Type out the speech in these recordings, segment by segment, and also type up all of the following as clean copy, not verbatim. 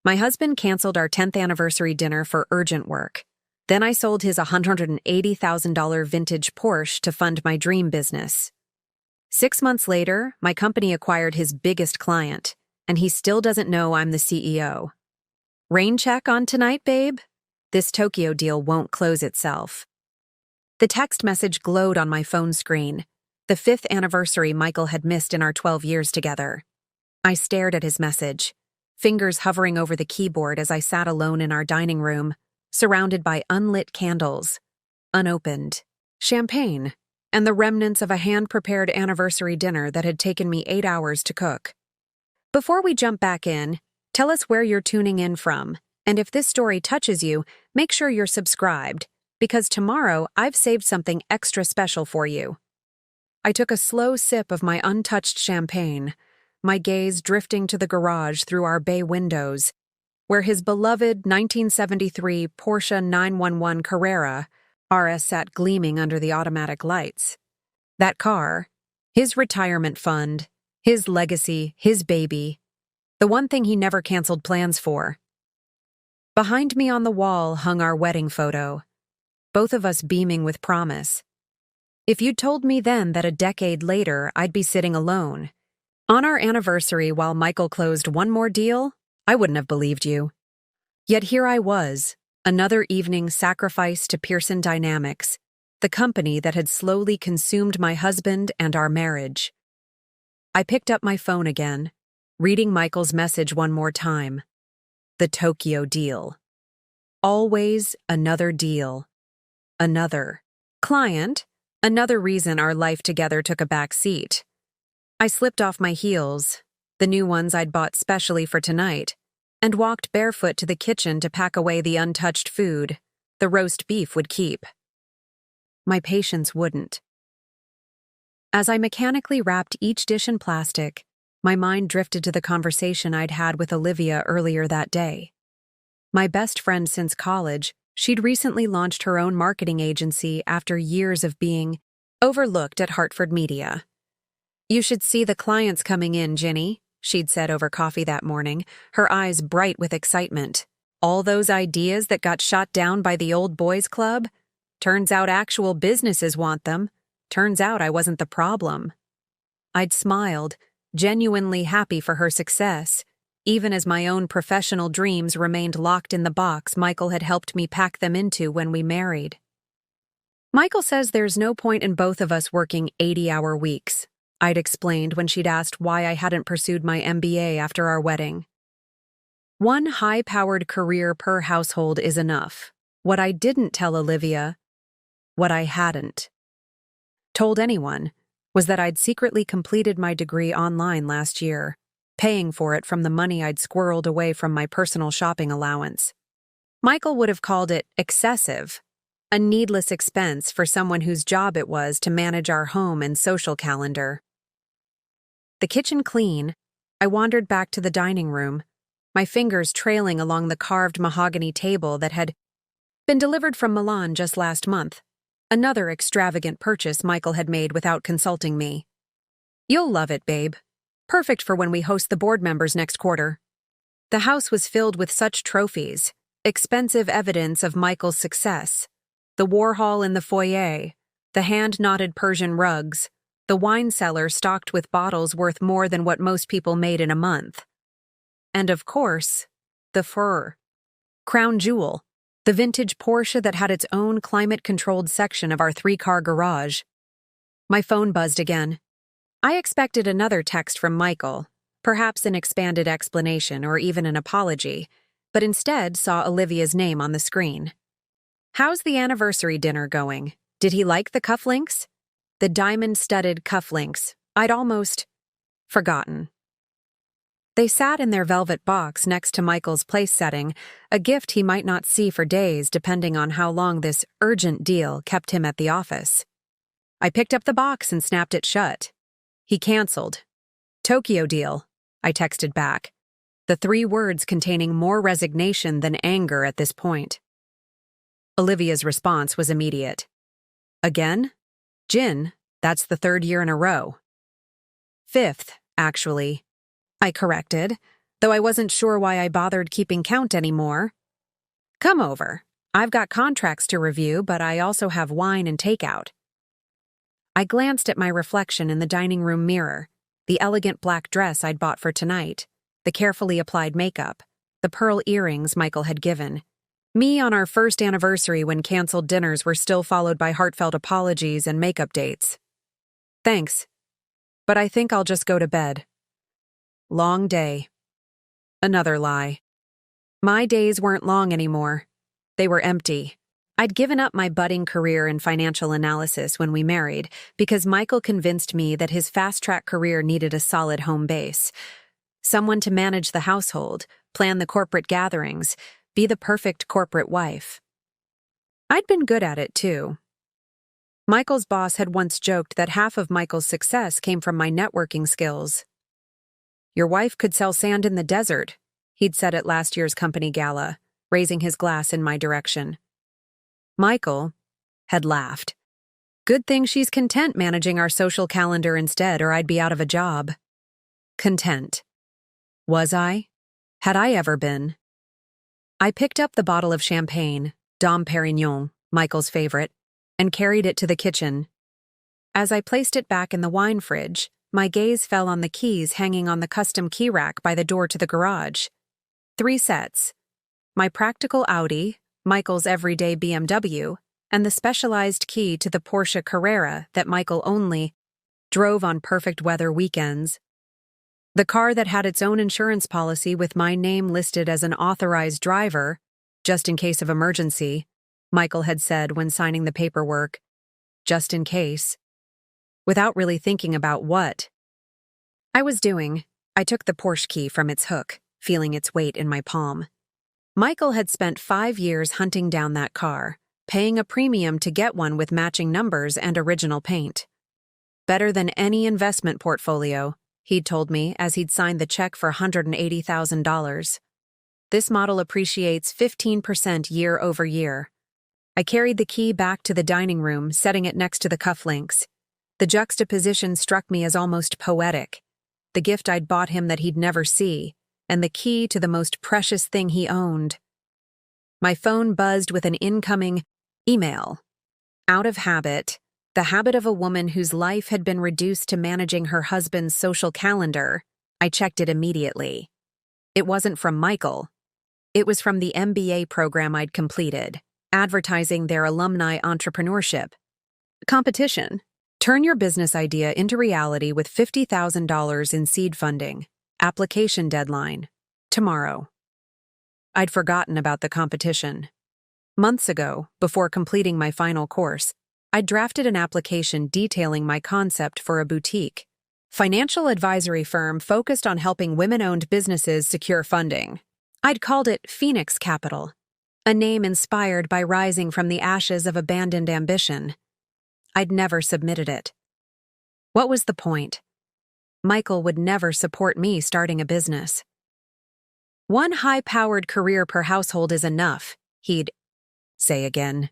My husband canceled our 10th anniversary dinner for urgent work. Then I sold his $180,000 vintage Porsche to fund my dream business. 6 months later, my company acquired his biggest client, and he still doesn't know I'm the CEO. Rain check on tonight, babe? This Tokyo deal won't close itself. The text message glowed on my phone screen, the 5th anniversary Michael had missed in our 12 years together. I stared at his message, fingers hovering over the keyboard as I sat alone in our dining room, surrounded by unlit candles, unopened, champagne, and the remnants of a hand-prepared anniversary dinner that had taken me 8 hours to cook. Before we jump back in, tell us where you're tuning in from, and if this story touches you, make sure you're subscribed, because tomorrow I've saved something extra special for you. I took a slow sip of my untouched champagne, my gaze drifting to the garage through our bay windows, where his beloved 1973 Porsche 911 Carrera RS sat gleaming under the automatic lights. That car, his retirement fund, his legacy, his baby, the one thing he never canceled plans for. Behind me on the wall hung our wedding photo, both of us beaming with promise. If you'd told me then that a decade later I'd be sitting alone, on our anniversary while Michael closed one more deal, I wouldn't have believed you. Yet here I was, another evening sacrificed to Pearson Dynamics, the company that had slowly consumed my husband and our marriage. I picked up my phone again, reading Michael's message one more time. The Tokyo deal. Always another deal. Another client, another reason our life together took a back seat. I slipped off my heels, the new ones I'd bought specially for tonight, and walked barefoot to the kitchen to pack away the untouched food the roast beef would keep. My patience wouldn't. As I mechanically wrapped each dish in plastic, my mind drifted to the conversation I'd had with Olivia earlier that day. My best friend since college, she'd recently launched her own marketing agency after years of being overlooked at Hartford Media. "You should see the clients coming in, Ginny," she'd said over coffee that morning, her eyes bright with excitement. "All those ideas that got shot down by the old boys club? Turns out actual businesses want them. Turns out I wasn't the problem." I'd smiled, genuinely happy for her success, even as my own professional dreams remained locked in the box Michael had helped me pack them into when we married. "Michael says there's no point in both of us working 80-hour weeks," I'd explained when she'd asked why I hadn't pursued my MBA after our wedding. "One high-powered career per household is enough." What I didn't tell Olivia, what I hadn't told anyone, was that I'd secretly completed my degree online last year, paying for it from the money I'd squirreled away from my personal shopping allowance. Michael would have called it excessive, a needless expense for someone whose job it was to manage our home and social calendar. The kitchen clean, I wandered back to the dining room, my fingers trailing along the carved mahogany table that had been delivered from Milan just last month, another extravagant purchase Michael had made without consulting me. "You'll love it, babe. Perfect for when we host the board members next quarter." The house was filled with such trophies, expensive evidence of Michael's success. The Warhol in the foyer, the hand-knotted Persian rugs, the wine cellar stocked with bottles worth more than what most people made in a month. And of course, the fur. Crown jewel, the vintage Porsche that had its own climate-controlled section of our 3-car garage. My phone buzzed again. I expected another text from Michael, perhaps an expanded explanation or even an apology, but instead saw Olivia's name on the screen. "How's the anniversary dinner going? Did he like the cufflinks?" The diamond-studded cufflinks I'd almost forgotten. They sat in their velvet box next to Michael's place setting, a gift he might not see for days depending on how long this urgent deal kept him at the office. I picked up the box and snapped it shut. He canceled. "Tokyo deal," I texted back, the 3 words containing more resignation than anger at this point. Olivia's response was immediate. "Again? Gin, that's the 3rd year in a row." "5th, actually," I corrected, though I wasn't sure why I bothered keeping count anymore. Come over. I've got contracts to review, but I also have wine and takeout. I glanced at my reflection in the dining room mirror, the elegant black dress I'd bought for tonight, the carefully applied makeup, the pearl earrings Michael had given. Me on our first anniversary when canceled dinners were still followed by heartfelt apologies and makeup dates. Thanks, but I think I'll just go to bed. Long day. Another lie. My days weren't long anymore. They were empty. I'd given up my budding career in financial analysis when we married because Michael convinced me that his fast-track career needed a solid home base. Someone to manage the household, plan the corporate gatherings, be the perfect corporate wife. I'd been good at it, too. Michael's boss had once joked that half of Michael's success came from my networking skills. Your wife could sell sand in the desert, he'd said at last year's company gala, raising his glass in my direction. Michael had laughed. Good thing she's content managing our social calendar instead, or I'd be out of a job. Content. Was I? Had I ever been? I picked up the bottle of champagne, Dom Perignon, Michael's favorite, and carried it to the kitchen. As I placed it back in the wine fridge, my gaze fell on the keys hanging on the custom key rack by the door to the garage. 3 sets. My practical Audi, Michael's everyday BMW, and the specialized key to the Porsche Carrera that Michael only drove on perfect weather weekends. The car that had its own insurance policy with my name listed as an authorized driver, just in case of emergency, Michael had said when signing the paperwork. Just in case. Without really thinking about what I was doing, I took the Porsche key from its hook, feeling its weight in my palm. Michael had spent 5 years hunting down that car, paying a premium to get one with matching numbers and original paint. Better than any investment portfolio, he'd told me as he'd signed the check for $180,000. This model appreciates 15% year over year. I carried the key back to the dining room, setting it next to the cufflinks. The juxtaposition struck me as almost poetic. The gift I'd bought him that he'd never see, and the key to the most precious thing he owned. My phone buzzed with an incoming email. Out of habit, the habit of a woman whose life had been reduced to managing her husband's social calendar, I checked it immediately. It wasn't from Michael. It was from the MBA program I'd completed, advertising their alumni entrepreneurship competition. Turn your business idea into reality with $50,000 in seed funding. Application deadline. Tomorrow. I'd forgotten about the competition. Months ago, before completing my final course, I drafted an application detailing my concept for a boutique financial advisory firm focused on helping women-owned businesses secure funding. I'd called it Phoenix Capital, a name inspired by rising from the ashes of abandoned ambition. I'd never submitted it. What was the point? Michael would never support me starting a business. One high-powered career per household is enough, he'd say again.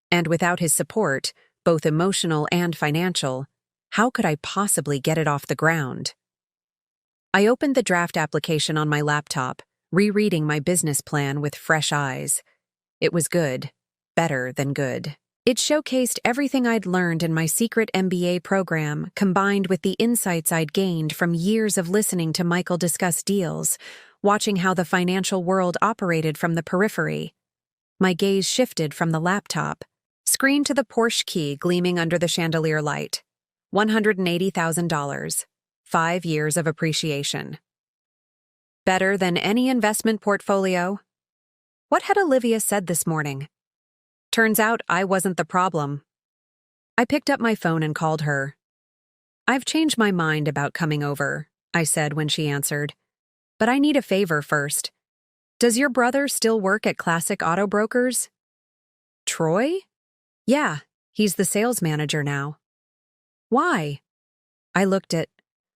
And without his support, both emotional and financial, how could I possibly get it off the ground? I opened the draft application on my laptop, rereading my business plan with fresh eyes. It was good, better than good. It showcased everything I'd learned in my secret MBA program, combined with the insights I'd gained from years of listening to Michael discuss deals, watching how the financial world operated from the periphery. My gaze shifted from the laptop, screen to the Porsche key gleaming under the chandelier light. $180,000. 5 years of appreciation. Better than any investment portfolio? What had Olivia said this morning? Turns out I wasn't the problem. I picked up my phone and called her. I've changed my mind about coming over, I said when she answered. But I need a favor first. Does your brother still work at Classic Auto Brokers? Troy? Yeah, he's the sales manager now. Why? I looked at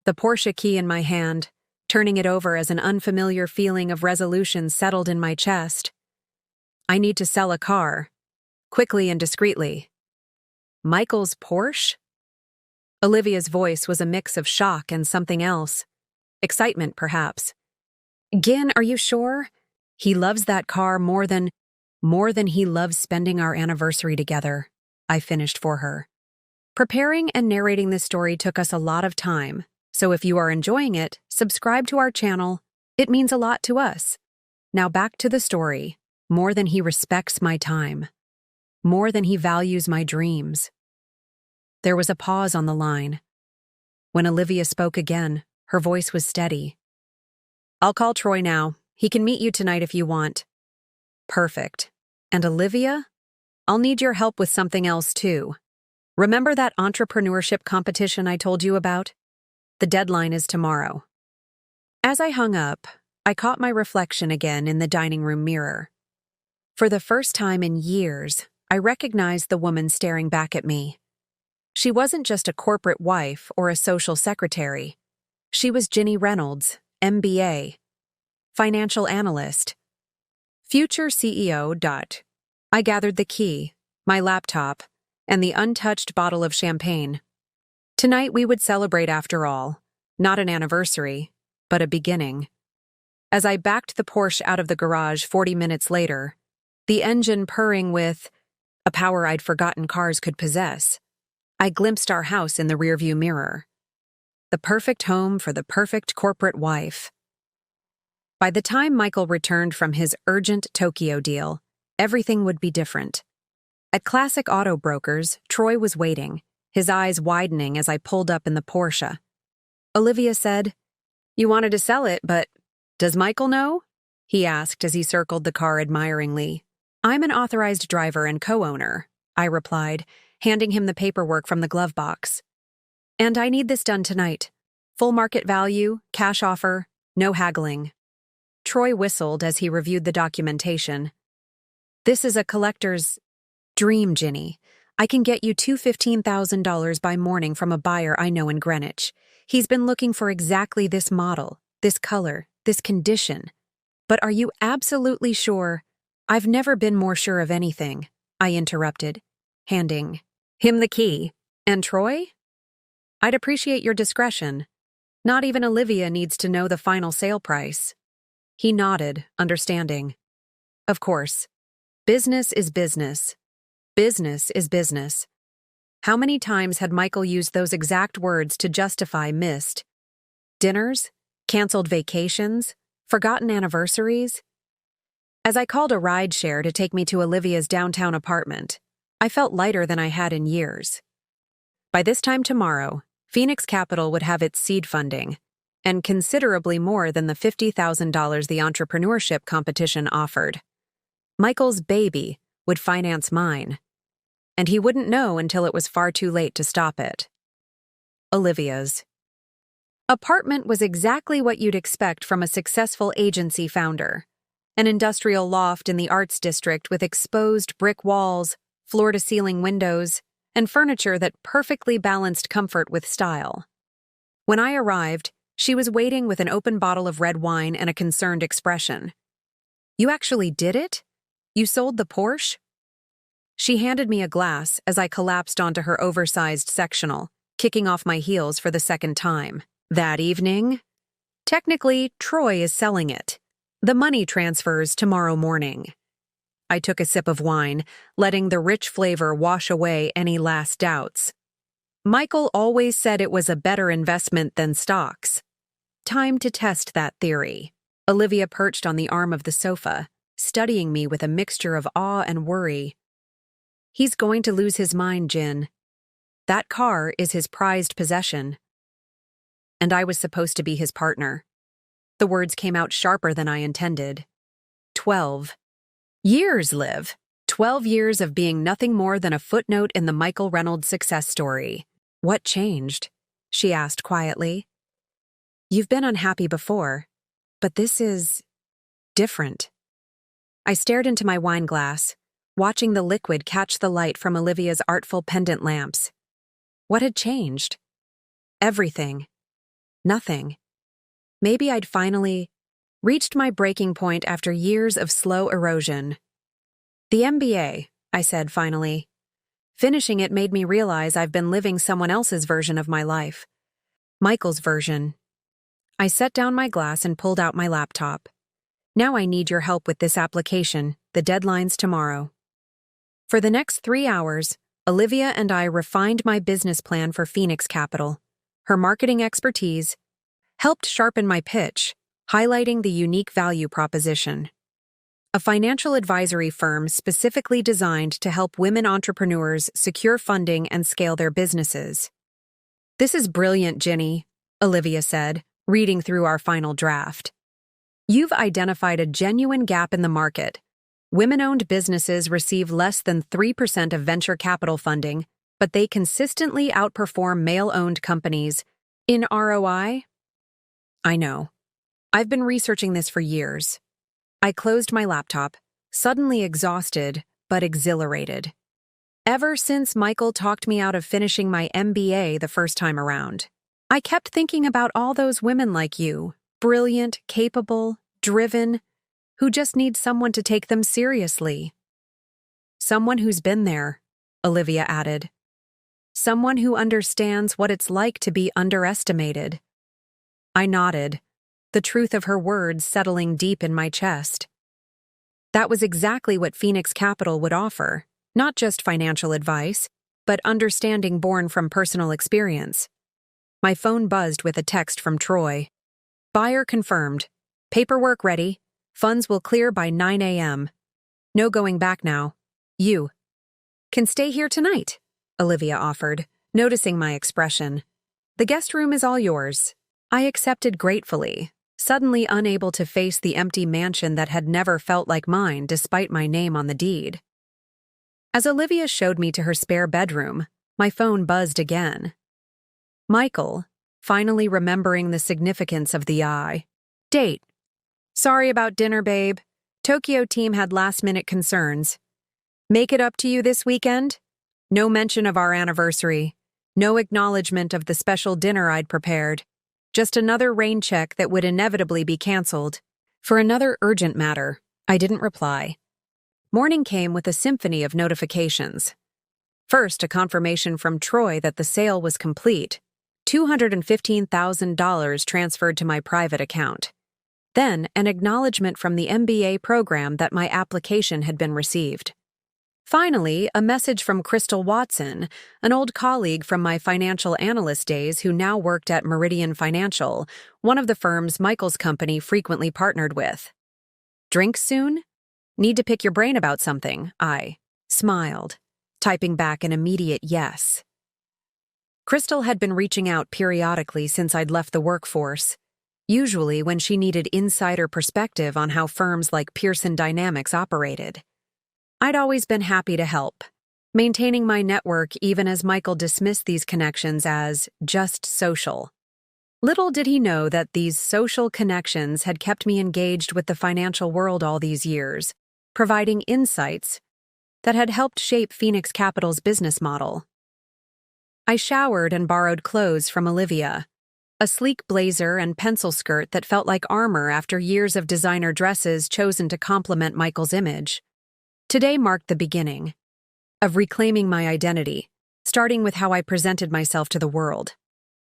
the Porsche key in my hand, turning it over as an unfamiliar feeling of resolution settled in my chest. I need to sell a car. Quickly and discreetly. Michael's Porsche? Olivia's voice was a mix of shock and something else. Excitement, perhaps. Gin, are you sure? He loves that car more than he loves spending our anniversary together, I finished for her. Preparing and narrating this story took us a lot of time, so if you are enjoying it, subscribe to our channel. It means a lot to us. Now back to the story. More than he respects my time. More than he values my dreams. There was a pause on the line. When Olivia spoke again, her voice was steady. I'll call Troy now. He can meet you tonight if you want. Perfect. And Olivia? I'll need your help with something else too. Remember that entrepreneurship competition I told you about? The deadline is tomorrow. As I hung up, I caught my reflection again in the dining room mirror. For the first time in years, I recognized the woman staring back at me. She wasn't just a corporate wife or a social secretary. She was Ginny Reynolds, MBA, financial analyst, future CEO. I gathered the key, my laptop, and the untouched bottle of champagne. Tonight we would celebrate after all, not an anniversary, but a beginning. As I backed the Porsche out of the garage 40 minutes later, the engine purring with a power I'd forgotten cars could possess, I glimpsed our house in the rearview mirror. The perfect home for the perfect corporate wife. By the time Michael returned from his urgent Tokyo deal, everything would be different. At Classic Auto Brokers, Troy was waiting, his eyes widening as I pulled up in the Porsche. Olivia said, "You wanted to sell it, but does Michael know?" he asked as he circled the car admiringly. "I'm an authorized driver and co-owner," I replied, handing him the paperwork from the glove box. "And I need this done tonight. Full market value, cash offer, no haggling." Troy whistled as he reviewed the documentation. "This is a collector's dream, Ginny. I can get you two $15,000 by morning from a buyer I know in Greenwich. He's been looking for exactly this model, this color, this condition. But are you absolutely sure?" "I've never been more sure of anything," I interrupted, handing him the key. "And Troy? I'd appreciate your discretion. Not even Olivia needs to know the final sale price." He nodded, understanding. Of course. Business is business. Business is business. How many times had Michael used those exact words to justify missed dinners, canceled vacations, forgotten anniversaries? As I called a rideshare to take me to Olivia's downtown apartment, I felt lighter than I had in years. By this time tomorrow, Phoenix Capital would have its seed funding, and considerably more than the $50,000 the entrepreneurship competition offered. Michael's baby would finance mine, and he wouldn't know until it was far too late to stop it. Olivia's apartment was exactly what you'd expect from a successful agency founder. An industrial loft in the arts district with exposed brick walls, floor-to-ceiling windows, and furniture that perfectly balanced comfort with style. When I arrived, she was waiting with an open bottle of red wine and a concerned expression. "You actually did it? You sold the Porsche?" She handed me a glass as I collapsed onto her oversized sectional, kicking off my heels for the second time. "That evening?" "Technically, Troy is selling it. The money transfers tomorrow morning." I took a sip of wine, letting the rich flavor wash away any last doubts. Michael always said it was a better investment than stocks. Time to test that theory. Olivia perched on the arm of the sofa, studying me with a mixture of awe and worry. "He's going to lose his mind, Gin. That car is his prized possession. And I was supposed to be his partner." The words came out sharper than I intended. 12 years, Liv. 12 years of being nothing more than a footnote in the Michael Reynolds success story. "What changed?" she asked quietly. "You've been unhappy before, but this is different." I stared into my wine glass, watching the liquid catch the light from Olivia's artful pendant lamps. What had changed? Everything. Nothing. Maybe I'd finally reached my breaking point after years of slow erosion. "The MBA," I said finally. Finishing it made me realize I've been living someone else's version of my life. Michael's version. I set down my glass and pulled out my laptop. Now I need your help with this application. The deadline's tomorrow. For the next 3 hours, Olivia and I refined my business plan for Phoenix Capital. Her marketing expertise helped sharpen my pitch, highlighting the unique value proposition. A financial advisory firm specifically designed to help women entrepreneurs secure funding and scale their businesses. "This is brilliant, Ginny," Olivia said, reading through our final draft. "You've identified a genuine gap in the market. Women-owned businesses receive less than 3% of venture capital funding, but they consistently outperform male-owned companies in ROI." I know. I've been researching this for years. I closed my laptop, suddenly exhausted but exhilarated. Ever since Michael talked me out of finishing my MBA the first time around, I kept thinking about all those women like you, brilliant, capable, driven, who just need someone to take them seriously. "Someone who's been there," Olivia added. "Someone who understands what it's like to be underestimated." I nodded, the truth of her words settling deep in my chest. That was exactly what Phoenix Capital would offer, not just financial advice, but understanding born from personal experience. My phone buzzed with a text from Troy. "Buyer confirmed. Paperwork ready. Funds will clear by 9 a.m. No going back now. You can stay here tonight," Olivia offered, noticing my expression. "The guest room is all yours." I accepted gratefully, suddenly unable to face the empty mansion that had never felt like mine despite my name on the deed. As Olivia showed me to her spare bedroom, my phone buzzed again. Michael, finally remembering the significance of the eye. "Date. Sorry about dinner, babe. Tokyo team had last-minute concerns. Make it up to you this weekend? No mention of our anniversary. No acknowledgement of the special dinner I'd prepared. Just another rain check that would inevitably be canceled. For another urgent matter, I didn't reply. Morning came with a symphony of notifications. First, a confirmation from Troy that the sale was complete. $215,000 transferred to my private account. Then, an acknowledgement from the MBA program that my application had been received. Finally, a message from Crystal Watson, an old colleague from my financial analyst days who now worked at Meridian Financial, one of the firms Michael's company frequently partnered with. "Drink soon? Need to pick your brain about something," I smiled, typing back an immediate yes. Crystal had been reaching out periodically since I'd left the workforce, usually when she needed insider perspective on how firms like Pearson Dynamics operated. I'd always been happy to help, maintaining my network even as Michael dismissed these connections as just social. Little did he know that these social connections had kept me engaged with the financial world all these years, providing insights that had helped shape Phoenix Capital's business model. I showered and borrowed clothes from Olivia, a sleek blazer and pencil skirt that felt like armor after years of designer dresses chosen to complement Michael's image. Today marked the beginning of reclaiming my identity, starting with how I presented myself to the world.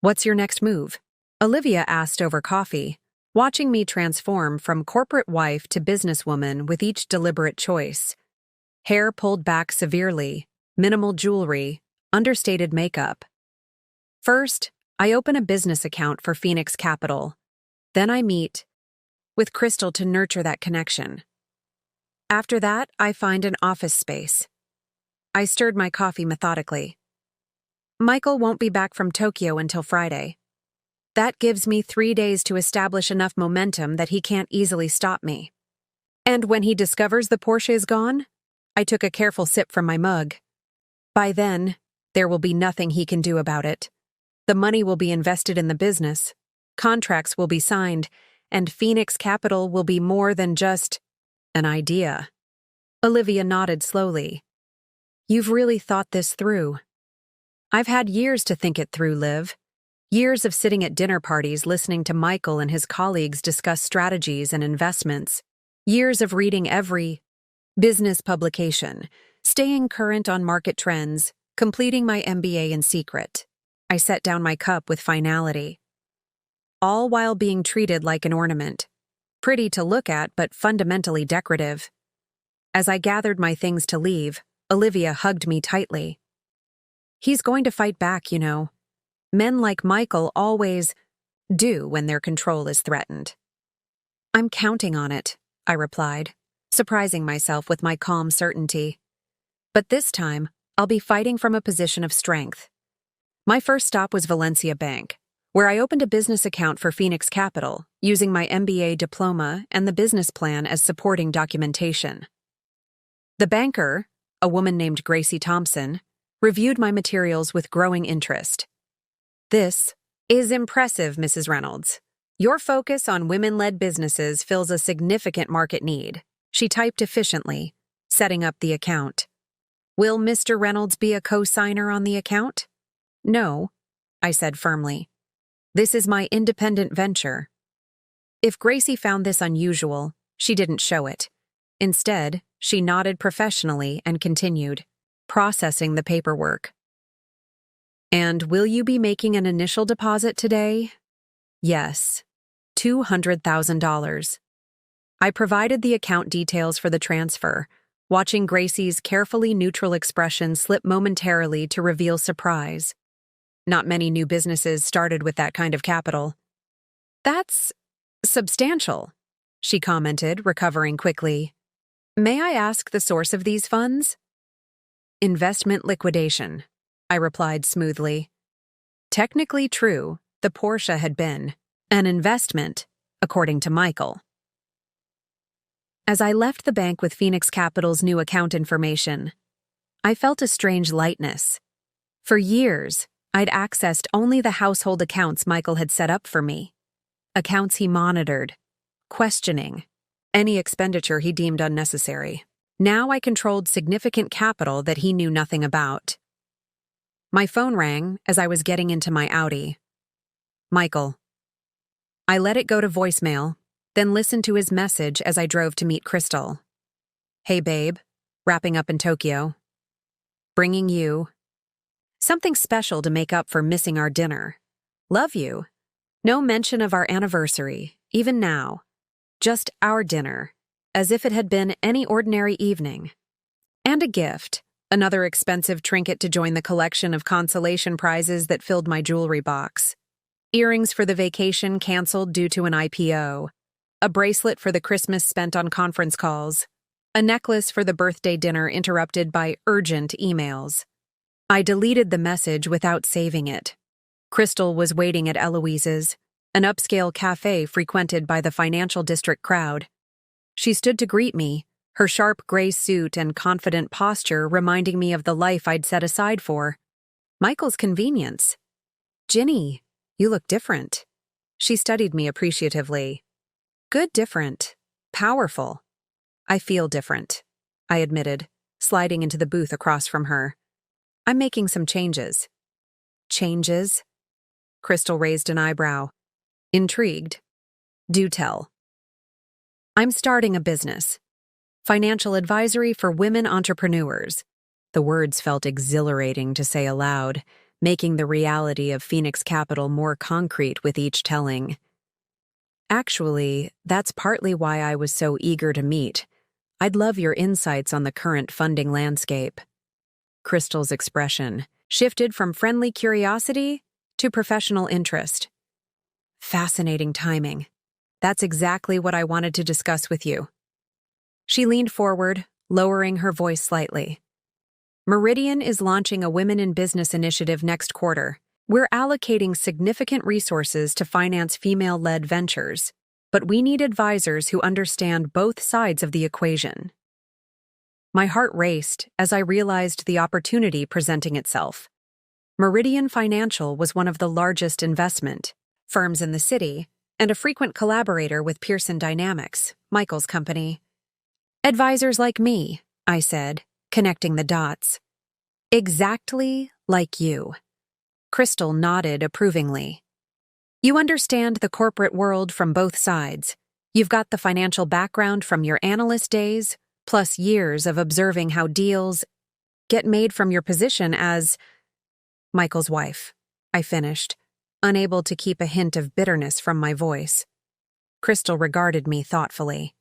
"What's your next move?" Olivia asked over coffee, watching me transform from corporate wife to businesswoman with each deliberate choice. Hair pulled back severely, minimal jewelry, understated makeup. First, I open a business account for Phoenix Capital. Then I meet with Crystal to nurture that connection. After that, I find an office space. I stirred my coffee methodically. Michael won't be back from Tokyo until Friday. That gives me 3 days to establish enough momentum that he can't easily stop me. And when he discovers the Porsche is gone, I took a careful sip from my mug. By then, there will be nothing he can do about it. The money will be invested in the business, contracts will be signed, and Phoenix Capital will be more than just an idea. Olivia nodded slowly. "You've really thought this through." "I've had years to think it through, Liv. Years of sitting at dinner parties listening to Michael and his colleagues discuss strategies and investments. Years of reading every business publication, staying current on market trends, completing my MBA in secret." I set down my cup with finality. all while being treated like an ornament. Pretty to look at, but fundamentally decorative. As I gathered my things to leave, Olivia hugged me tightly. He's going to fight back, you know. Men like Michael always do when their control is threatened. I'm counting on it, I replied, surprising myself with my calm certainty. But this time, I'll be fighting from a position of strength. My first stop was Valencia Bank, where I opened a business account for Phoenix Capital, using my MBA diploma and the business plan as supporting documentation. The banker, a woman named Gracie Thompson, reviewed my materials with growing interest. This is impressive, Mrs. Reynolds. Your focus on women-led businesses fills a significant market need, she typed efficiently, setting up the account. Will Mr. Reynolds be a co-signer on the account? No, I said firmly. This is my independent venture. If Gracie found this unusual, she didn't show it. Instead, she nodded professionally and continued, processing the paperwork. And will you be making an initial deposit today? Yes, $200,000. I provided the account details for the transfer, watching Gracie's carefully neutral expression slip momentarily to reveal surprise. Not many new businesses started with that kind of capital. That's substantial, she commented, recovering quickly. May I ask the source of these funds? Investment liquidation, I replied smoothly. Technically true, the Porsche had been an investment, according to Michael. As I left the bank with Phoenix Capital's new account information, I felt a strange lightness. For years, I'd accessed only the household accounts Michael had set up for me. Accounts he monitored, questioning any expenditure he deemed unnecessary. Now I controlled significant capital that he knew nothing about. My phone rang as I was getting into my Audi. Michael. I let it go to voicemail, then listened to his message as I drove to meet Crystal. Hey babe, wrapping up in Tokyo. Bringing you something special to make up for missing our dinner. Love you. No mention of our anniversary, even now. Just our dinner, as if it had been any ordinary evening. And a gift, another expensive trinket to join the collection of consolation prizes that filled my jewelry box. Earrings for the vacation canceled due to an IPO. A bracelet for the Christmas spent on conference calls. A necklace for the birthday dinner interrupted by urgent emails. I deleted the message without saving it. Crystal was waiting at Eloise's, an upscale cafe frequented by the financial district crowd. She stood to greet me, her sharp gray suit and confident posture reminding me of the life I'd set aside for Michael's convenience. Ginny, you look different. She studied me appreciatively. Good different. Powerful. I feel different, I admitted, sliding into the booth across from her. I'm making some changes. Changes? Crystal raised an eyebrow. Intrigued. Do tell. I'm starting a business. Financial advisory for women entrepreneurs. The words felt exhilarating to say aloud, making the reality of Phoenix Capital more concrete with each telling. Actually, that's partly why I was so eager to meet. I'd love your insights on the current funding landscape. Crystal's expression shifted from friendly curiosity to professional interest. Fascinating timing. That's exactly what I wanted to discuss with you. She leaned forward, lowering her voice slightly. Meridian is launching a Women in Business initiative next quarter. We're allocating significant resources to finance female-led ventures, but we need advisors who understand both sides of the equation. My heart raced as I realized the opportunity presenting itself. Meridian Financial was one of the largest investment firms in the city and a frequent collaborator with Pearson Dynamics, Michael's company. Advisors like me, I said, connecting the dots. Exactly like you. Crystal nodded approvingly. You understand the corporate world from both sides. You've got the financial background from your analyst days, plus years of observing how deals get made from your position as Michael's wife, I finished, unable to keep a hint of bitterness from my voice. Crystal regarded me thoughtfully.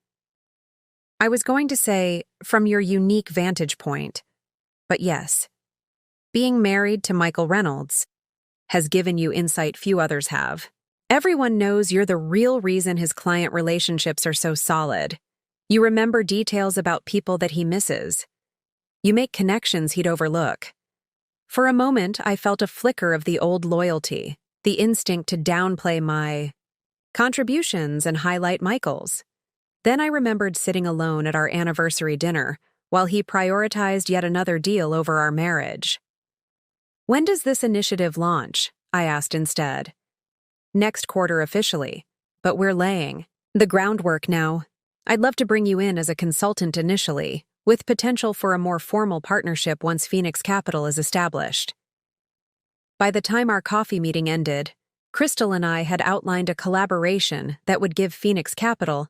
I was going to say, from your unique vantage point, but yes, being married to Michael Reynolds has given you insight few others have. Everyone knows you're the real reason his client relationships are so solid. You remember details about people that he misses. You make connections he'd overlook. For a moment, I felt a flicker of the old loyalty, the instinct to downplay my contributions and highlight Michael's. Then I remembered sitting alone at our anniversary dinner while he prioritized yet another deal over our marriage. When does this initiative launch? I asked instead. Next quarter officially, but we're laying the groundwork now. I'd love to bring you in as a consultant initially, with potential for a more formal partnership once Phoenix Capital is established. By the time our coffee meeting ended, Crystal and I had outlined a collaboration that would give Phoenix Capital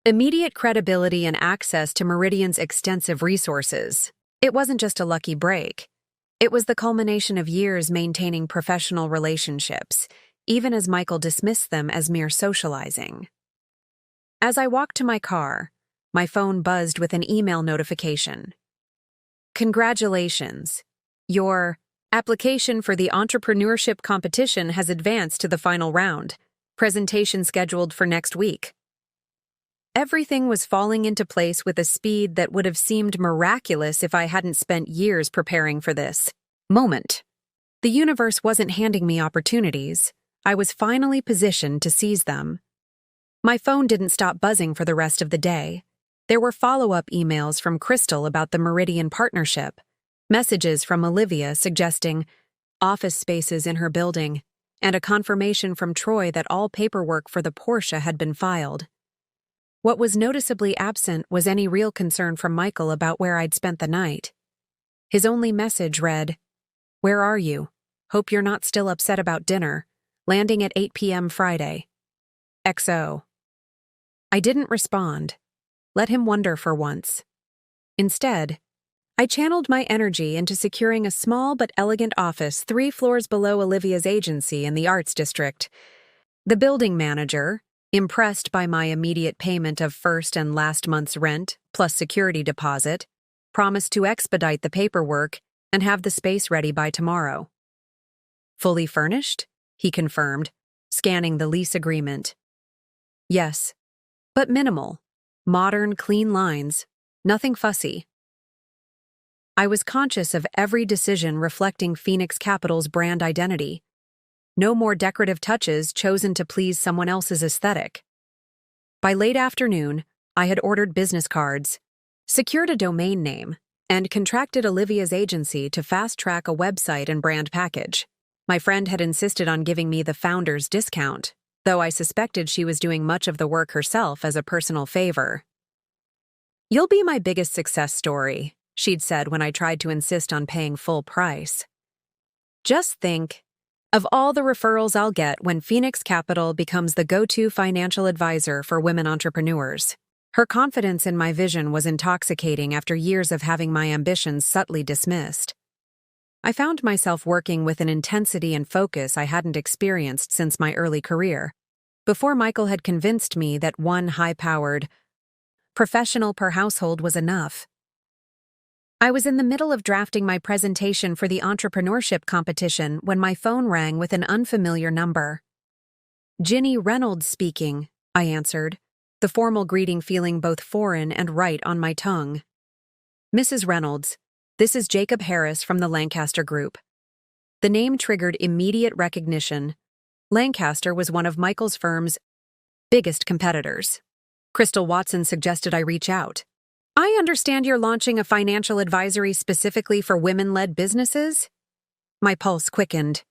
immediate credibility and access to Meridian's extensive resources. It wasn't just a lucky break. It was the culmination of years maintaining professional relationships, even as Michael dismissed them as mere socializing. As I walked to my car, my phone buzzed with an email notification. Congratulations! Your application for the entrepreneurship competition has advanced to the final round. Presentation scheduled for next week. Everything was falling into place with a speed that would have seemed miraculous if I hadn't spent years preparing for this moment. The universe wasn't handing me opportunities. I was finally positioned to seize them. My phone didn't stop buzzing for the rest of the day. There were follow-up emails from Crystal about the Meridian partnership, messages from Olivia suggesting office spaces in her building, and a confirmation from Troy that all paperwork for the Porsche had been filed. What was noticeably absent was any real concern from Michael about where I'd spent the night. His only message read, "Where are you? Hope you're not still upset about dinner. Landing at 8 p.m. Friday. XO." I didn't respond. Let him wonder for once. Instead, I channeled my energy into securing a small but elegant office 3 floors below Olivia's agency in the Arts District. The building manager, impressed by my immediate payment of first and last month's rent, plus security deposit, promised to expedite the paperwork and have the space ready by tomorrow. Fully furnished? He confirmed, scanning the lease agreement. Yes, but minimal. Modern, clean lines. Nothing fussy. I was conscious of every decision reflecting Phoenix Capital's brand identity. No more decorative touches chosen to please someone else's aesthetic. By late afternoon, I had ordered business cards, secured a domain name, and contracted Olivia's agency to fast-track a website and brand package. My friend had insisted on giving me the founder's discount, though I suspected she was doing much of the work herself as a personal favor. "You'll be my biggest success story," she'd said when I tried to insist on paying full price. "Just think of all the referrals I'll get when Phoenix Capital becomes the go-to financial advisor for women entrepreneurs." Her confidence in my vision was intoxicating after years of having my ambitions subtly dismissed. I found myself working with an intensity and focus I hadn't experienced since my early career, before Michael had convinced me that one high-powered professional per household was enough. I was in the middle of drafting my presentation for the entrepreneurship competition when my phone rang with an unfamiliar number. "Ginny Reynolds speaking," I answered, the formal greeting feeling both foreign and right on my tongue. "Mrs. Reynolds, this is Jacob Harris from the Lancaster Group." The name triggered immediate recognition. Lancaster was one of Michael's firm's biggest competitors. Crystal Watson suggested I reach out. "I understand you're launching a financial advisory specifically for women-led businesses?" My pulse quickened.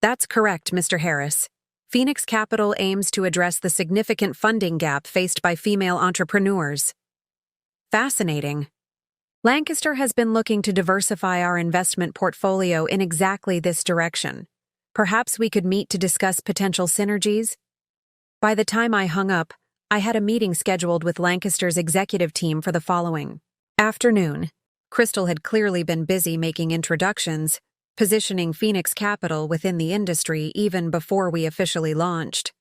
"That's correct, Mr. Harris. Phoenix Capital aims to address the significant funding gap faced by female entrepreneurs." Fascinating. Lancaster has been looking to diversify our investment portfolio in exactly this direction. Perhaps we could meet to discuss potential synergies? By the time I hung up, I had a meeting scheduled with Lancaster's executive team for the following afternoon. Crystal had clearly been busy making introductions, positioning Phoenix Capital within the industry even before we officially launched.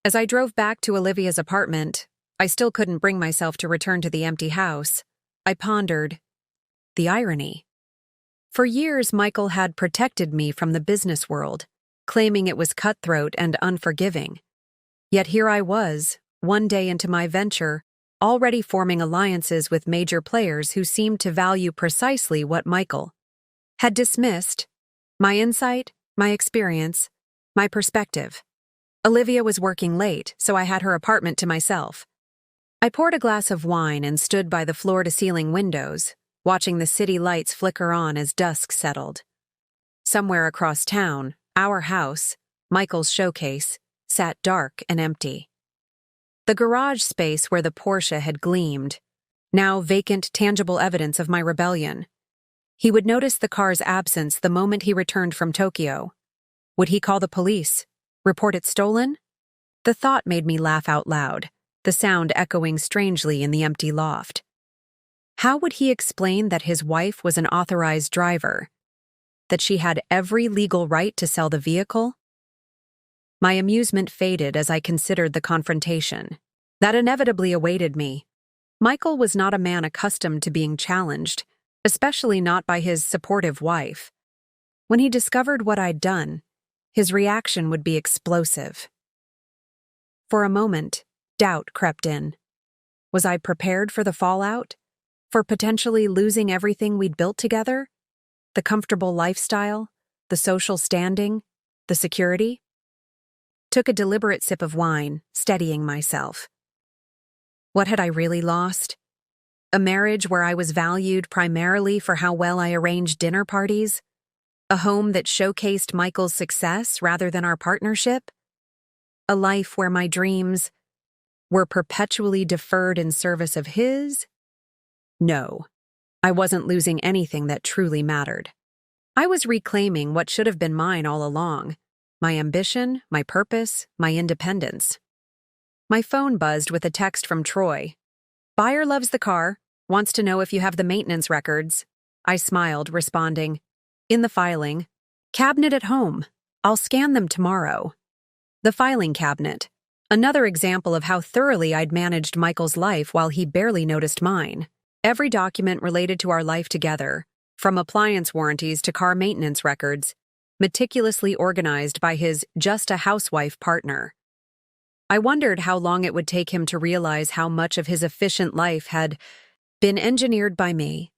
As I drove back to Olivia's apartment, I still couldn't bring myself to return to the empty house. I pondered the irony. For years, Michael had protected me from the business world, claiming it was cutthroat and unforgiving. Yet here I was, one day into my venture, already forming alliances with major players who seemed to value precisely what Michael had dismissed: my insight, my experience, my perspective. Olivia was working late, so I had her apartment to myself. I poured a glass of wine and stood by the floor-to-ceiling windows, watching the city lights flicker on as dusk settled. Somewhere across town, our house, Michael's showcase, sat dark and empty. The garage space where the Porsche had gleamed, now vacant, tangible evidence of my rebellion. He would notice the car's absence the moment he returned from Tokyo. Would he call the police? Report it stolen? The thought made me laugh out loud, the sound echoing strangely in the empty loft. How would he explain that his wife was an authorized driver? That she had every legal right to sell the vehicle? My amusement faded as I considered the confrontation that inevitably awaited me. Michael was not a man accustomed to being challenged, especially not by his supportive wife. When he discovered what I'd done, his reaction would be explosive. For a moment, doubt crept in. Was I prepared for the fallout? For potentially losing everything we'd built together? The comfortable lifestyle, the social standing, the security? Took a deliberate sip of wine, steadying myself. What had I really lost? A marriage where I was valued primarily for how well I arranged dinner parties? A home that showcased Michael's success rather than our partnership? A life where my dreams were perpetually deferred in service of his? No, I wasn't losing anything that truly mattered. I was reclaiming what should have been mine all along: my ambition, my purpose, my independence. My phone buzzed with a text from Troy. "Buyer loves the car, wants to know if you have the maintenance records." I smiled, responding, "In the filing. Cabinet at home. I'll scan them tomorrow." The filing cabinet. Another example of how thoroughly I'd managed Michael's life while he barely noticed mine. Every document related to our life together, from appliance warranties to car maintenance records, meticulously organized by his just-a-housewife partner. I wondered how long it would take him to realize how much of his efficient life had been engineered by me.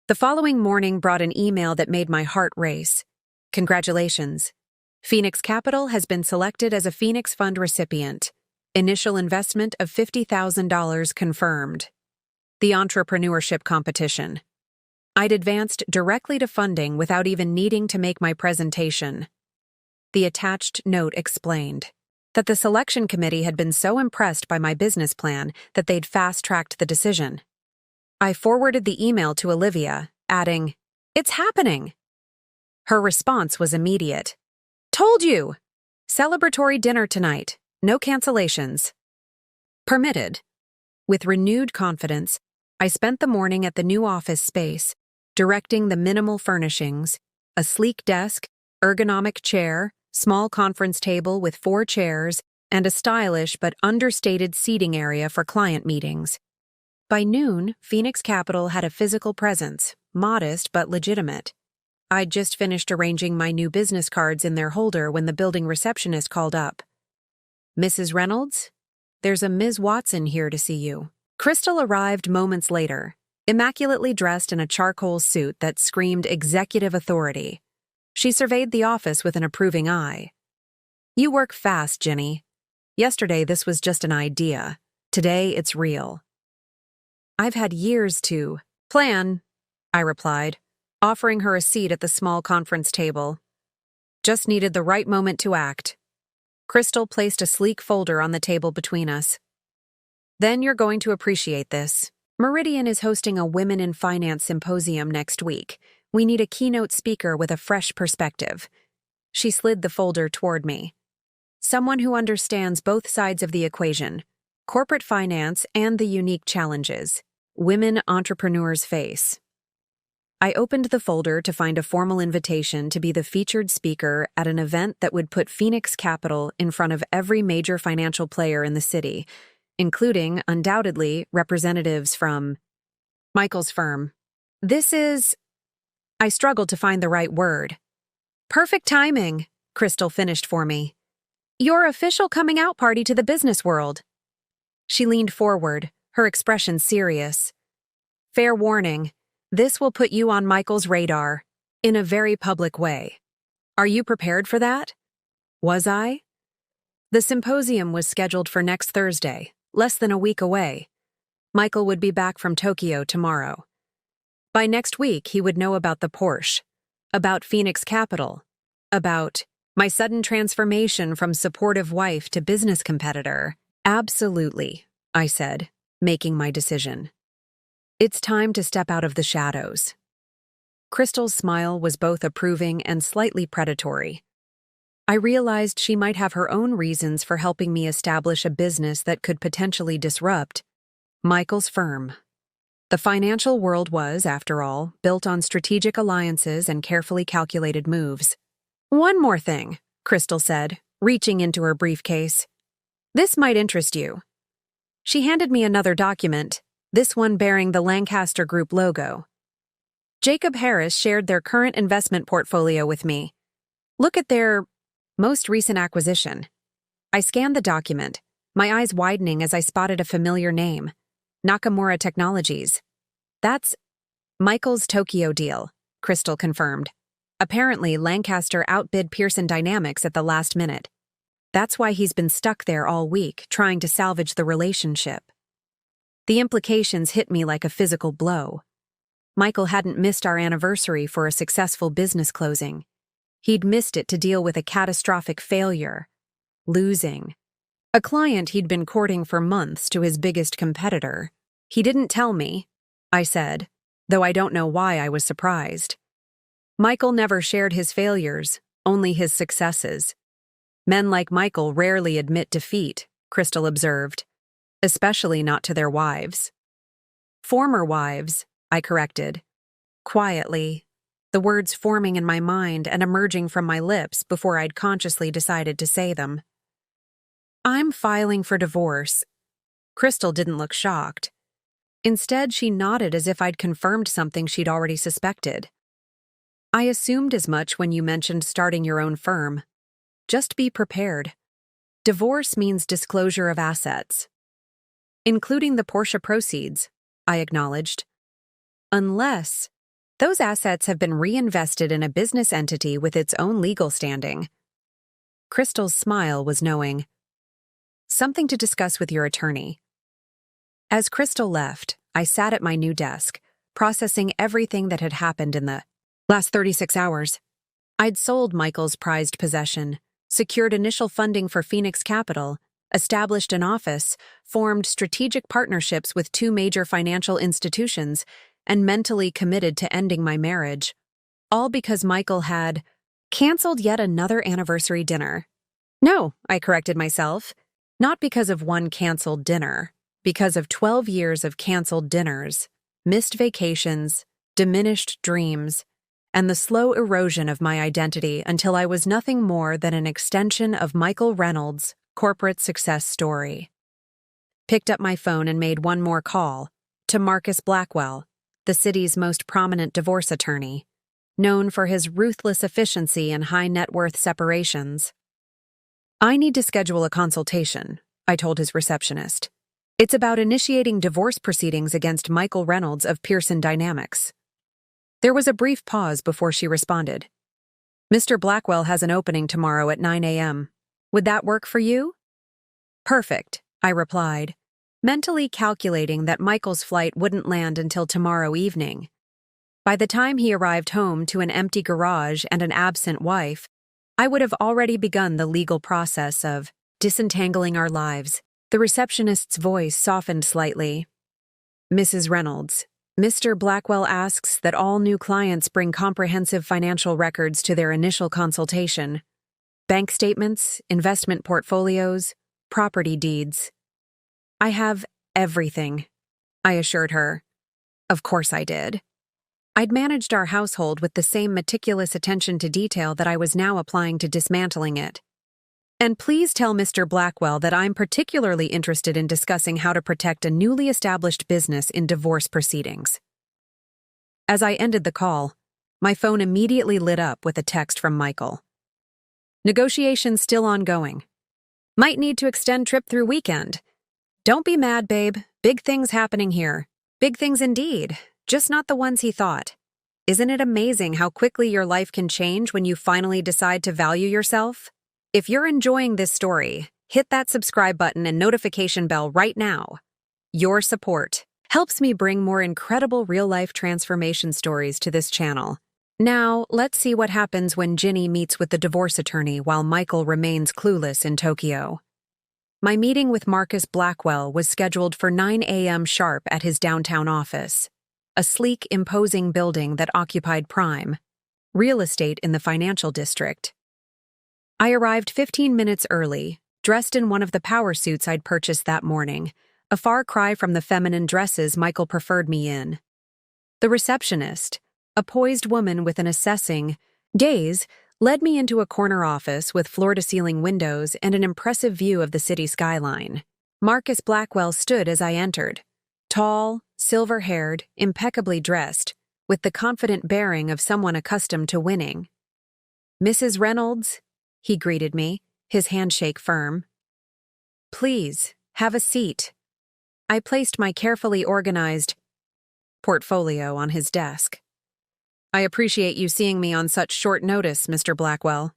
The following morning brought an email that made my heart race. "Congratulations. Phoenix Capital has been selected as a Phoenix Fund recipient. Initial investment of $50,000 confirmed." The entrepreneurship competition. I'd advanced directly to funding without even needing to make my presentation. The attached note explained that the selection committee had been so impressed by my business plan that they'd fast-tracked the decision. I forwarded the email to Olivia, adding, "It's happening." Her response was immediate. "Told you! Celebratory dinner tonight. No cancellations." Permitted. With renewed confidence, I spent the morning at the new office space, directing the minimal furnishings: a sleek desk, ergonomic chair, small conference table with 4 chairs, and a stylish but understated seating area for client meetings. By noon, Phoenix Capital had a physical presence, modest but legitimate. I'd just finished arranging my new business cards in their holder when the building receptionist called up. "Mrs. Reynolds, there's a Ms. Watson here to see you." Crystal arrived moments later, immaculately dressed in a charcoal suit that screamed executive authority. She surveyed the office with an approving eye. "You work fast, Jenny. Yesterday this was just an idea. Today it's real." "I've had years to plan," I replied, offering her a seat at the small conference table. Just needed the right moment to act. Crystal placed a sleek folder on the table between us. "Then you're going to appreciate this. Meridian is hosting a Women in Finance symposium next week. We need a keynote speaker with a fresh perspective." She slid the folder toward me. "Someone who understands both sides of the equation, corporate finance and the unique challenges women entrepreneurs face." I opened the folder to find a formal invitation to be the featured speaker at an event that would put Phoenix Capital in front of every major financial player in the city, including, undoubtedly, representatives from Michael's firm. I struggled to find the right word. Perfect timing, Crystal finished for me. Your official coming out party to the business world. She leaned forward, her expression serious. Fair warning, this will put you on Michael's radar, in a very public way. Are you prepared for that? Was I? The symposium was scheduled for next Thursday, less than a week away. Michael would be back from Tokyo tomorrow. By next week, he would know about the Porsche, about Phoenix Capital, about my sudden transformation from supportive wife to business competitor. Absolutely, I said, making my decision. It's time to step out of the shadows. Crystal's smile was both approving and slightly predatory. I realized she might have her own reasons for helping me establish a business that could potentially disrupt Michael's firm. The financial world was, after all, built on strategic alliances and carefully calculated moves. One more thing, Crystal said, reaching into her briefcase. This might interest you. She handed me another document, this one bearing the Lancaster Group logo. Jacob Harris shared their current investment portfolio with me. Look at their most recent acquisition. I scanned the document, my eyes widening as I spotted a familiar name. Nakamura Technologies. That's Michael's Tokyo deal, Crystal confirmed. Apparently, Lancaster outbid Pearson Dynamics at the last minute. That's why he's been stuck there all week, trying to salvage the relationship. The implications hit me like a physical blow. Michael hadn't missed our anniversary for a successful business closing. He'd missed it to deal with a catastrophic failure. Losing. A client he'd been courting for months to his biggest competitor. He didn't tell me, I said, though I don't know why I was surprised. Michael never shared his failures, only his successes. Men like Michael rarely admit defeat, Crystal observed, especially not to their wives. Former wives, I corrected. Quietly, the words forming in my mind and emerging from my lips before I'd consciously decided to say them. I'm filing for divorce. Crystal didn't look shocked. Instead, she nodded as if I'd confirmed something she'd already suspected. I assumed as much when you mentioned starting your own firm. Just be prepared. Divorce means disclosure of assets. Including the Porsche proceeds, I acknowledged. Unless those assets have been reinvested in a business entity with its own legal standing. Crystal's smile was knowing. Something to discuss with your attorney. As Crystal left, I sat at my new desk, processing everything that had happened in the last 36 hours. I'd sold Michael's prized possession, secured initial funding for Phoenix Capital, established an office, formed strategic partnerships with 2 major financial institutions, and mentally committed to ending my marriage. All because Michael had canceled yet another anniversary dinner. No, I corrected myself. Not because of one canceled dinner, because of 12 years of canceled dinners, missed vacations, diminished dreams, and the slow erosion of my identity until I was nothing more than an extension of Michael Reynolds' corporate success story. Picked up my phone and made one more call to Marcus Blackwell, the city's most prominent divorce attorney, known for his ruthless efficiency and high net worth separations. I need to schedule a consultation, I told his receptionist. It's about initiating divorce proceedings against Michael Reynolds of Pearson Dynamics. There was a brief pause before she responded. Mr. Blackwell has an opening tomorrow at 9 a.m. Would that work for you? Perfect, I replied, mentally calculating that Michael's flight wouldn't land until tomorrow evening. By the time he arrived home to an empty garage and an absent wife, I would have already begun the legal process of disentangling our lives. The receptionist's voice softened slightly. Mrs. Reynolds, Mr. Blackwell asks that all new clients bring comprehensive financial records to their initial consultation. Bank statements, investment portfolios, property deeds. I have everything, I assured her. Of course I did. I'd managed our household with the same meticulous attention to detail that I was now applying to dismantling it. And please tell Mr. Blackwell that I'm particularly interested in discussing how to protect a newly established business in divorce proceedings. As I ended the call, my phone immediately lit up with a text from Michael. Negotiations still ongoing. Might need to extend trip through weekend. Don't be mad, babe. Big things happening here. Big things indeed, just not the ones he thought. Isn't it amazing how quickly your life can change when you finally decide to value yourself? If you're enjoying this story, hit that subscribe button and notification bell right now. Your support helps me bring more incredible real-life transformation stories to this channel. Now, let's see what happens when Ginny meets with the divorce attorney while Michael remains clueless in Tokyo. My meeting with Marcus Blackwell was scheduled for 9 a.m. sharp at his downtown office, a sleek, imposing building that occupied prime real estate in the financial district. I arrived 15 minutes early, dressed in one of the power suits I'd purchased that morning, a far cry from the feminine dresses Michael preferred me in. The receptionist, a poised woman with an assessing gaze, led me into a corner office with floor-to-ceiling windows and an impressive view of the city skyline. Marcus Blackwell stood as I entered, tall, silver-haired, impeccably dressed, with the confident bearing of someone accustomed to winning. "Mrs. Reynolds," he greeted me, his handshake firm. "Please, have a seat." I placed my carefully organized portfolio on his desk. "I appreciate you seeing me on such short notice, Mr. Blackwell."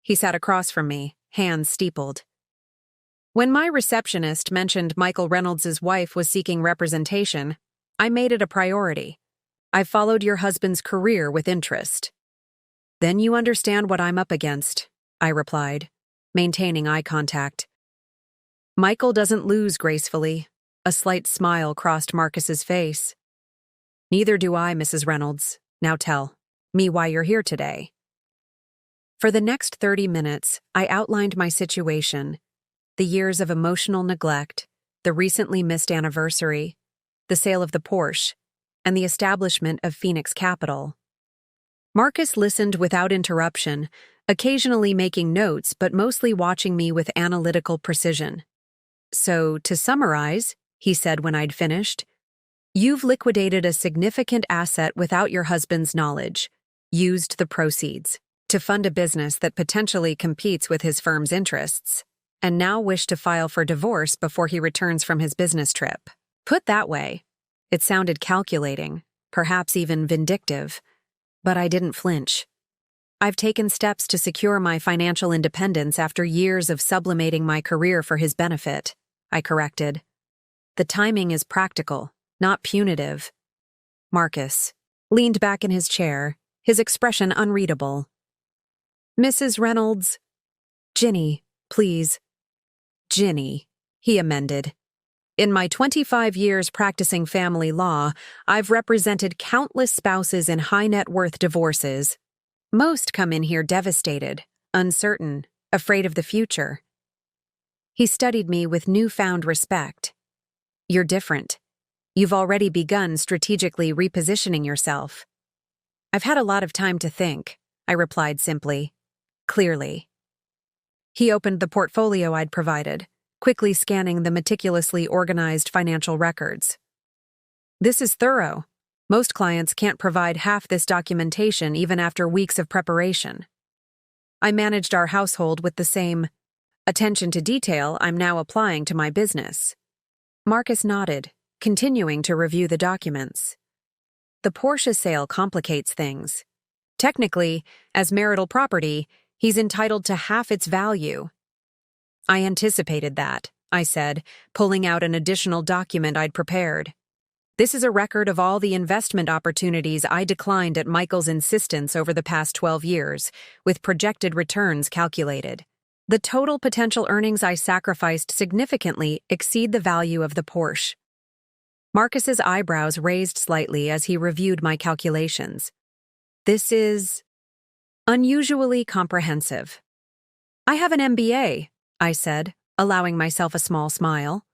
He sat across from me, hands steepled. When my receptionist mentioned Michael Reynolds' wife was seeking representation, I made it a priority. "I followed your husband's career with interest." "Then you understand what I'm up against," I replied, maintaining eye contact. "Michael doesn't lose gracefully." A slight smile crossed Marcus's face. "Neither do I, Mrs. Reynolds. Now tell me why you're here today." For the next 30 minutes, I outlined my situation, the years of emotional neglect, the recently missed anniversary, the sale of the Porsche, and the establishment of Phoenix Capital. Marcus listened without interruption, occasionally making notes but mostly watching me with analytical precision. "So, to summarize," he said when I'd finished, "you've liquidated a significant asset without your husband's knowledge, used the proceeds to fund a business that potentially competes with his firm's interests, and now wish to file for divorce before he returns from his business trip." Put that way, it sounded calculating, perhaps even vindictive, but I didn't flinch. "I've taken steps to secure my financial independence after years of sublimating my career for his benefit," I corrected. "The timing is practical, not punitive." Marcus leaned back in his chair, his expression unreadable. "Mrs. Reynolds." "Ginny, please." "Ginny," he amended. "In my 25 years practicing family law, I've represented countless spouses in high-net-worth divorces. Most come in here devastated, uncertain, afraid of the future." He studied me with newfound respect. "You're different. You've already begun strategically repositioning yourself." "I've had a lot of time to think," I replied simply, clearly. He opened the portfolio I'd provided, quickly scanning the meticulously organized financial records. "This is thorough. Most clients can't provide half this documentation even after weeks of preparation." I managed our household with the same attention to detail I'm now applying to my business. Marcus nodded, continuing to review the documents. "The Porsche sale complicates things. Technically, as marital property, he's entitled to half its value." "I anticipated that," I said, pulling out an additional document I'd prepared. "This is a record of all the investment opportunities I declined at Michael's insistence over the past 12 years, with projected returns calculated. The total potential earnings I sacrificed significantly exceed the value of the Porsche." Marcus's eyebrows raised slightly as he reviewed my calculations. "This is unusually comprehensive." "I have an MBA, I said, allowing myself a small smile.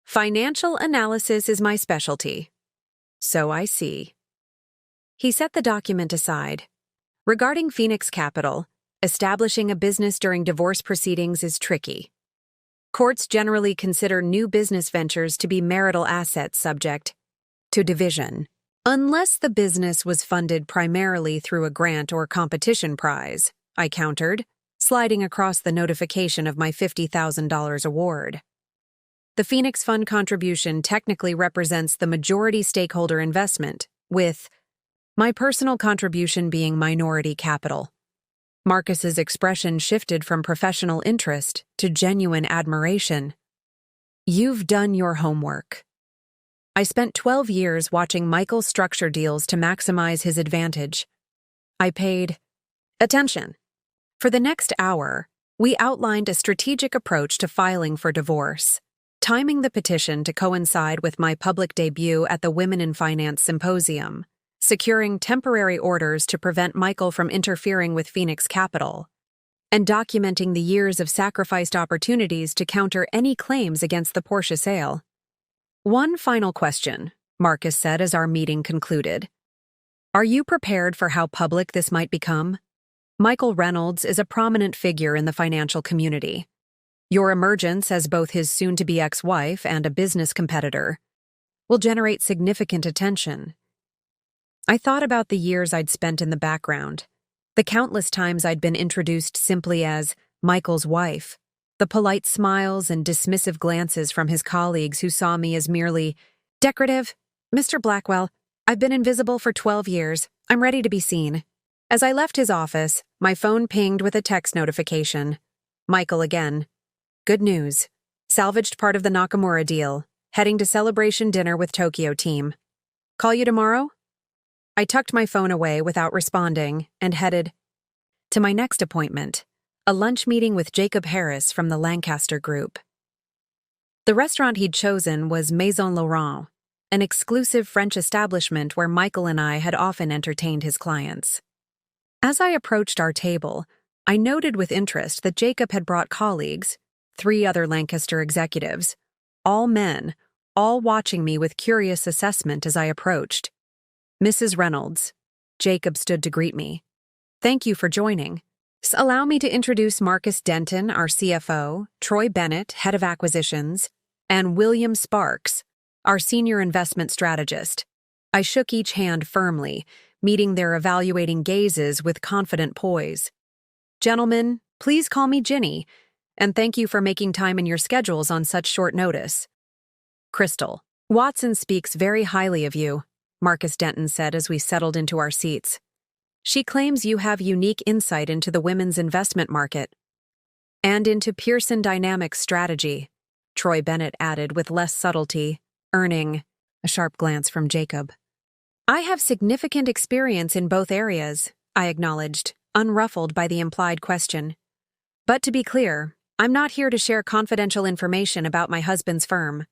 "Financial analysis is my specialty." "So I see." He set the document aside. Regarding Phoenix Capital, establishing a business during divorce proceedings is tricky. Courts generally consider new business ventures to be marital assets subject to division, unless the business was funded primarily through a grant or competition prize, I countered, sliding across the notification of my $50,000 award. The Phoenix Fund contribution technically represents the majority stakeholder investment, with my personal contribution being minority capital. Marcus's expression shifted from professional interest to genuine admiration. You've done your homework. I spent 12 years watching Michael structure deals to maximize his advantage. I paid attention. For the next hour, we outlined a strategic approach to filing for divorce, timing the petition to coincide with my public debut at the Women in Finance Symposium, securing temporary orders to prevent Michael from interfering with Phoenix Capital, and documenting the years of sacrificed opportunities to counter any claims against the Porsche sale. One final question, Marcus said as our meeting concluded. Are you prepared for how public this might become? Michael Reynolds is a prominent figure in the financial community. Your emergence as both his soon-to-be ex-wife and a business competitor will generate significant attention. I thought about the years I'd spent in the background, the countless times I'd been introduced simply as Michael's wife, the polite smiles and dismissive glances from his colleagues who saw me as merely decorative. Mr. Blackwell, I've been invisible for 12 years. I'm ready to be seen. As I left his office, my phone pinged with a text notification. Michael again. Good news. Salvaged part of the Nakamura deal. Heading to celebration dinner with Tokyo team. Call you tomorrow? I tucked my phone away without responding and headed to my next appointment, a lunch meeting with Jacob Harris from the Lancaster Group. The restaurant he'd chosen was Maison Laurent, an exclusive French establishment where Michael and I had often entertained his clients. As I approached our table, I noted with interest that Jacob had brought colleagues, 3 other Lancaster executives, all men, all watching me with curious assessment as I approached. Mrs. Reynolds. Jacob stood to greet me. Thank you for joining. Allow me to introduce Marcus Denton, our CFO, Troy Bennett, head of acquisitions, and William Sparks, our senior investment strategist. I shook each hand firmly, meeting their evaluating gazes with confident poise. Gentlemen, please call me Ginny, and thank you for making time in your schedules on such short notice. Crystal. Watson speaks very highly of you, Marcus Denton said as we settled into our seats. She claims you have unique insight into the women's investment market. And into Pearson Dynamics strategy, Troy Bennett added with less subtlety, earning a sharp glance from Jacob. I have significant experience in both areas, I acknowledged, unruffled by the implied question. But to be clear, I'm not here to share confidential information about my husband's firm.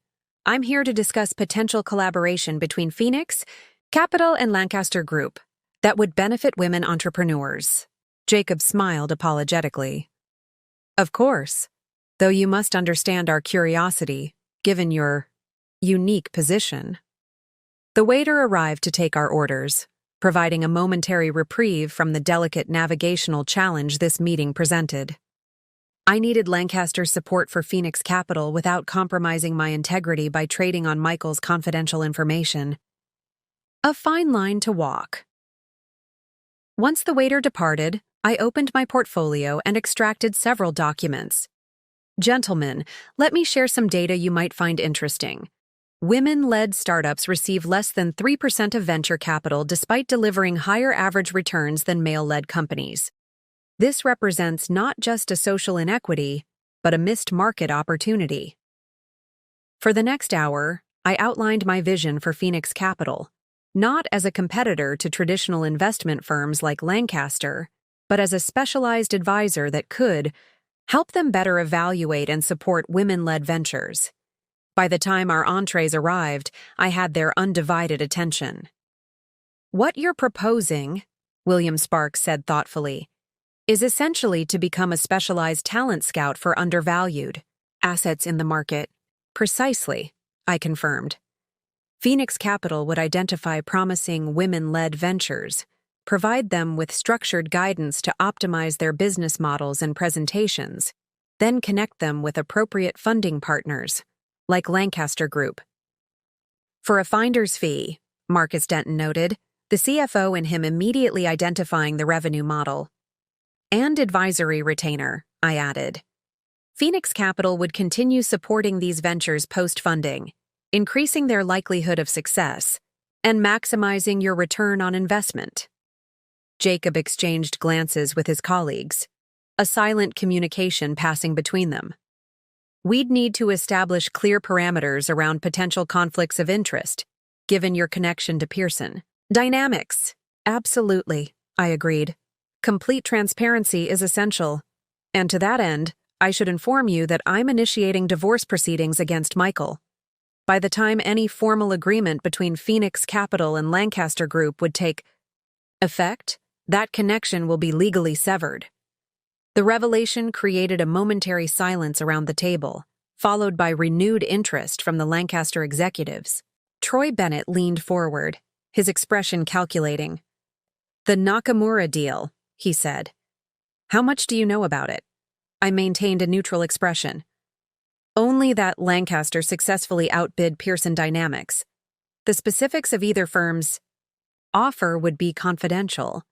I'm here to discuss potential collaboration between Phoenix Capital and Lancaster Group that would benefit women entrepreneurs. Jacob smiled apologetically. Of course, though you must understand our curiosity, given your unique position. The waiter arrived to take our orders, providing a momentary reprieve from the delicate navigational challenge this meeting presented. I needed Lancaster's support for Phoenix Capital without compromising my integrity by trading on Michael's confidential information. A fine line to walk. Once the waiter departed, I opened my portfolio and extracted several documents. Gentlemen, let me share some data you might find interesting. Women-led startups receive less than 3% of venture capital despite delivering higher average returns than male-led companies. This represents not just a social inequity, but a missed market opportunity. For the next hour, I outlined my vision for Phoenix Capital, not as a competitor to traditional investment firms like Lancaster, but as a specialized advisor that could help them better evaluate and support women-led ventures. By the time our entrees arrived, I had their undivided attention. What you're proposing, William Sparks said thoughtfully, is essentially to become a specialized talent scout for undervalued assets in the market. Precisely, I confirmed. Phoenix Capital would identify promising women-led ventures, provide them with structured guidance to optimize their business models and presentations, then connect them with appropriate funding partners, like Lancaster Group. For a finder's fee, Marcus Denton noted, the CFO and him immediately identifying the revenue model. And advisory retainer, I added. Phoenix Capital would continue supporting these ventures post-funding, increasing their likelihood of success, and maximizing your return on investment. Jacob exchanged glances with his colleagues, a silent communication passing between them. We'd need to establish clear parameters around potential conflicts of interest, given your connection to Pearson. Dynamics. Absolutely, I agreed. Complete transparency is essential. And to that end, I should inform you that I'm initiating divorce proceedings against Michael. By the time any formal agreement between Phoenix Capital and Lancaster Group would take effect, that connection will be legally severed. The revelation created a momentary silence around the table, followed by renewed interest from the Lancaster executives. Troy Bennett leaned forward, his expression calculating. The Nakamura deal, he said. How much do you know about it? I maintained a neutral expression. Only that Lancaster successfully outbid Pearson Dynamics. The specifics of either firm's offer would be confidential.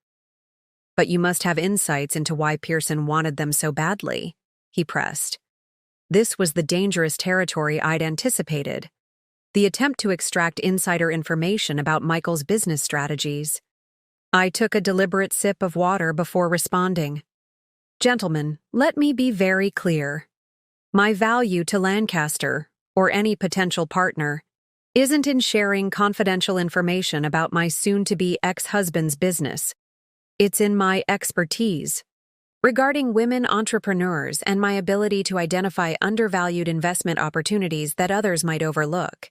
But you must have insights into why Pearson wanted them so badly, he pressed. This was the dangerous territory I'd anticipated. The attempt to extract insider information about Michael's business strategies. I took a deliberate sip of water before responding. Gentlemen, let me be very clear. My value to Lancaster, or any potential partner, isn't in sharing confidential information about my soon-to-be ex-husband's business. It's in my expertise regarding women entrepreneurs and my ability to identify undervalued investment opportunities that others might overlook.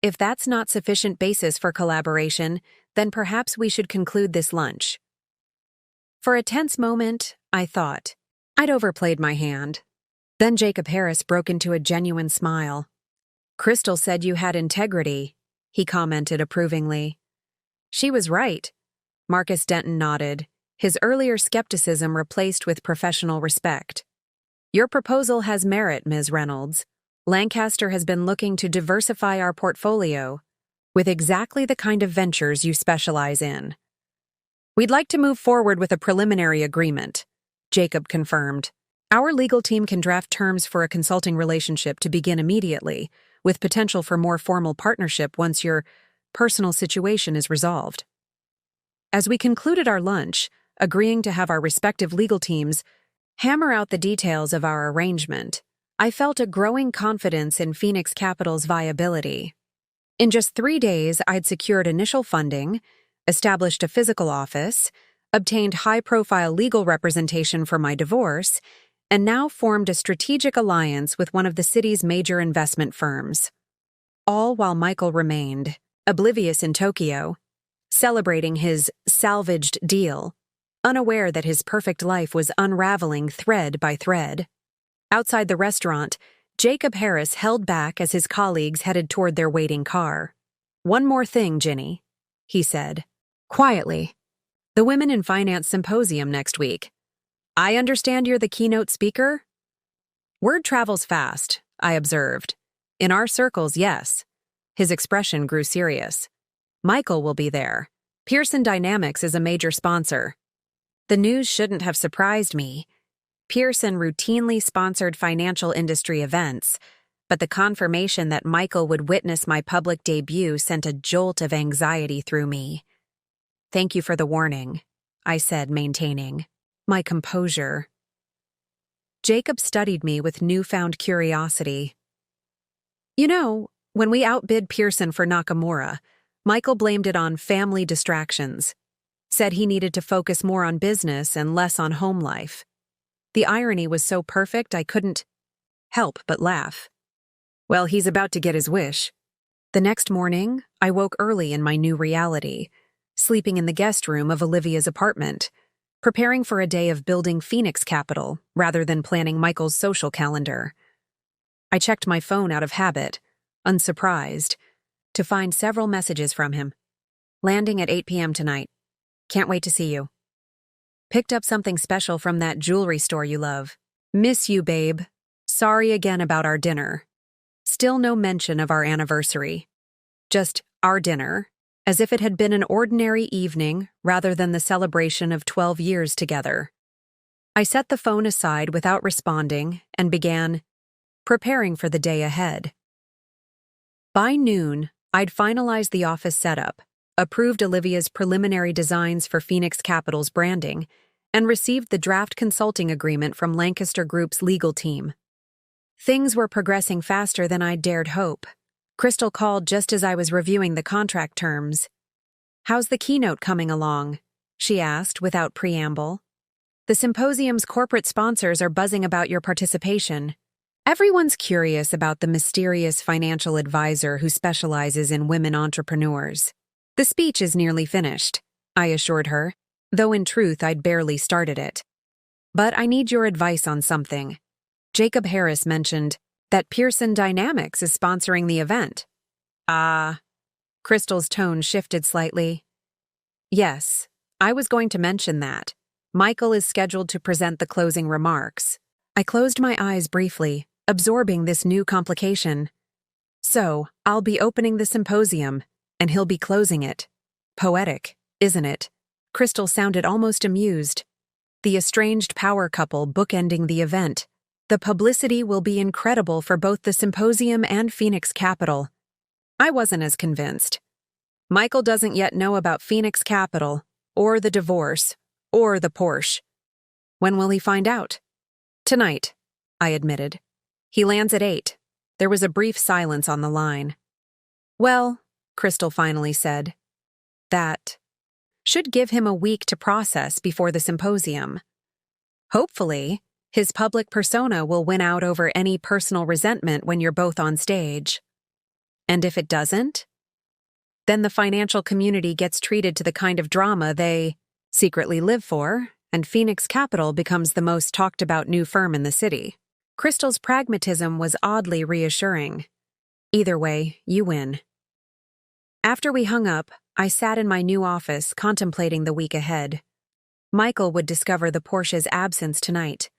If that's not sufficient basis for collaboration, then perhaps we should conclude this lunch. For a tense moment, I thought I'd overplayed my hand. Then Jacob Harris broke into a genuine smile. Crystal said you had integrity, he commented approvingly. She was right. Marcus Denton nodded, his earlier skepticism replaced with professional respect. Your proposal has merit, Ms. Reynolds. Lancaster has been looking to diversify our portfolio with exactly the kind of ventures you specialize in. We'd like to move forward with a preliminary agreement, Jacob confirmed. Our legal team can draft terms for a consulting relationship to begin immediately, with potential for more formal partnership once your personal situation is resolved. As we concluded our lunch, agreeing to have our respective legal teams hammer out the details of our arrangement, I felt a growing confidence in Phoenix Capital's viability. In just 3 days, I'd secured initial funding, established a physical office, obtained high-profile legal representation for my divorce, and now formed a strategic alliance with one of the city's major investment firms. All while Michael remained, oblivious in Tokyo, celebrating his salvaged deal, unaware that his perfect life was unraveling thread by thread. Outside the restaurant, Jacob Harris held back as his colleagues headed toward their waiting car. One more thing, Ginny, he said, quietly. The Women in Finance Symposium next week. I understand you're the keynote speaker? Word travels fast, I observed. In our circles, yes. His expression grew serious. Michael will be there. Pearson Dynamics is a major sponsor. The news shouldn't have surprised me. Pearson routinely sponsored financial industry events, but the confirmation that Michael would witness my public debut sent a jolt of anxiety through me. Thank you for the warning, I said, maintaining my composure. Jacob studied me with newfound curiosity. You know, when we outbid Pearson for Nakamura, Michael blamed it on family distractions, said he needed to focus more on business and less on home life. The irony was so perfect I couldn't help but laugh. Well, he's about to get his wish. The next morning, I woke early in my new reality, sleeping in the guest room of Olivia's apartment, preparing for a day of building Phoenix Capital rather than planning Michael's social calendar. I checked my phone out of habit, unsurprised, to find several messages from him. Landing at 8 p.m. tonight. Can't wait to see you. Picked up something special from that jewelry store you love. Miss you, babe. Sorry again about our dinner. Still no mention of our anniversary. Just our dinner, as if it had been an ordinary evening rather than the celebration of 12 years together. I set the phone aside without responding and began preparing for the day ahead. By noon, I'd finalized the office setup, approved Olivia's preliminary designs for Phoenix Capital's branding, and received the draft consulting agreement from Lancaster Group's legal team. Things were progressing faster than I'd dared hope. Crystal called just as I was reviewing the contract terms. "How's the keynote coming along?" she asked without preamble. "The symposium's corporate sponsors are buzzing about your participation. Everyone's curious about the mysterious financial advisor who specializes in women entrepreneurs. The speech is nearly finished," I assured her, though in truth I'd barely started it. "But I need your advice on something. Jacob Harris mentioned that Pearson Dynamics is sponsoring the event." Crystal's tone shifted slightly. "Yes, I was going to mention that. Michael is scheduled to present the closing remarks." I closed my eyes briefly, absorbing this new complication. "So, I'll be opening the symposium, and he'll be closing it. Poetic, isn't it?" Crystal sounded almost amused. "The estranged power couple bookending the event. The publicity will be incredible for both the symposium and Phoenix Capital." I wasn't as convinced. Michael doesn't yet know about Phoenix Capital, or the divorce, or the Porsche. When will he find out? "Tonight," I admitted. "He lands at 8. There was a brief silence on the line. "Well," Crystal finally said, "that should give him a week to process before the symposium. Hopefully, his public persona will win out over any personal resentment when you're both on stage. And if it doesn't, then the financial community gets treated to the kind of drama they secretly live for, and Phoenix Capital becomes the most talked about new firm in the city." Crystal's pragmatism was oddly reassuring. "Either way, you win." After we hung up, I sat in my new office contemplating the week ahead. Michael would discover the Porsche's absence tonight.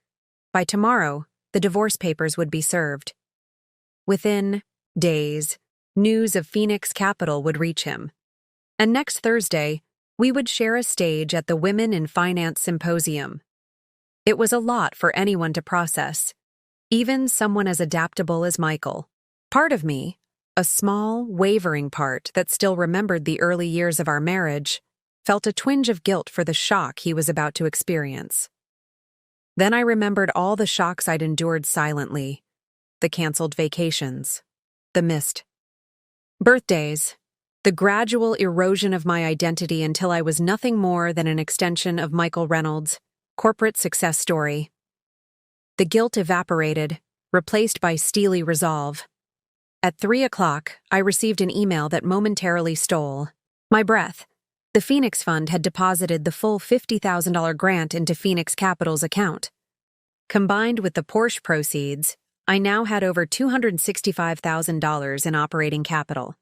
By tomorrow, the divorce papers would be served. Within days, news of Phoenix Capital would reach him. And next Thursday, we would share a stage at the Women in Finance Symposium. It was a lot for anyone to process, even someone as adaptable as Michael. Part of me, a small, wavering part that still remembered the early years of our marriage, felt a twinge of guilt for the shock he was about to experience. Then I remembered all the shocks I'd endured silently: the canceled vacations, the missed birthdays, the gradual erosion of my identity until I was nothing more than an extension of Michael Reynolds' corporate success story. The guilt evaporated, replaced by steely resolve. At 3 o'clock, I received an email that momentarily stole my breath. The Phoenix Fund had deposited the full $50,000 grant into Phoenix Capital's account. Combined with the Porsche proceeds, I now had over $265,000 in operating capital.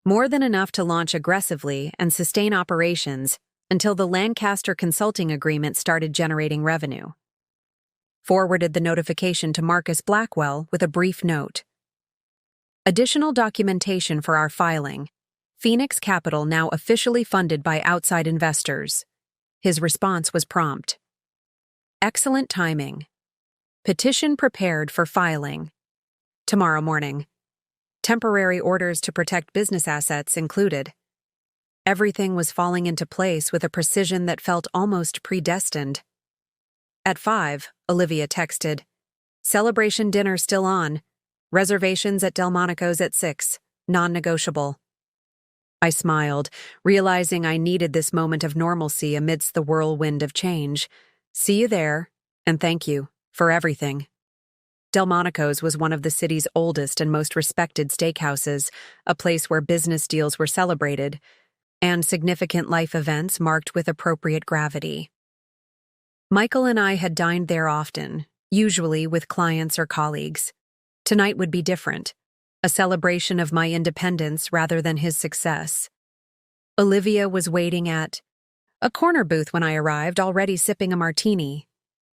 More than enough to launch aggressively and sustain operations until the Lancaster consulting agreement started generating revenue. Forwarded the notification to Marcus Blackwell with a brief note. Additional documentation for our filing. Phoenix Capital now officially funded by outside investors. His response was prompt. Excellent timing. Petition prepared for filing. Tomorrow morning. Temporary orders to protect business assets included. Everything was falling into place with a precision that felt almost predestined. At 5, Olivia texted, "Celebration dinner still on. Reservations at Delmonico's at 6. Non-negotiable." I smiled, realizing I needed this moment of normalcy amidst the whirlwind of change. "See you there, and thank you for everything." Delmonico's was one of the city's oldest and most respected steakhouses, a place where business deals were celebrated, and significant life events marked with appropriate gravity. Michael and I had dined there often, usually with clients or colleagues. Tonight would be different. a celebration of my independence rather than his success. Olivia was waiting at a corner booth when I arrived, already sipping a martini.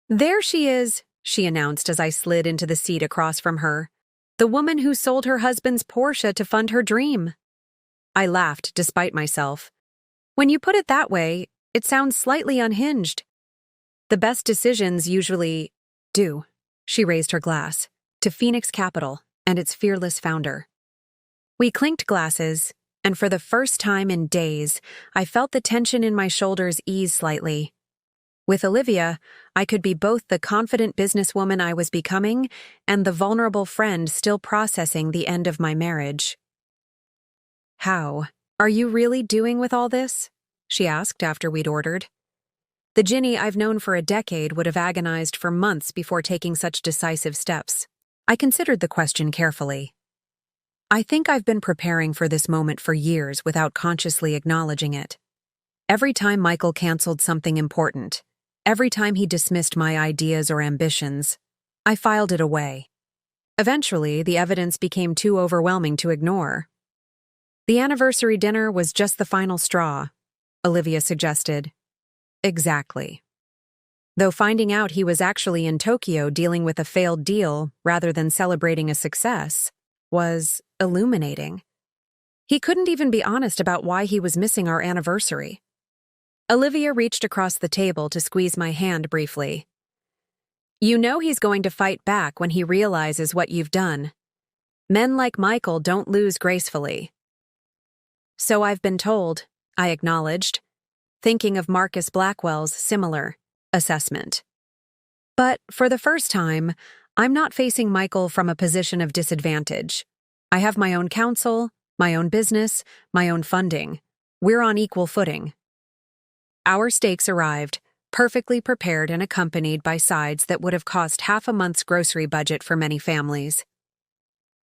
"There she is," she announced as I slid into the seat across from her. "The woman who sold her husband's Porsche to fund her dream." I laughed despite myself. "When you put it that way, it sounds slightly unhinged." "The best decisions usually do." She raised her glass to Phoenix Capital and its fearless founder. We clinked glasses, and for the first time in days, I felt the tension in my shoulders ease slightly. With Olivia, I could be both the confident businesswoman I was becoming and the vulnerable friend still processing the end of my marriage. "How are you really doing with all this?" she asked after we'd ordered. The Ginny I've known for a decade would have agonized for months before taking such decisive steps. I considered the question carefully. I think I've been preparing for this moment for years without consciously acknowledging it. Every time Michael canceled something important, every time he dismissed my ideas or ambitions, I filed it away. Eventually, the evidence became too overwhelming to ignore. "The anniversary dinner was just the final straw," Olivia suggested. "Exactly." Though finding out he was actually in Tokyo dealing with a failed deal rather than celebrating a success was illuminating. He couldn't even be honest about why he was missing our anniversary. Olivia reached across the table to squeeze my hand briefly. "You know he's going to fight back when he realizes what you've done. Men like Michael don't lose gracefully." "So I've been told," I acknowledged, thinking of Marcus Blackwell's similar assessment. But for the first time, I'm not facing Michael from a position of disadvantage. I have my own counsel, my own business, my own funding. We're on equal footing. Our steaks arrived, perfectly prepared and accompanied by sides that would have cost half a month's grocery budget for many families.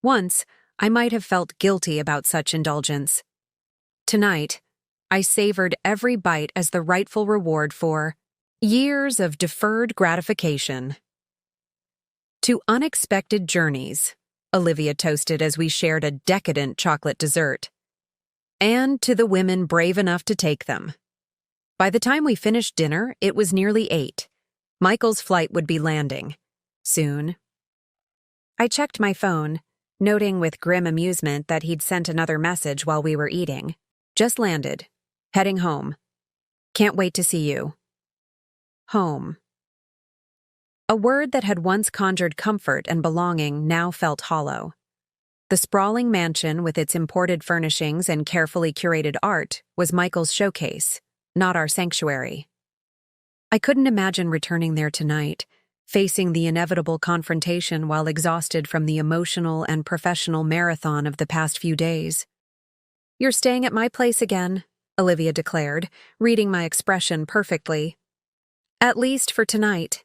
Once, I might have felt guilty about such indulgence. Tonight, I savored every bite as the rightful reward for years of deferred gratification. "To unexpected journeys," Olivia toasted as we shared a decadent chocolate dessert. "And to the women brave enough to take them." By the time we finished dinner, it was nearly 8. Michael's flight would be landing soon. I checked my phone, noting with grim amusement that he'd sent another message while we were eating. "Just landed. Heading home. Can't wait to see you." Home. A word that had once conjured comfort and belonging now felt hollow. The sprawling mansion with its imported furnishings and carefully curated art was Michael's showcase, not our sanctuary. I couldn't imagine returning there tonight, facing the inevitable confrontation while exhausted from the emotional and professional marathon of the past few days. "You're staying at my place again," Olivia declared, reading my expression perfectly. "At least for tonight.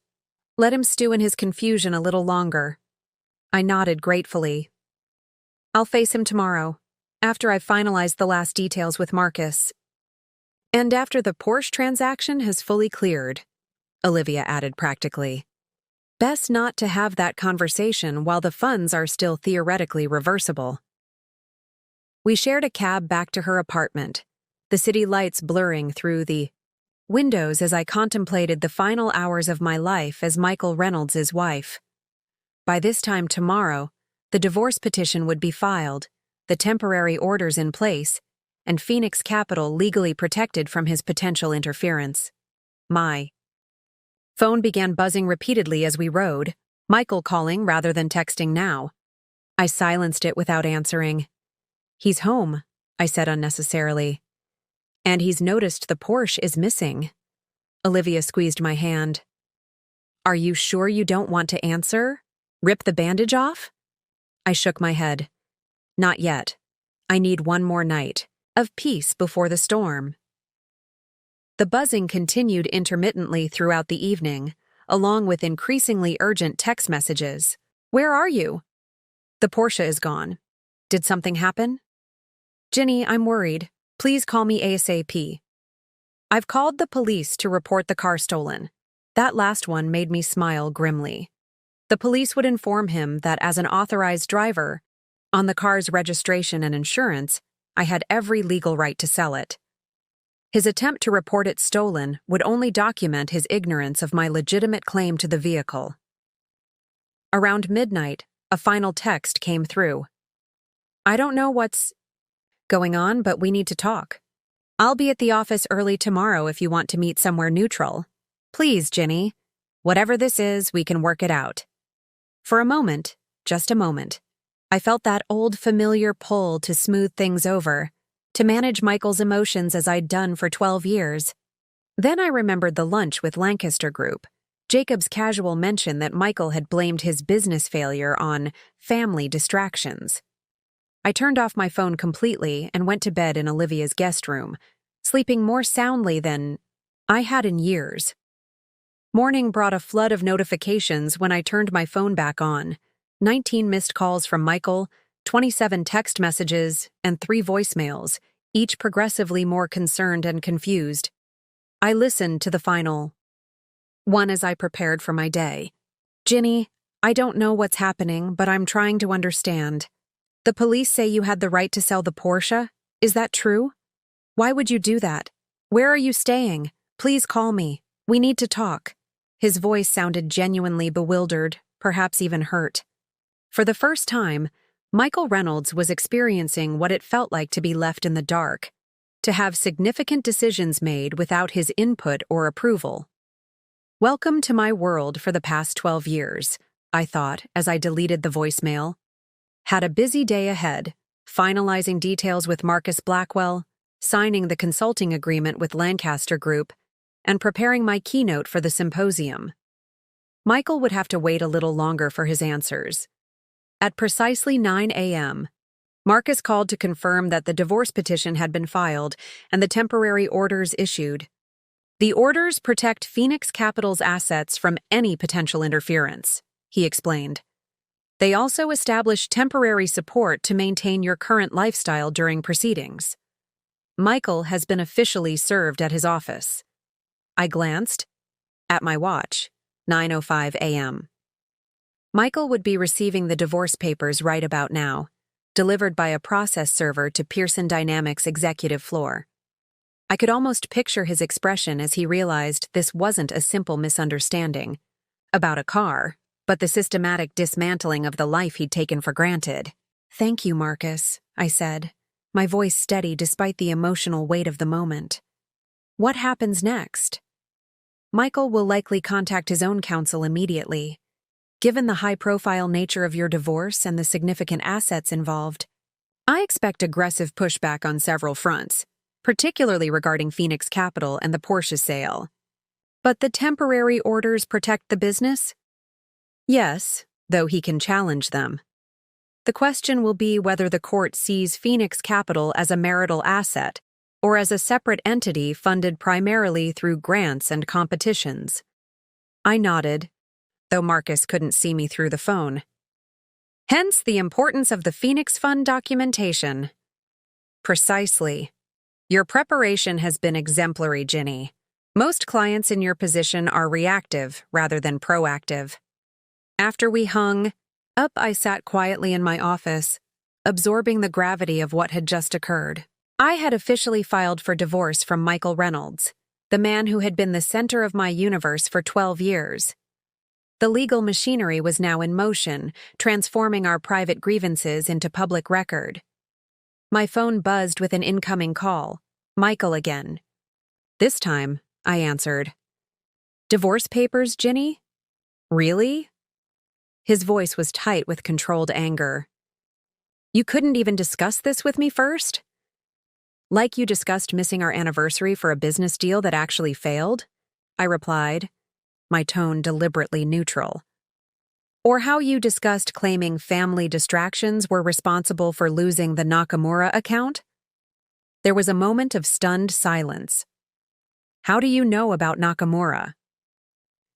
Let him stew in his confusion a little longer." I nodded gratefully. "I'll face him tomorrow, after I've finalized the last details with Marcus. And after the Porsche transaction has fully cleared," Olivia added practically. "Best not to have that conversation while the funds are still theoretically reversible." We shared a cab back to her apartment, the city lights blurring through the windows as I contemplated the final hours of my life as Michael Reynolds' wife. By this time tomorrow, the divorce petition would be filed, the temporary orders in place, and Phoenix Capital legally protected from his potential interference. My phone began buzzing repeatedly as we rode, Michael calling rather than texting now. I silenced it without answering. "He's home," I said unnecessarily. "And he's noticed the Porsche is missing." Olivia squeezed my hand. "Are you sure you don't want to answer? Rip the bandage off?" I shook my head. "Not yet. I need one more night of peace before the storm." The buzzing continued intermittently throughout the evening, along with increasingly urgent text messages. "Where are you?" "The Porsche is gone. Did something happen?" "Ginny, I'm worried. Please call me ASAP." "I've called the police to report the car stolen." That last one made me smile grimly. The police would inform him that as an authorized driver, On the car's registration and insurance, I had every legal right to sell it. His attempt to report it stolen would only document his ignorance of my legitimate claim to the vehicle. Around midnight, a final text came through. I don't know what's going on, but we need to talk. I'll be at the office early tomorrow if you want to meet somewhere neutral. Please, Ginny. Whatever this is, we can work it out. For a moment, just a moment, I felt that old familiar pull to smooth things over, to manage Michael's emotions as I'd done for 12 years. Then I remembered the lunch with Lancaster Group, Jacob's casual mention that Michael had blamed his business failure on family distractions. I turned off my phone completely and went to bed in Olivia's guest room, sleeping more soundly than I had in years. Morning brought a flood of notifications when I turned my phone back on. 19 missed calls from Michael, 27 text messages, and 3 voicemails, each progressively more concerned and confused. I listened to the final one as I prepared for my day. Ginny, I don't know what's happening, but I'm trying to understand. The police say you had the right to sell the Porsche? Is that true? Why would you do that? Where are you staying? Please call me. We need to talk. His voice sounded genuinely bewildered, perhaps even hurt. For the first time, Michael Reynolds was experiencing what it felt like to be left in the dark, to have significant decisions made without his input or approval. Welcome to my world for the past 12 years, I thought as I deleted the voicemail. Had a busy day ahead, finalizing details with Marcus Blackwell, signing the consulting agreement with Lancaster Group, and preparing my keynote for the symposium. Michael would have to wait a little longer for his answers. At precisely 9 a.m., Marcus called to confirm that the divorce petition had been filed and the temporary orders issued. The orders protect Phoenix Capital's assets from any potential interference, he explained. They also establish temporary support to maintain your current lifestyle during proceedings. Michael has been officially served at his office. I glanced at my watch, 9:05 a.m. Michael would be receiving the divorce papers right about now, delivered by a process server to Pearson Dynamics' executive floor. I could almost picture his expression as he realized this wasn't a simple misunderstanding about a car, but the systematic dismantling of the life he'd taken for granted. Thank you, Marcus, I said, my voice steady despite the emotional weight of the moment. What happens next? Michael will likely contact his own counsel immediately. Given the high-profile nature of your divorce and the significant assets involved, I expect aggressive pushback on several fronts, particularly regarding Phoenix Capital and the Porsche sale. But the temporary orders protect the business? Yes, though he can challenge them. The question will be whether the court sees Phoenix Capital as a marital asset or as a separate entity funded primarily through grants and competitions. I nodded, though Marcus couldn't see me through the phone. Hence the importance of the Phoenix Fund documentation. Precisely. Your preparation has been exemplary, Ginny. Most clients in your position are reactive rather than proactive. After we hung up, I sat quietly in my office, absorbing the gravity of what had just occurred. I had officially filed for divorce from Michael Reynolds, the man who had been the center of my universe for 12 years. The legal machinery was now in motion, transforming our private grievances into public record. My phone buzzed with an incoming call. Michael again. This time, I answered. Divorce papers, Ginny? Really? His voice was tight with controlled anger. You couldn't even discuss this with me first? Like you discussed missing our anniversary for a business deal that actually failed? I replied, my tone deliberately neutral. Or how you discussed claiming family distractions were responsible for losing the Nakamura account? There was a moment of stunned silence. How do you know about Nakamura?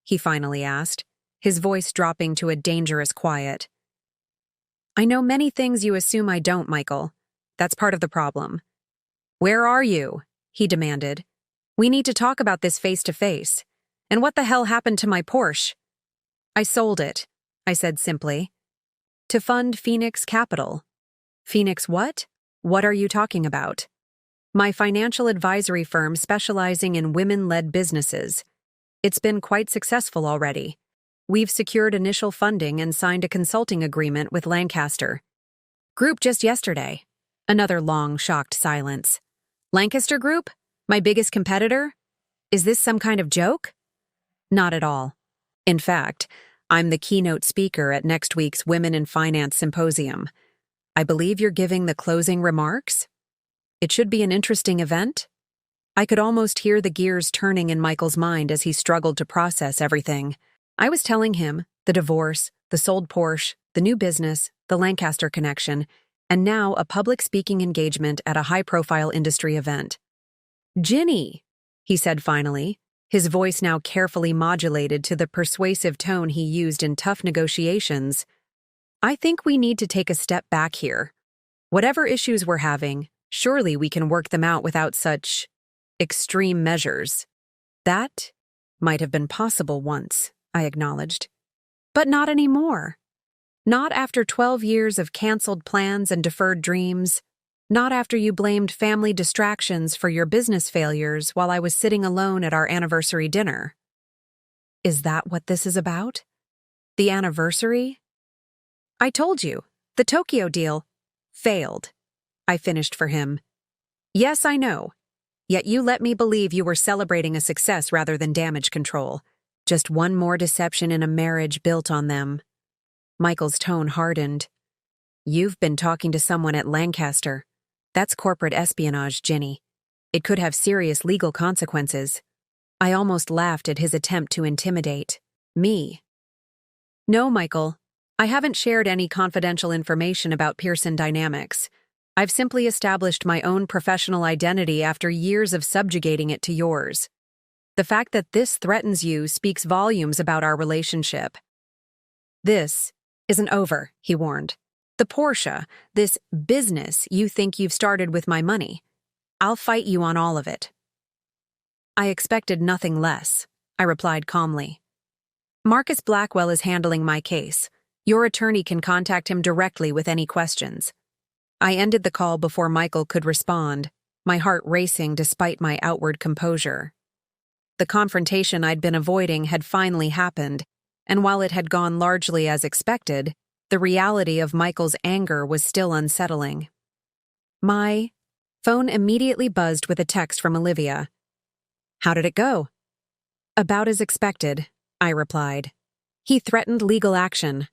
He finally asked, his voice dropping to a dangerous quiet. I know many things you assume I don't, Michael. That's part of the problem. Where are you? He demanded. We need to talk about this face to face. And what the hell happened to my Porsche? I sold it, I said simply. To fund Phoenix Capital. Phoenix what? What are you talking about? My financial advisory firm specializing in women-led businesses. It's been quite successful already. We've secured initial funding and signed a consulting agreement with Lancaster Group just yesterday. Another long, shocked silence. Lancaster Group? My biggest competitor? Is this some kind of joke? Not at all. In fact, I'm the keynote speaker at next week's Women in Finance Symposium. I believe you're giving the closing remarks? It should be an interesting event. I could almost hear the gears turning in Michael's mind as he struggled to process everything. I was telling him the divorce, the sold Porsche, the new business, the Lancaster connection, and now a public speaking engagement at a high-profile industry event. Ginny, he said finally, his voice now carefully modulated to the persuasive tone he used in tough negotiations. I think we need to take a step back here. Whatever issues we're having, surely we can work them out without such extreme measures. That might have been possible once, I acknowledged. But not anymore. Not after 12 years of canceled plans and deferred dreams. Not after you blamed family distractions for your business failures while I was sitting alone at our anniversary dinner. Is that what this is about? The anniversary? I told you, the Tokyo deal failed. I finished for him. Yes, I know. Yet you let me believe you were celebrating a success rather than damage control. Just one more deception in a marriage built on them. Michael's tone hardened. You've been talking to someone at Lancaster. That's corporate espionage, Ginny. It could have serious legal consequences. I almost laughed at his attempt to intimidate me. No, Michael. I haven't shared any confidential information about Pearson Dynamics. I've simply established my own professional identity after years of subjugating it to yours. The fact that this threatens you speaks volumes about our relationship. This isn't over, he warned. The Porsche, this business you think you've started with my money. I'll fight you on all of it. I expected nothing less, I replied calmly. Marcus Blackwell is handling my case. Your attorney can contact him directly with any questions. I ended the call before Michael could respond, my heart racing despite my outward composure. The confrontation I'd been avoiding had finally happened, and while it had gone largely as expected, the reality of Michael's anger was still unsettling. My phone immediately buzzed with a text from Olivia. How did it go? About as expected, I replied. He threatened legal action.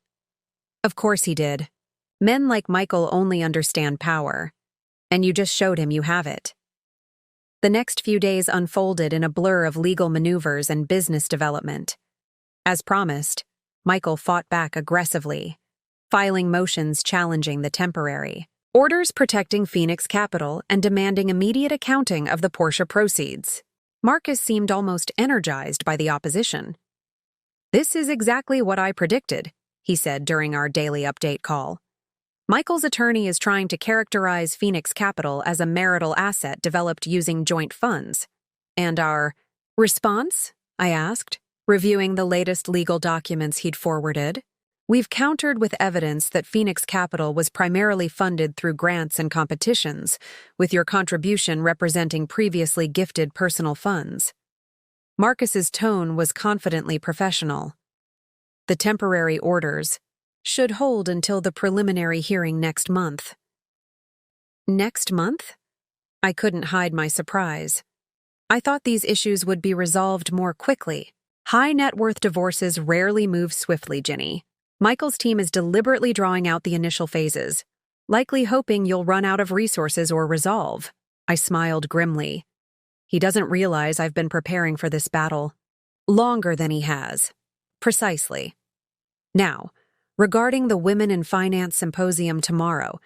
Of course he did. Men like Michael only understand power, and you just showed him you have it. The next few days unfolded in a blur of legal maneuvers and business development. As promised, Michael fought back aggressively, filing motions challenging the temporary orders protecting Phoenix Capital and demanding immediate accounting of the Porsche proceeds. Marcus seemed almost energized by the opposition. This is exactly what I predicted, he said during our daily update call. Michael's attorney is trying to characterize Phoenix Capital as a marital asset developed using joint funds. And our response? I asked, reviewing the latest legal documents he'd forwarded. We've countered with evidence that Phoenix Capital was primarily funded through grants and competitions, with your contribution representing previously gifted personal funds. Marcus's tone was confidently professional. The temporary orders should hold until the preliminary hearing next month. Next month? I couldn't hide my surprise. I thought these issues would be resolved more quickly. High net worth divorces rarely move swiftly, Ginny. Michael's team is deliberately drawing out the initial phases, likely hoping you'll run out of resources or resolve. I smiled grimly. He doesn't realize I've been preparing for this battle longer than he has. Precisely. Now, regarding the Women in Finance Symposium tomorrow,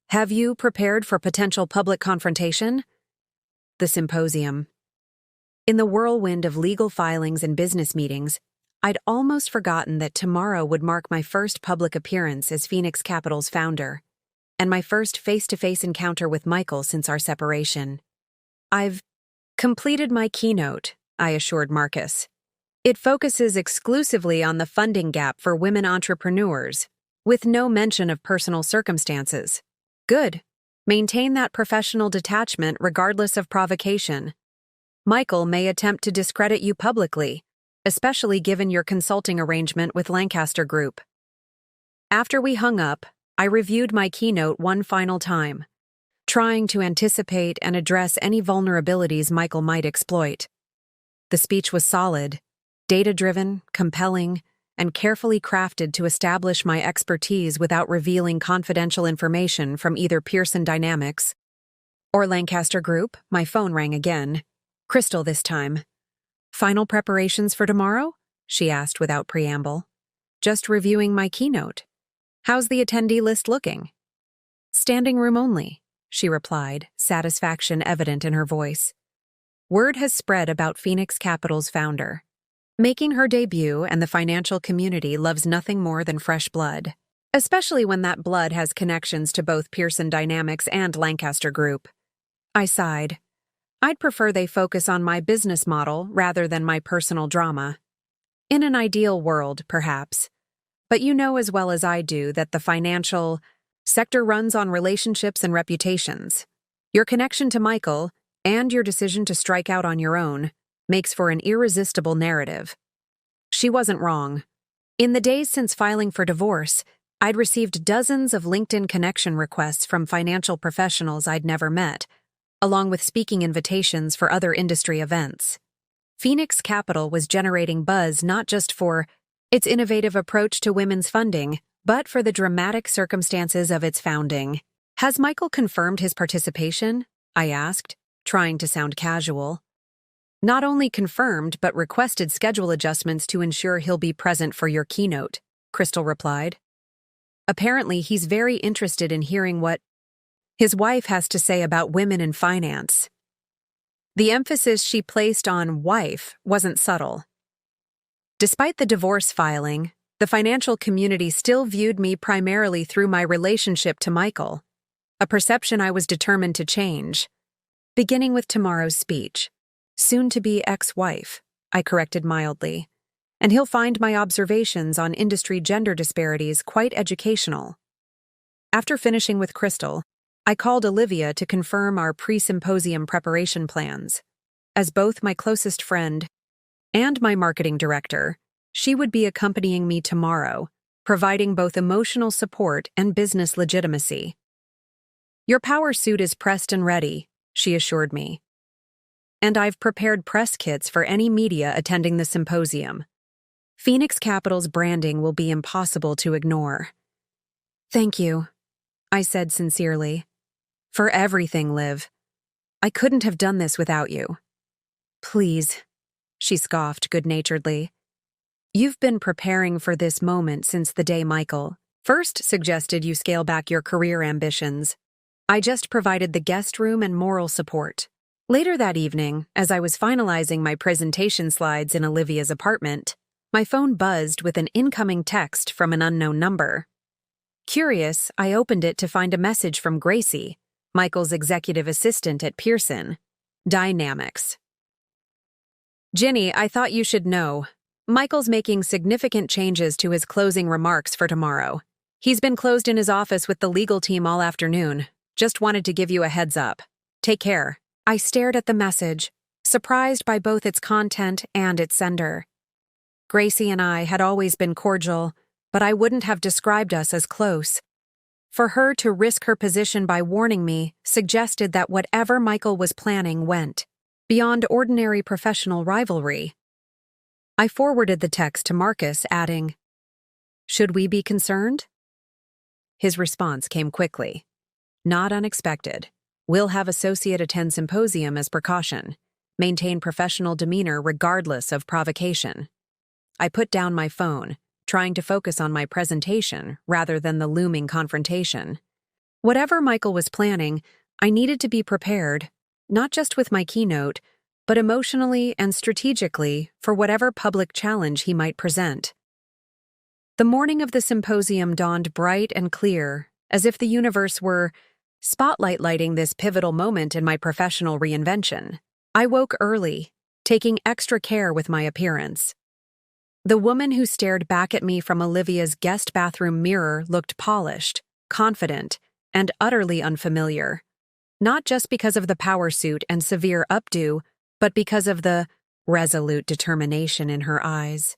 have you prepared for potential public confrontation? The symposium. In the whirlwind of legal filings and business meetings, I'd almost forgotten that tomorrow would mark my first public appearance as Phoenix Capital's founder, and my first face-to-face encounter with Michael since our separation. I've completed my keynote, I assured Marcus. It focuses exclusively on the funding gap for women entrepreneurs, with no mention of personal circumstances. Good. Maintain that professional detachment regardless of provocation. Michael may attempt to discredit you publicly, especially given your consulting arrangement with Lancaster Group. After we hung up, I reviewed my keynote one final time, trying to anticipate and address any vulnerabilities Michael might exploit. The speech was solid, data-driven, compelling, and carefully crafted to establish my expertise without revealing confidential information from either Pearson Dynamics or Lancaster Group. My phone rang again. Crystal this time. "Final preparations for tomorrow?" she asked without preamble. "Just reviewing my keynote. How's the attendee list looking?" "Standing room only," she replied, satisfaction evident in her voice. Word has spread about Phoenix Capital's founder. Making her debut, and the financial community loves nothing more than fresh blood, especially when that blood has connections to both Pearson Dynamics and Lancaster Group. I sighed. I'd prefer they focus on my business model rather than my personal drama. In an ideal world, perhaps. But you know as well as I do that the financial sector runs on relationships and reputations. Your connection to Michael, and your decision to strike out on your own, makes for an irresistible narrative. She wasn't wrong. In the days since filing for divorce, I'd received dozens of LinkedIn connection requests from financial professionals I'd never met, along with speaking invitations for other industry events. Phoenix Capital was generating buzz not just for its innovative approach to women's funding, but for the dramatic circumstances of its founding. "Has Michael confirmed his participation?" I asked, trying to sound casual. "Not only confirmed, but requested schedule adjustments to ensure he'll be present for your keynote," Crystal replied. "Apparently, he's very interested in hearing what his wife has to say about women in finance." The emphasis she placed on wife wasn't subtle. Despite the divorce filing, the financial community still viewed me primarily through my relationship to Michael, a perception I was determined to change. Beginning with tomorrow's speech. "Soon-to-be ex-wife," I corrected mildly, "and he'll find my observations on industry gender disparities quite educational." After finishing with Crystal, I called Olivia to confirm our pre-symposium preparation plans. As both my closest friend and my marketing director, she would be accompanying me tomorrow, providing both emotional support and business legitimacy. "Your power suit is pressed and ready," she assured me. "And I've prepared press kits for any media attending the symposium. Phoenix Capital's branding will be impossible to ignore." "Thank you," I said sincerely. "For everything, Liv. I couldn't have done this without you." "Please," she scoffed good-naturedly. "You've been preparing for this moment since the day Michael first suggested you scale back your career ambitions. I just provided the guest room and moral support." Later that evening, as I was finalizing my presentation slides in Olivia's apartment, my phone buzzed with an incoming text from an unknown number. Curious, I opened it to find a message from Gracie, Michael's executive assistant at Pearson Dynamics. "Ginny, I thought you should know. Michael's making significant changes to his closing remarks for tomorrow. He's been closed in his office with the legal team all afternoon. Just wanted to give you a heads up. Take care." I stared at the message, surprised by both its content and its sender. Gracie and I had always been cordial, but I wouldn't have described us as close. For her to risk her position by warning me suggested that whatever Michael was planning went beyond ordinary professional rivalry. I forwarded the text to Marcus, adding, "Should we be concerned?" His response came quickly. "Not unexpected. We'll have associate attend symposium as precaution. Maintain professional demeanor regardless of provocation." I put down my phone, trying to focus on my presentation rather than the looming confrontation. Whatever Michael was planning, I needed to be prepared, not just with my keynote, but emotionally and strategically for whatever public challenge he might present. The morning of the symposium dawned bright and clear, as if the universe were spotlight lighting this pivotal moment in my professional reinvention. I woke early, taking extra care with my appearance. The woman who stared back at me from Olivia's guest bathroom mirror looked polished, confident, and utterly unfamiliar. Not just because of the power suit and severe updo, but because of the resolute determination in her eyes.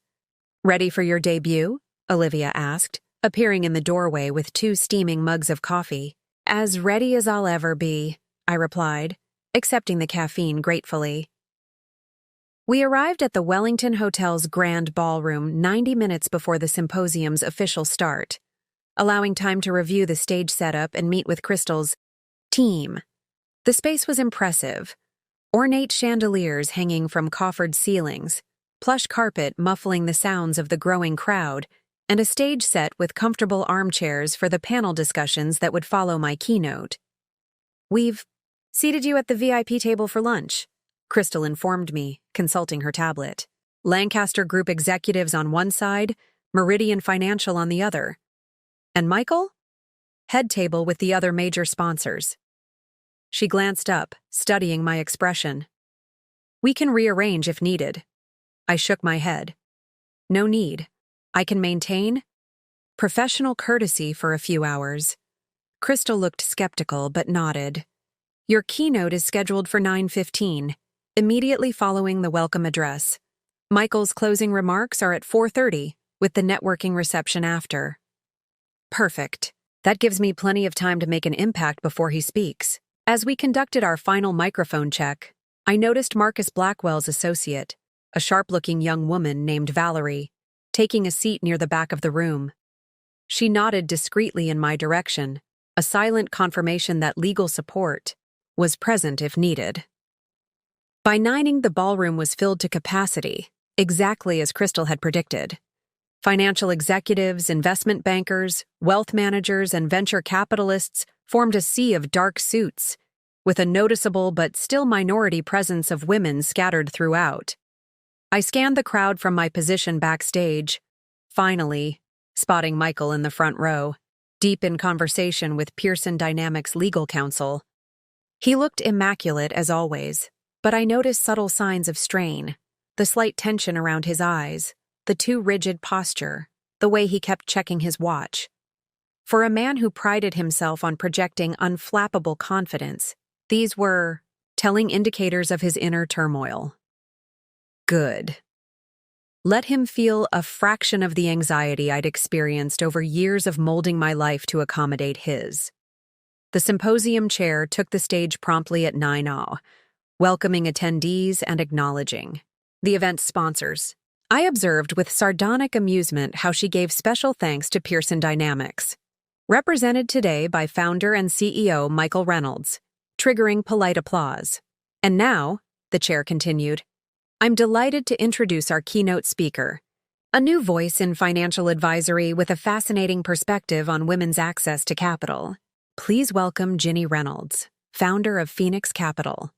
"Ready for your debut?" Olivia asked, appearing in the doorway with 2 steaming mugs of coffee. "As ready as I'll ever be," I replied, accepting the caffeine gratefully. We arrived at the Wellington Hotel's grand ballroom 90 minutes before the symposium's official start, allowing time to review the stage setup and meet with Crystal's team. The space was impressive. Ornate chandeliers hanging from coffered ceilings, plush carpet muffling the sounds of the growing crowd, and a stage set with comfortable armchairs for the panel discussions that would follow my keynote. "We've seated you at the VIP table for lunch," Crystal informed me, consulting her tablet. "Lancaster Group executives on one side, Meridian Financial on the other. And Michael? Head table with the other major sponsors." She glanced up, studying my expression. "We can rearrange if needed." I shook my head. "No need. I can maintain professional courtesy for a few hours." Crystal looked skeptical but nodded. "Your keynote is scheduled for 9:15, immediately following the welcome address. Michael's closing remarks are at 4:30, with the networking reception after." "Perfect. That gives me plenty of time to make an impact before he speaks." As we conducted our final microphone check, I noticed Marcus Blackwell's associate, a sharp-looking young woman named Valerie, taking a seat near the back of the room. She nodded discreetly in my direction, a silent confirmation that legal support was present if needed. By 9, the ballroom was filled to capacity, exactly as Crystal had predicted. Financial executives, investment bankers, wealth managers, and venture capitalists formed a sea of dark suits, with a noticeable but still minority presence of women scattered throughout. I scanned the crowd from my position backstage, finally spotting Michael in the front row, deep in conversation with Pearson Dynamics legal counsel. He looked immaculate as always, but I noticed subtle signs of strain, the slight tension around his eyes, the too rigid posture, the way he kept checking his watch. For a man who prided himself on projecting unflappable confidence, these were telling indicators of his inner turmoil. Good. Let him feel a fraction of the anxiety I'd experienced over years of molding my life to accommodate his. The symposium chair took the stage promptly at 9:00, welcoming attendees and acknowledging the event's sponsors. I observed with sardonic amusement how she gave special thanks to Pearson Dynamics, represented today by founder and CEO Michael Reynolds, triggering polite applause. "And now," the chair continued, "I'm delighted to introduce our keynote speaker, a new voice in financial advisory with a fascinating perspective on women's access to capital. Please welcome Ginny Reynolds, founder of Phoenix Capital."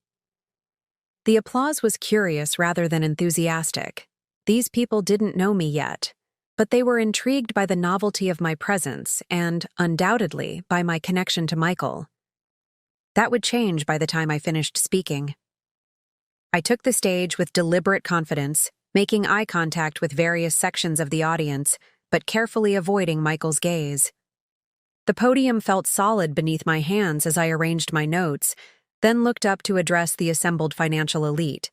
The applause was curious rather than enthusiastic. These people didn't know me yet, but they were intrigued by the novelty of my presence and, undoubtedly, by my connection to Michael. That would change by the time I finished speaking. I took the stage with deliberate confidence, making eye contact with various sections of the audience, but carefully avoiding Michael's gaze. The podium felt solid beneath my hands as I arranged my notes, then looked up to address the assembled financial elite.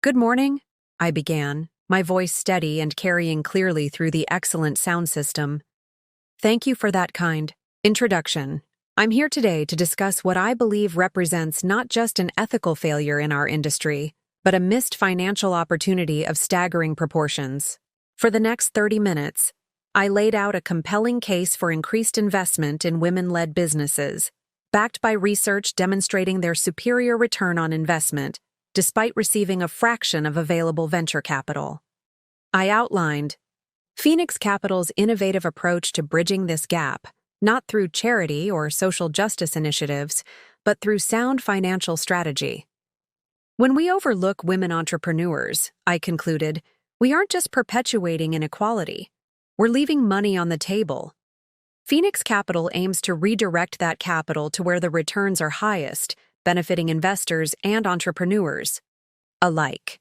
"Good morning," I began, my voice steady and carrying clearly through the excellent sound system. "Thank you for that kind introduction. I'm here today to discuss what I believe represents not just an ethical failure in our industry, but a missed financial opportunity of staggering proportions. For the next 30 minutes, I laid out a compelling case for increased investment in women-led businesses, backed by research demonstrating their superior return on investment, despite receiving a fraction of available venture capital. I outlined Phoenix Capital's innovative approach to bridging this gap, not through charity or social justice initiatives, but through sound financial strategy. When we overlook women entrepreneurs, I concluded, we aren't just perpetuating inequality, we're leaving money on the table. Phoenix Capital aims to redirect that capital to where the returns are highest, benefiting investors and entrepreneurs alike.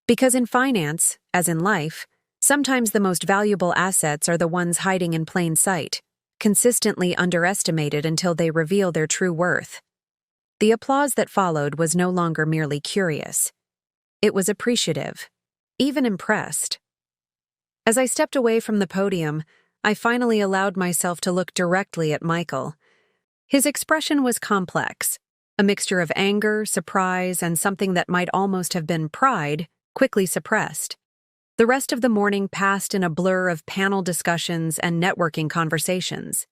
Because in finance, as in life, sometimes the most valuable assets are the ones hiding in plain sight. consistently underestimated until they reveal their true worth. The applause that followed was no longer merely curious. It was appreciative, even impressed. As I stepped away from the podium, I finally allowed myself to look directly at Michael. His expression was complex, a mixture of anger, surprise, and something that might almost have been pride, quickly suppressed. The rest of the morning passed in a blur of panel discussions and networking conversations.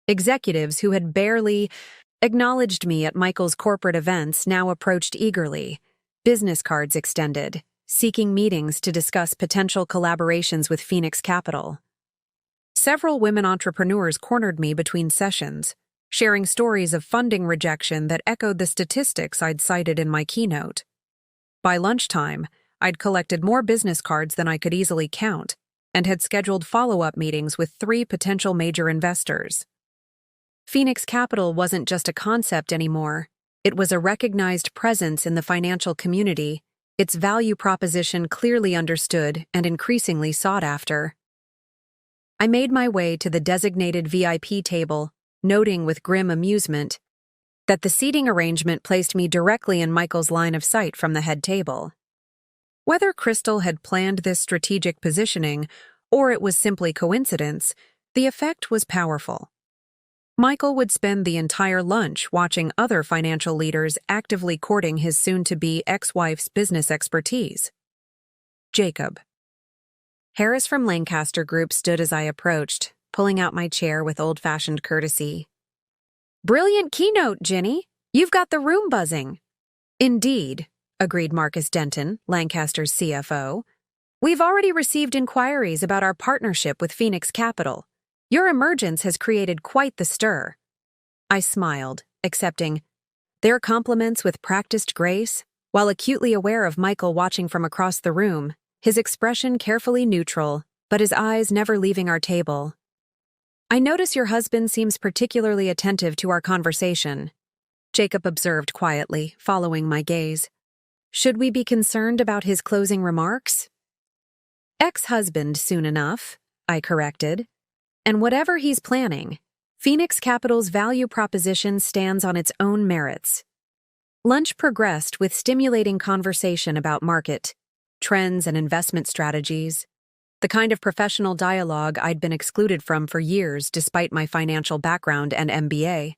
Executives who had barely acknowledged me at Michael's corporate events now approached eagerly, business cards extended, seeking meetings to discuss potential collaborations with Phoenix Capital. Several women entrepreneurs cornered me between sessions, sharing stories of funding rejection that echoed the statistics I'd cited in my keynote. By lunchtime, I'd collected more business cards than I could easily count and had scheduled follow-up meetings with 3 potential major investors. Phoenix Capital wasn't just a concept anymore. It was a recognized presence in the financial community, its value proposition clearly understood and increasingly sought after. I made my way to the designated VIP table, noting with grim amusement that the seating arrangement placed me directly in Michael's line of sight from the head table. Whether Crystal had planned this strategic positioning or it was simply coincidence, the effect was powerful. Michael would spend the entire lunch watching other financial leaders actively courting his soon-to-be ex-wife's business expertise. Jacob. Harris from Lancaster Group stood as I approached, pulling out my chair with old-fashioned courtesy. "Brilliant keynote, Ginny. You've got the room buzzing." "Indeed," agreed Marcus Denton, Lancaster's CFO. "We've already received inquiries about our partnership with Phoenix Capital. Your emergence has created quite the stir." I smiled, accepting their compliments with practiced grace, while acutely aware of Michael watching from across the room, his expression carefully neutral, but his eyes never leaving our table. "I notice your husband seems particularly attentive to our conversation," Jacob observed quietly, following my gaze. "Should we be concerned about his closing remarks?" "Ex-husband soon enough," I corrected. "And whatever he's planning, Phoenix Capital's value proposition stands on its own merits." Lunch progressed with stimulating conversation about market, trends, and investment strategies, the kind of professional dialogue I'd been excluded from for years despite my financial background and MBA.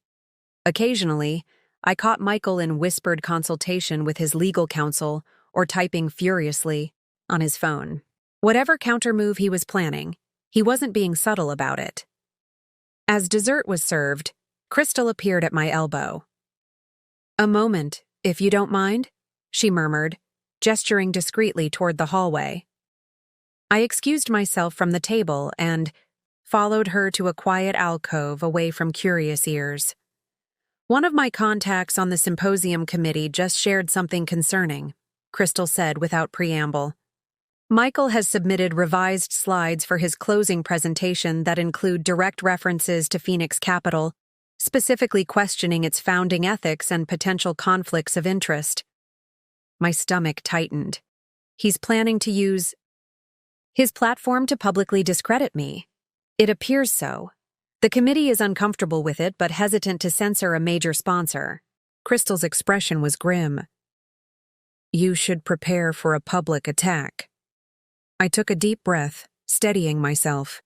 Occasionally, I caught Michael in whispered consultation with his legal counsel or typing furiously on his phone. Whatever countermove he was planning, he wasn't being subtle about it. As dessert was served, Crystal appeared at my elbow. "A moment, if you don't mind," she murmured, gesturing discreetly toward the hallway. I excused myself from the table and followed her to a quiet alcove away from curious ears. "One of my contacts on the symposium committee just shared something concerning," Crystal said without preamble. "Michael has submitted revised slides for his closing presentation that include direct references to Phoenix Capital, specifically questioning its founding ethics and potential conflicts of interest." My stomach tightened. He's planning to use his platform to publicly discredit me. It appears so. The committee is uncomfortable with it but hesitant to censor a major sponsor. Crystal's expression was grim. "You should prepare for a public attack." I took a deep breath, steadying myself.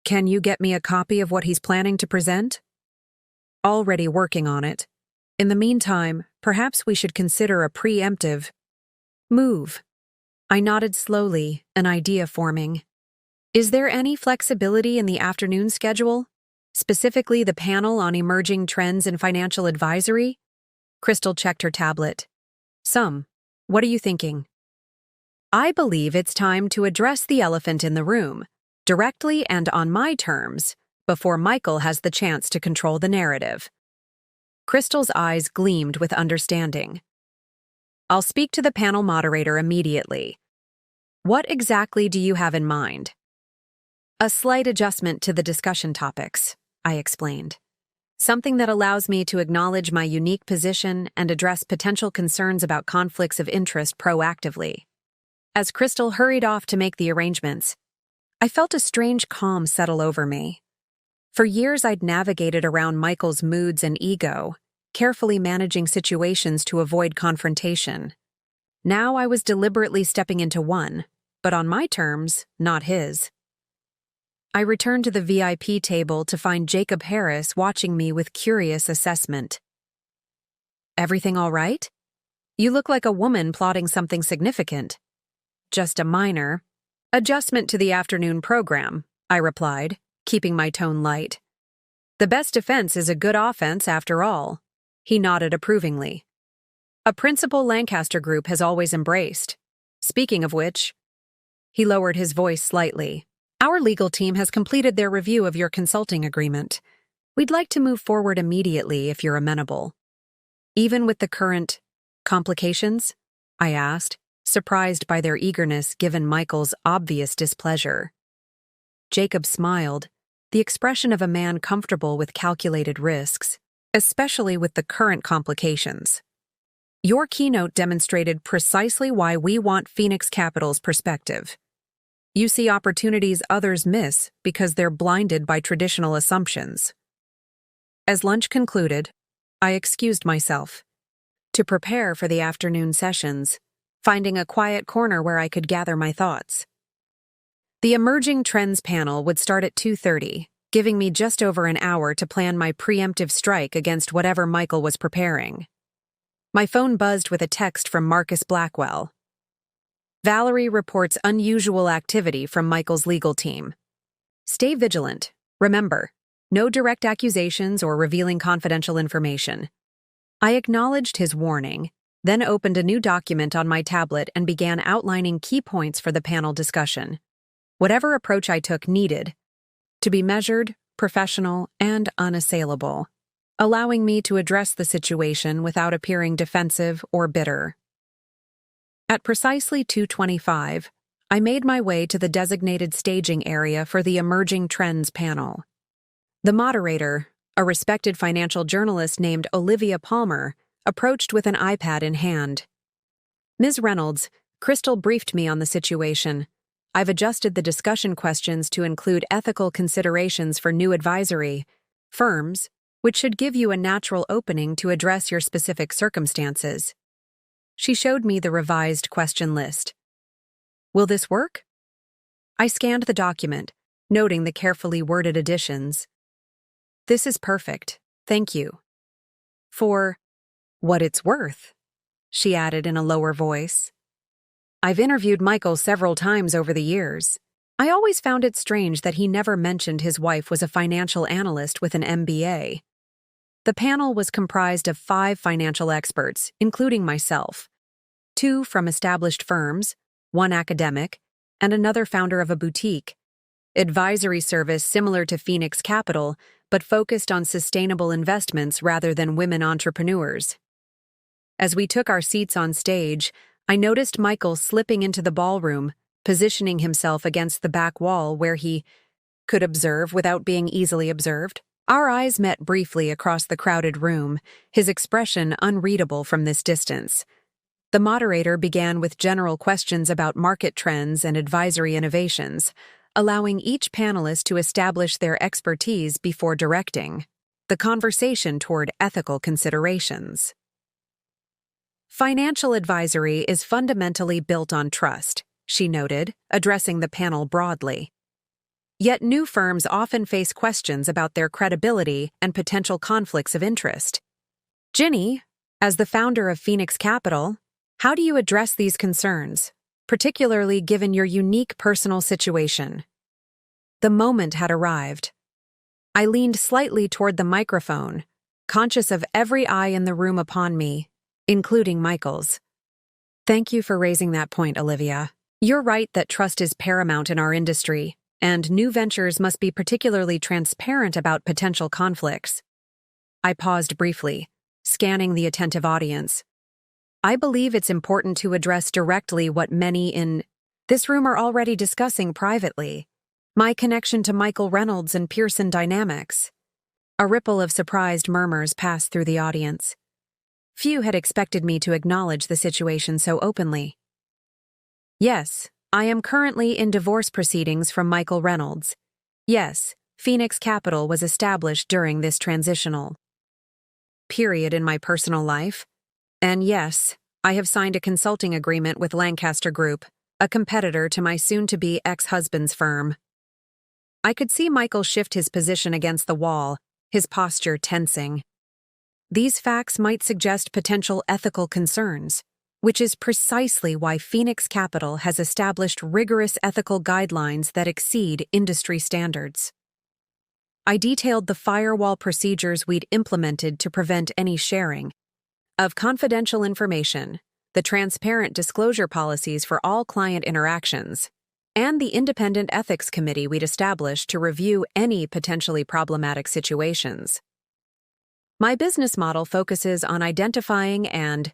"Can you get me a copy of what he's planning to present?" "Already working on it. In the meantime, perhaps we should consider a preemptive move." I nodded slowly, an idea forming. "Is there any flexibility in the afternoon schedule? Specifically the panel on emerging trends in financial advisory?" Crystal checked her tablet. "Some. What are you thinking?" "I believe it's time to address the elephant in the room, directly and on my terms, before Michael has the chance to control the narrative." Crystal's eyes gleamed with understanding. "I'll speak to the panel moderator immediately. What exactly do you have in mind?" "A slight adjustment to the discussion topics," I explained. "Something that allows me to acknowledge my unique position and address potential concerns about conflicts of interest proactively." As Crystal hurried off to make the arrangements, I felt a strange calm settle over me. For years, I'd navigated around Michael's moods and ego, carefully managing situations to avoid confrontation. Now I was deliberately stepping into one, but on my terms, not his. I returned to the VIP table to find Jacob Harris watching me with curious assessment. "Everything all right? You look like a woman plotting something significant." "Just a minor adjustment to the afternoon program," I replied, keeping my tone light. "The best defense is a good offense, after all." He nodded approvingly. "A principle Lancaster Group has always embraced. Speaking of which," he lowered his voice slightly, "our legal team has completed their review of your consulting agreement. We'd like to move forward immediately if you're amenable." "Even with the current complications?" I asked, surprised by their eagerness given Michael's obvious displeasure. Jacob smiled, the expression of a man comfortable with calculated risks, especially with the current complications. "Your keynote demonstrated precisely why we want Phoenix Capital's perspective. You see opportunities others miss because they're blinded by traditional assumptions." As lunch concluded, I excused myself to prepare for the afternoon sessions, finding a quiet corner where I could gather my thoughts. The Emerging Trends panel would start at 2:30, giving me just over an hour to plan my preemptive strike against whatever Michael was preparing. My phone buzzed with a text from Marcus Blackwell. "Valerie reports unusual activity from Michael's legal team. Stay vigilant. Remember, no direct accusations or revealing confidential information." I acknowledged his warning, then opened a new document on my tablet and began outlining key points for the panel discussion. Whatever approach I took needed to be measured, professional, and unassailable, allowing me to address the situation without appearing defensive or bitter. At precisely 2:25, I made my way to the designated staging area for the Emerging Trends panel. The moderator, a respected financial journalist named Olivia Palmer, approached with an iPad in hand. "Ms. Reynolds, Crystal briefed me on the situation. I've adjusted the discussion questions to include ethical considerations for new advisory firms, which should give you a natural opening to address your specific circumstances." She showed me the revised question list. "Will this work?" I scanned the document, noting the carefully worded additions. "This is perfect, thank you." "For what it's worth," she added in a lower voice. "I've interviewed Michael several times over the years. I always found it strange that he never mentioned his wife was a financial analyst with an MBA. The panel was comprised of 5 financial experts, including myself, 2 from established firms, 1 academic, and another founder of a boutique advisory service similar to Phoenix Capital, but focused on sustainable investments rather than women entrepreneurs. As we took our seats on stage, I noticed Michael slipping into the ballroom, positioning himself against the back wall where he could observe without being easily observed. Our eyes met briefly across the crowded room, his expression unreadable from this distance. The moderator began with general questions about market trends and advisory innovations, allowing each panelist to establish their expertise before directing the conversation toward ethical considerations. "Financial advisory is fundamentally built on trust," she noted, addressing the panel broadly. "Yet new firms often face questions about their credibility and potential conflicts of interest. Ginny, as the founder of Phoenix Capital, how do you address these concerns, particularly given your unique personal situation?" The moment had arrived. I leaned slightly toward the microphone, conscious of every eye in the room upon me, including Michael's. "Thank you for raising that point, Olivia. You're right that trust is paramount in our industry, and new ventures must be particularly transparent about potential conflicts." I paused briefly, scanning the attentive audience. I believe it's important to address directly what many in this room are already discussing privately: my connection to Michael Reynolds and Pearson Dynamics. A ripple of surprised murmurs passed through the audience. Few had expected me to acknowledge the situation so openly. "Yes, I am currently in divorce proceedings from Michael Reynolds. Yes, Phoenix Capital was established during this transitional period in my personal life. And yes, I have signed a consulting agreement with Lancaster Group, a competitor to my soon-to-be ex-husband's firm. I could see Michael shift his position against the wall, his posture tensing. These facts might suggest potential ethical concerns, which is precisely why Phoenix Capital has established rigorous ethical guidelines that exceed industry standards. I detailed the firewall procedures we'd implemented to prevent any sharing of confidential information, the transparent disclosure policies for all client interactions, and the independent ethics committee we'd established to review any potentially problematic situations. My business model focuses on identifying and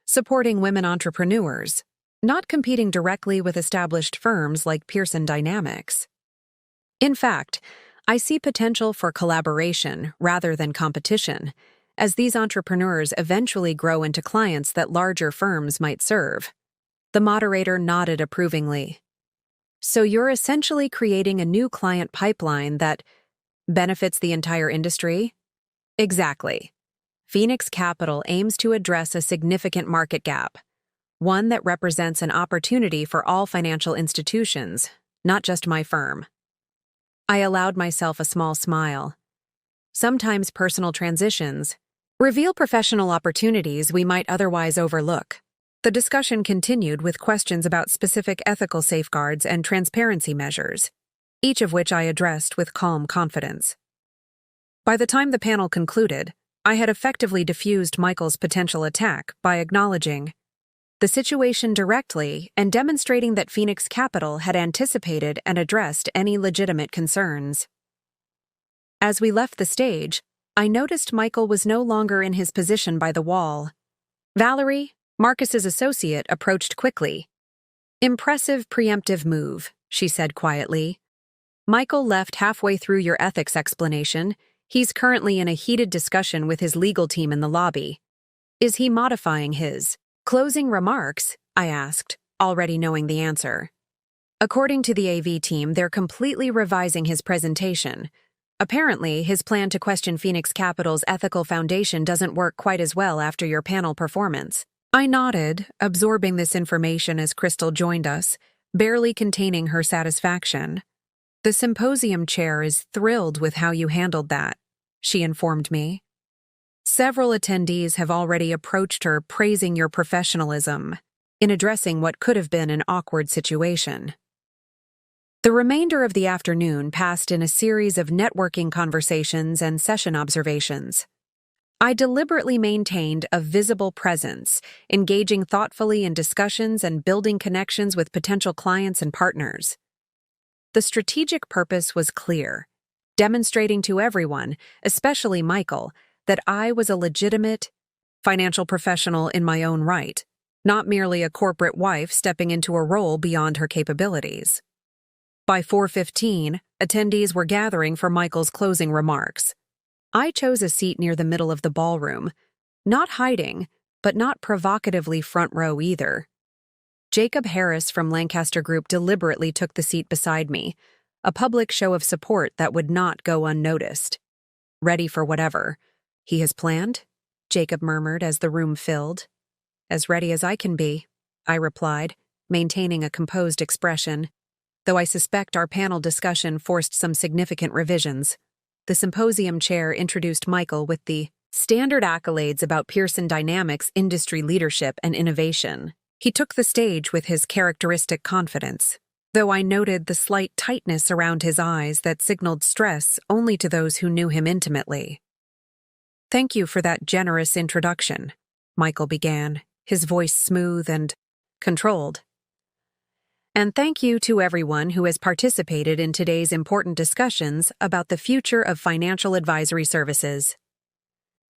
supporting women entrepreneurs, not competing directly with established firms like Pearson Dynamics. In fact, I see potential for collaboration rather than competition, as these entrepreneurs eventually grow into clients that larger firms might serve. The moderator nodded approvingly. So you're essentially creating a new client pipeline that benefits the entire industry? Exactly. Phoenix Capital aims to address a significant market gap, one that represents an opportunity for all financial institutions, not just my firm. I allowed myself a small smile. Sometimes personal transitions reveal professional opportunities we might otherwise overlook. The discussion continued with questions about specific ethical safeguards and transparency measures, each of which I addressed with calm confidence. By the time the panel concluded, I had effectively diffused Michael's potential attack by acknowledging the situation directly and demonstrating that Phoenix Capital had anticipated and addressed any legitimate concerns. As we left the stage, I noticed Michael was no longer in his position by the wall. Valerie, Marcus's associate, approached quickly. "Impressive preemptive move," she said quietly. "Michael left halfway through your ethics explanation. He's currently in a heated discussion with his legal team in the lobby. Is he modifying his closing remarks?" I asked, already knowing the answer. According to the AV team, they're completely revising his presentation. Apparently, his plan to question Phoenix Capital's ethical foundation doesn't work quite as well after your panel performance. I nodded, absorbing this information as Crystal joined us, barely containing her satisfaction. "The symposium chair is thrilled with how you handled that," she informed me. "Several attendees have already approached her praising your professionalism in addressing what could have been an awkward situation." The remainder of the afternoon passed in a series of networking conversations and session observations. I deliberately maintained a visible presence, engaging thoughtfully in discussions and building connections with potential clients and partners. The strategic purpose was clear, demonstrating to everyone, especially Michael, that I was a legitimate financial professional in my own right, not merely a corporate wife stepping into a role beyond her capabilities. By 4:15, attendees were gathering for Michael's closing remarks. I chose a seat near the middle of the ballroom, not hiding, but not provocatively front row either. Jacob Harris from Lancaster Group deliberately took the seat beside me, a public show of support that would not go unnoticed. "Ready for whatever he has planned?" Jacob murmured as the room filled. "As ready as I can be," I replied, maintaining a composed expression, though I suspect our panel discussion forced some significant revisions. The symposium chair introduced Michael with the standard accolades about Pearson Dynamics' industry leadership and innovation. He took the stage with his characteristic confidence, though I noted the slight tightness around his eyes that signaled stress only to those who knew him intimately. "Thank you for that generous introduction," Michael began, his voice smooth and controlled. "And thank you to everyone who has participated in today's important discussions about the future of financial advisory services."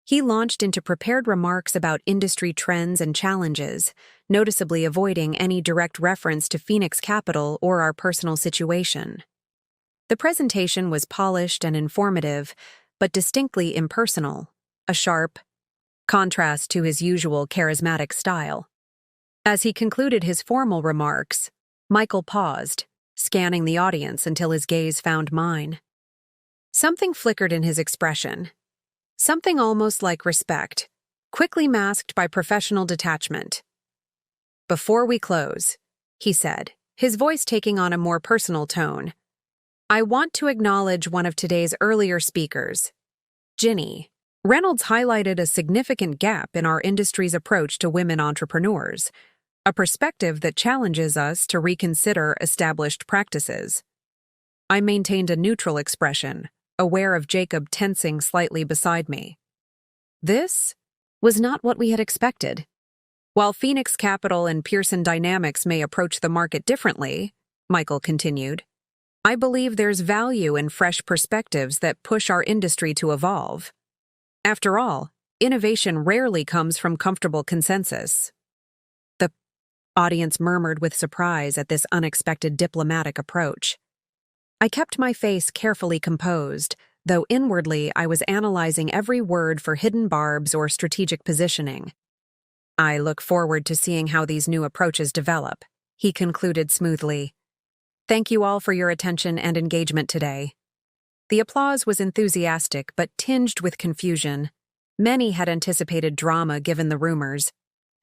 He launched into prepared remarks about industry trends and challenges, noticeably avoiding any direct reference to Phoenix Capital or our personal situation. The presentation was polished and informative, but distinctly impersonal, a sharp contrast to his usual charismatic style. As he concluded his formal remarks, Michael paused, scanning the audience until his gaze found mine. Something flickered in his expression. Something almost like respect, quickly masked by professional detachment. "Before we close," he said, his voice taking on a more personal tone, "I want to acknowledge one of today's earlier speakers, Ginny." Reynolds highlighted a significant gap in our industry's approach to women entrepreneurs, a perspective that challenges us to reconsider established practices. I maintained a neutral expression, aware of Jacob tensing slightly beside me. This was not what we had expected. While Phoenix Capital and Pearson Dynamics may approach the market differently, Michael continued, I believe there's value in fresh perspectives that push our industry to evolve. After all, innovation rarely comes from comfortable consensus. The audience murmured with surprise at this unexpected diplomatic approach. I kept my face carefully composed, though inwardly I was analyzing every word for hidden barbs or strategic positioning. I look forward to seeing how these new approaches develop, he concluded smoothly. Thank you all for your attention and engagement today. The applause was enthusiastic but tinged with confusion. Many had anticipated drama given the rumors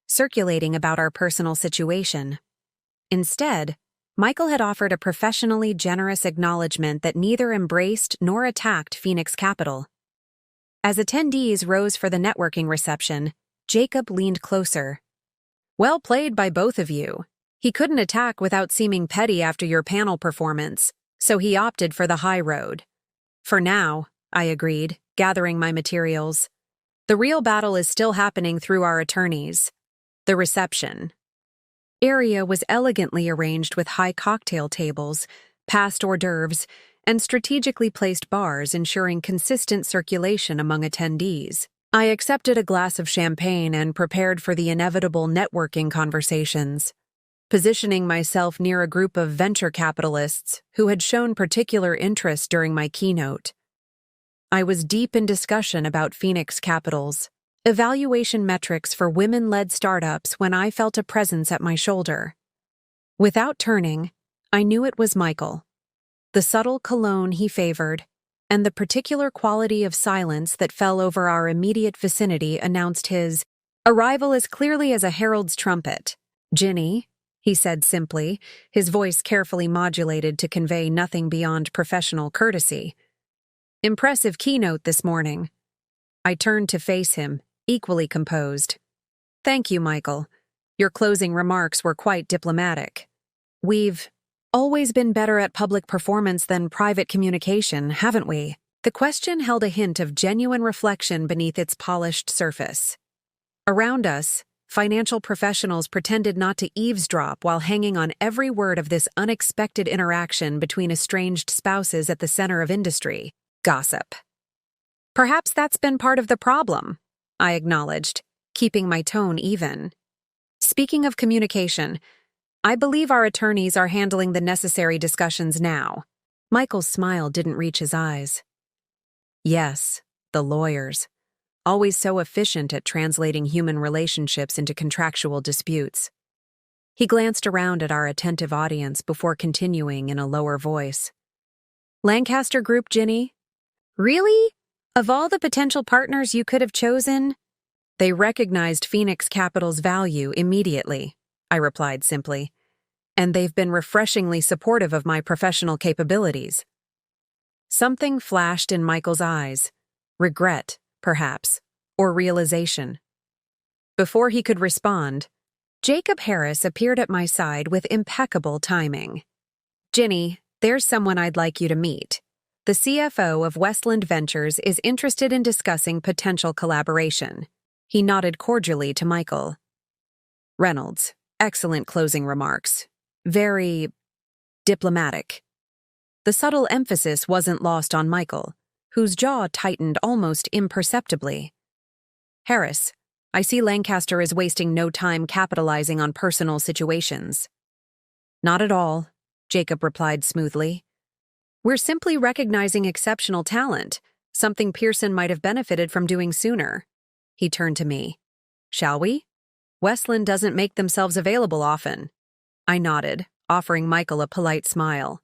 circulating about our personal situation. Instead, Michael had offered a professionally generous acknowledgement that neither embraced nor attacked Phoenix Capital. As attendees rose for the networking reception, Jacob leaned closer. Well played by both of you. He couldn't attack without seeming petty after your panel performance, so he opted for the high road. For now, I agreed, gathering my materials. The real battle is still happening through our attorneys. The reception area was elegantly arranged with high cocktail tables, past hors d'oeuvres, and strategically placed bars ensuring consistent circulation among attendees. I accepted a glass of champagne and prepared for the inevitable networking conversations, positioning myself near a group of venture capitalists who had shown particular interest during my keynote. I was deep in discussion about Phoenix Capital's evaluation metrics for women-led startups when I felt a presence at my shoulder. Without turning, I knew it was Michael. The subtle cologne he favored, and the particular quality of silence that fell over our immediate vicinity announced his arrival as clearly as a herald's trumpet. Ginny, he said simply, his voice carefully modulated to convey nothing beyond professional courtesy. Impressive keynote this morning. I turned to face him, equally composed. Thank you, Michael. Your closing remarks were quite diplomatic. We've always been better at public performance than private communication, haven't we? The question held a hint of genuine reflection beneath its polished surface. Around us, financial professionals pretended not to eavesdrop while hanging on every word of this unexpected interaction between estranged spouses at the center of industry. Gossip. Perhaps that's been part of the problem, I acknowledged, keeping my tone even. Speaking of communication, I believe our attorneys are handling the necessary discussions now. Michael's smile didn't reach his eyes. Yes, the lawyers. Always so efficient at translating human relationships into contractual disputes. He glanced around at our attentive audience before continuing in a lower voice. Lancaster Group, Ginny? Really? Of all the potential partners you could have chosen? They recognized Phoenix Capital's value immediately, I replied simply, and they've been refreshingly supportive of my professional capabilities. Something flashed in Michael's eyes, regret, perhaps, or realization. Before he could respond, Jacob Harris appeared at my side with impeccable timing. Ginny, there's someone I'd like you to meet. The CFO of Westland Ventures is interested in discussing potential collaboration. He nodded cordially to Michael. Reynolds, excellent closing remarks. Very diplomatic. The subtle emphasis wasn't lost on Michael, whose jaw tightened almost imperceptibly. Harris, I see Lancaster is wasting no time capitalizing on personal situations. Not at all, Jacob replied smoothly. We're simply recognizing exceptional talent, something Pearson might have benefited from doing sooner. He turned to me. Shall we? Westland doesn't make themselves available often. I nodded, offering Michael a polite smile.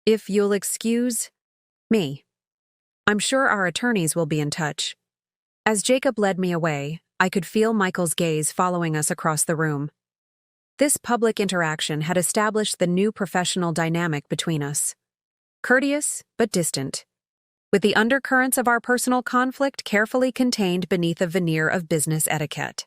If you'll excuse me. I'm sure our attorneys will be in touch. As Jacob led me away, I could feel Michael's gaze following us across the room. This public interaction had established the new professional dynamic between us. Courteous, but distant, with the undercurrents of our personal conflict carefully contained beneath a veneer of business etiquette.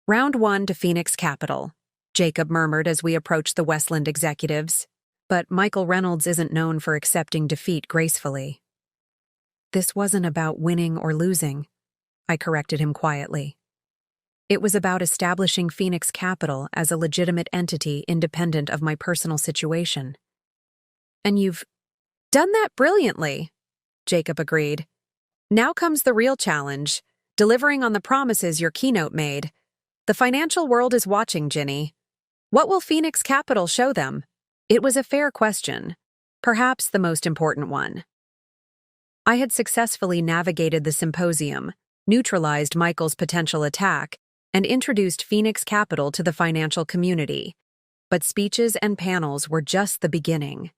Round 1 to Phoenix Capital, Jacob murmured as we approached the Westland executives. But Michael Reynolds isn't known for accepting defeat gracefully. This wasn't about winning or losing, I corrected him quietly. It was about establishing Phoenix Capital as a legitimate entity independent of my personal situation. And you've done that brilliantly, Jacob agreed. Now comes the real challenge, delivering on the promises your keynote made. The financial world is watching, Ginny. What will Phoenix Capital show them? It was a fair question, perhaps the most important one. I had successfully navigated the symposium, neutralized Michael's potential attack, and introduced Phoenix Capital to the financial community. But speeches and panels were just the beginning.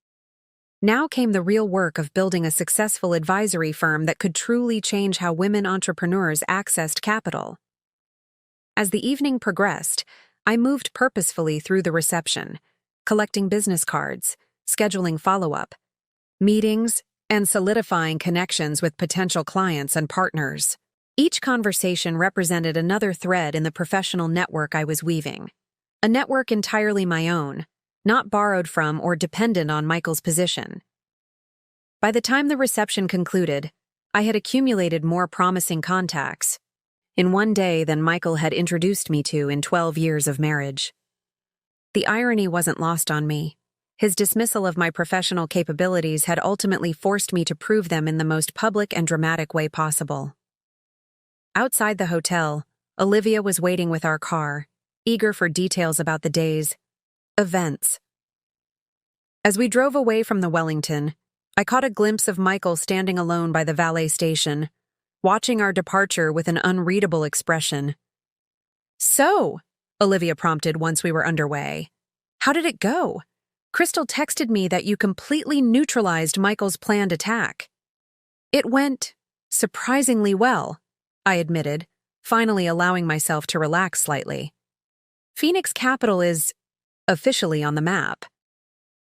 Now came the real work of building a successful advisory firm that could truly change how women entrepreneurs accessed capital. As the evening progressed, I moved purposefully through the reception, collecting business cards, scheduling follow-up meetings, and solidifying connections with potential clients and partners. Each conversation represented another thread in the professional network I was weaving. A network entirely my own, not borrowed from or dependent on Michael's position. By the time the reception concluded, I had accumulated more promising contacts in one day than Michael had introduced me to in 12 years of marriage. The irony wasn't lost on me. His dismissal of my professional capabilities had ultimately forced me to prove them in the most public and dramatic way possible. Outside the hotel, Olivia was waiting with our car, eager for details about the day's events. As we drove away from the Wellington, I caught a glimpse of Michael standing alone by the valet station, watching our departure with an unreadable expression. "So," Olivia prompted once we were underway, "how did it go? Crystal texted me that you completely neutralized Michael's planned attack." "It went surprisingly well," I admitted, finally allowing myself to relax slightly. "Phoenix Capital is officially on the map.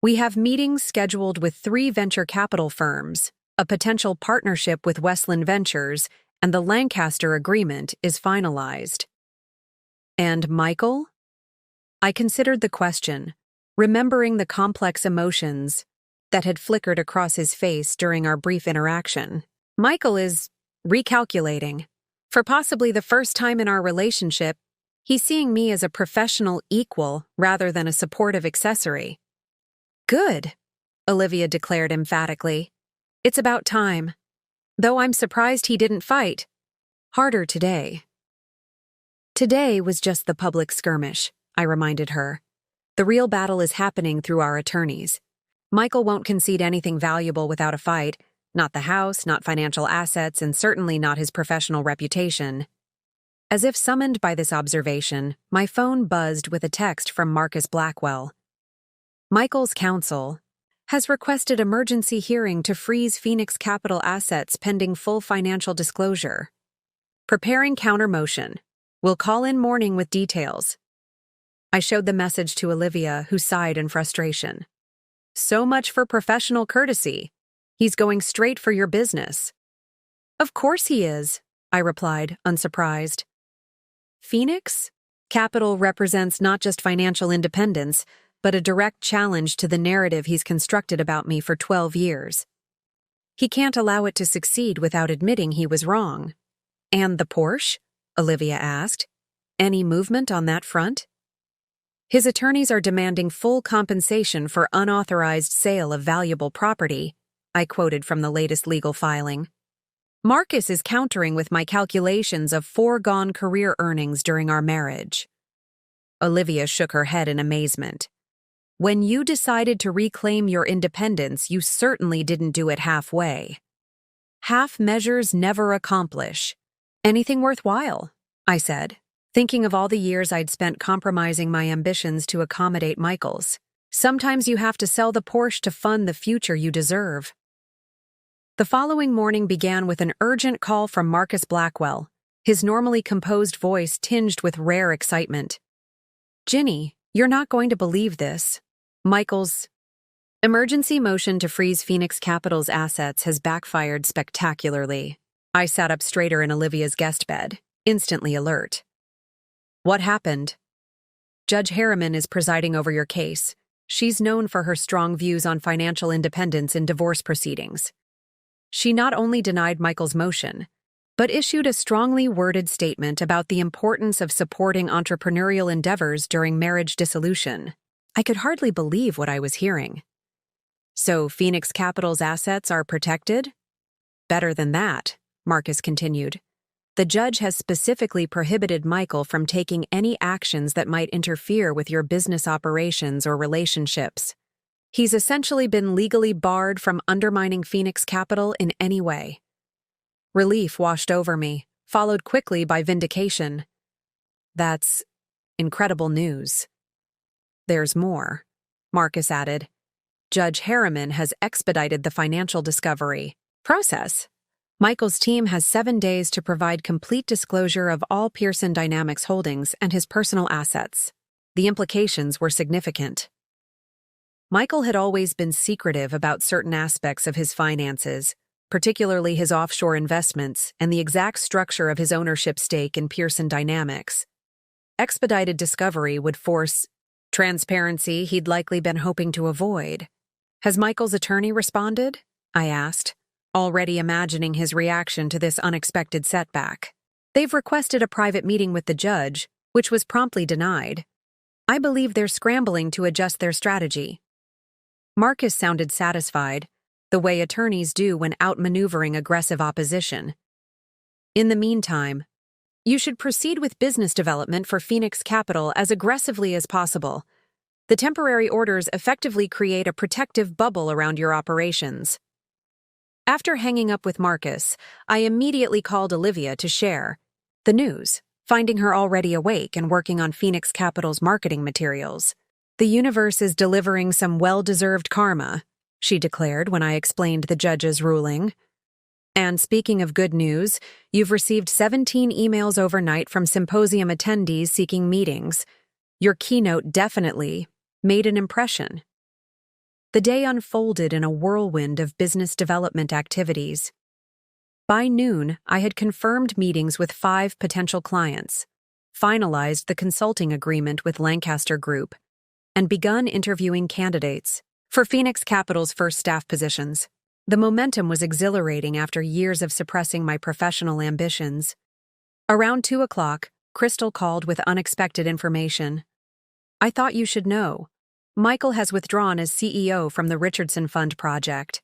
We have meetings scheduled with 3 venture capital firms, a potential partnership with Westland Ventures, and the Lancaster agreement is finalized." "And Michael?" I considered the question, remembering the complex emotions that had flickered across his face during our brief interaction. "Michael is recalculating. For possibly the first time in our relationship, he's seeing me as a professional equal rather than a supportive accessory." "Good," Olivia declared emphatically. "It's about time. Though I'm surprised he didn't fight harder today." "Today was just the public skirmish," I reminded her. "The real battle is happening through our attorneys. Michael won't concede anything valuable without a fight, not the house, not financial assets, and certainly not his professional reputation." As if summoned by this observation, my phone buzzed with a text from Marcus Blackwell. "Michael's counsel has requested emergency hearing to freeze Phoenix Capital assets pending full financial disclosure. Preparing counter-motion. Will call in morning with details." I showed the message to Olivia, who sighed in frustration. "So much for professional courtesy. He's going straight for your business." "Of course he is," I replied, unsurprised. Phoenix Capital represents not just financial independence, but a direct challenge to the narrative he's constructed about me for 12 years. He can't allow it to succeed without admitting he was wrong. "And the Porsche?" Olivia asked. "Any movement on that front?" "His attorneys are demanding full compensation for unauthorized sale of valuable property," I quoted from the latest legal filing. "Marcus is countering with my calculations of foregone career earnings during our marriage." Olivia shook her head in amazement. "When you decided to reclaim your independence, you certainly didn't do it halfway. Half measures never accomplish anything worthwhile," I said, thinking of all the years I'd spent compromising my ambitions to accommodate Michael's. "Sometimes you have to sell the Porsche to fund the future you deserve." The following morning began with an urgent call from Marcus Blackwell, his normally composed voice tinged with rare excitement. "Ginny, you're not going to believe this. Michael's emergency motion to freeze Phoenix Capital's assets has backfired spectacularly." I sat up straighter in Olivia's guest bed, instantly alert. "What happened?" "Judge Harriman is presiding over your case. She's known for her strong views on financial independence in divorce proceedings. She not only denied Michael's motion, but issued a strongly worded statement about the importance of supporting entrepreneurial endeavors during marriage dissolution." I could hardly believe what I was hearing. "So Phoenix Capital's assets are protected?" "Better than that," Marcus continued. "The judge has specifically prohibited Michael from taking any actions that might interfere with your business operations or relationships. He's essentially been legally barred from undermining Phoenix Capital in any way." Relief washed over me, followed quickly by vindication. "That's incredible news." "There's more," Marcus added. "Judge Harriman has expedited the financial discovery process. Michael's team has 7 days to provide complete disclosure of all Pearson Dynamics holdings and his personal assets." The implications were significant. Michael had always been secretive about certain aspects of his finances, particularly his offshore investments and the exact structure of his ownership stake in Pearson Dynamics. Expedited discovery would force transparency he'd likely been hoping to avoid. "Has Michael's attorney responded?" I asked, already imagining his reaction to this unexpected setback. "They've requested a private meeting with the judge, which was promptly denied. I believe they're scrambling to adjust their strategy." Marcus sounded satisfied, the way attorneys do when outmaneuvering aggressive opposition. "In the meantime, you should proceed with business development for Phoenix Capital as aggressively as possible. The temporary orders effectively create a protective bubble around your operations." After hanging up with Marcus, I immediately called Olivia to share the news, finding her already awake and working on Phoenix Capital's marketing materials. "The universe is delivering some well-deserved karma," she declared when I explained the judge's ruling. "And speaking of good news, you've received 17 emails overnight from symposium attendees seeking meetings. Your keynote definitely made an impression." The day unfolded in a whirlwind of business development activities. By noon, I had confirmed meetings with 5 potential clients, finalized the consulting agreement with Lancaster Group, and begun interviewing candidates for Phoenix Capital's first staff positions. The momentum was exhilarating after years of suppressing my professional ambitions. Around 2 o'clock, Crystal called with unexpected information. "I thought you should know. Michael has withdrawn as CEO from the Richardson Fund project."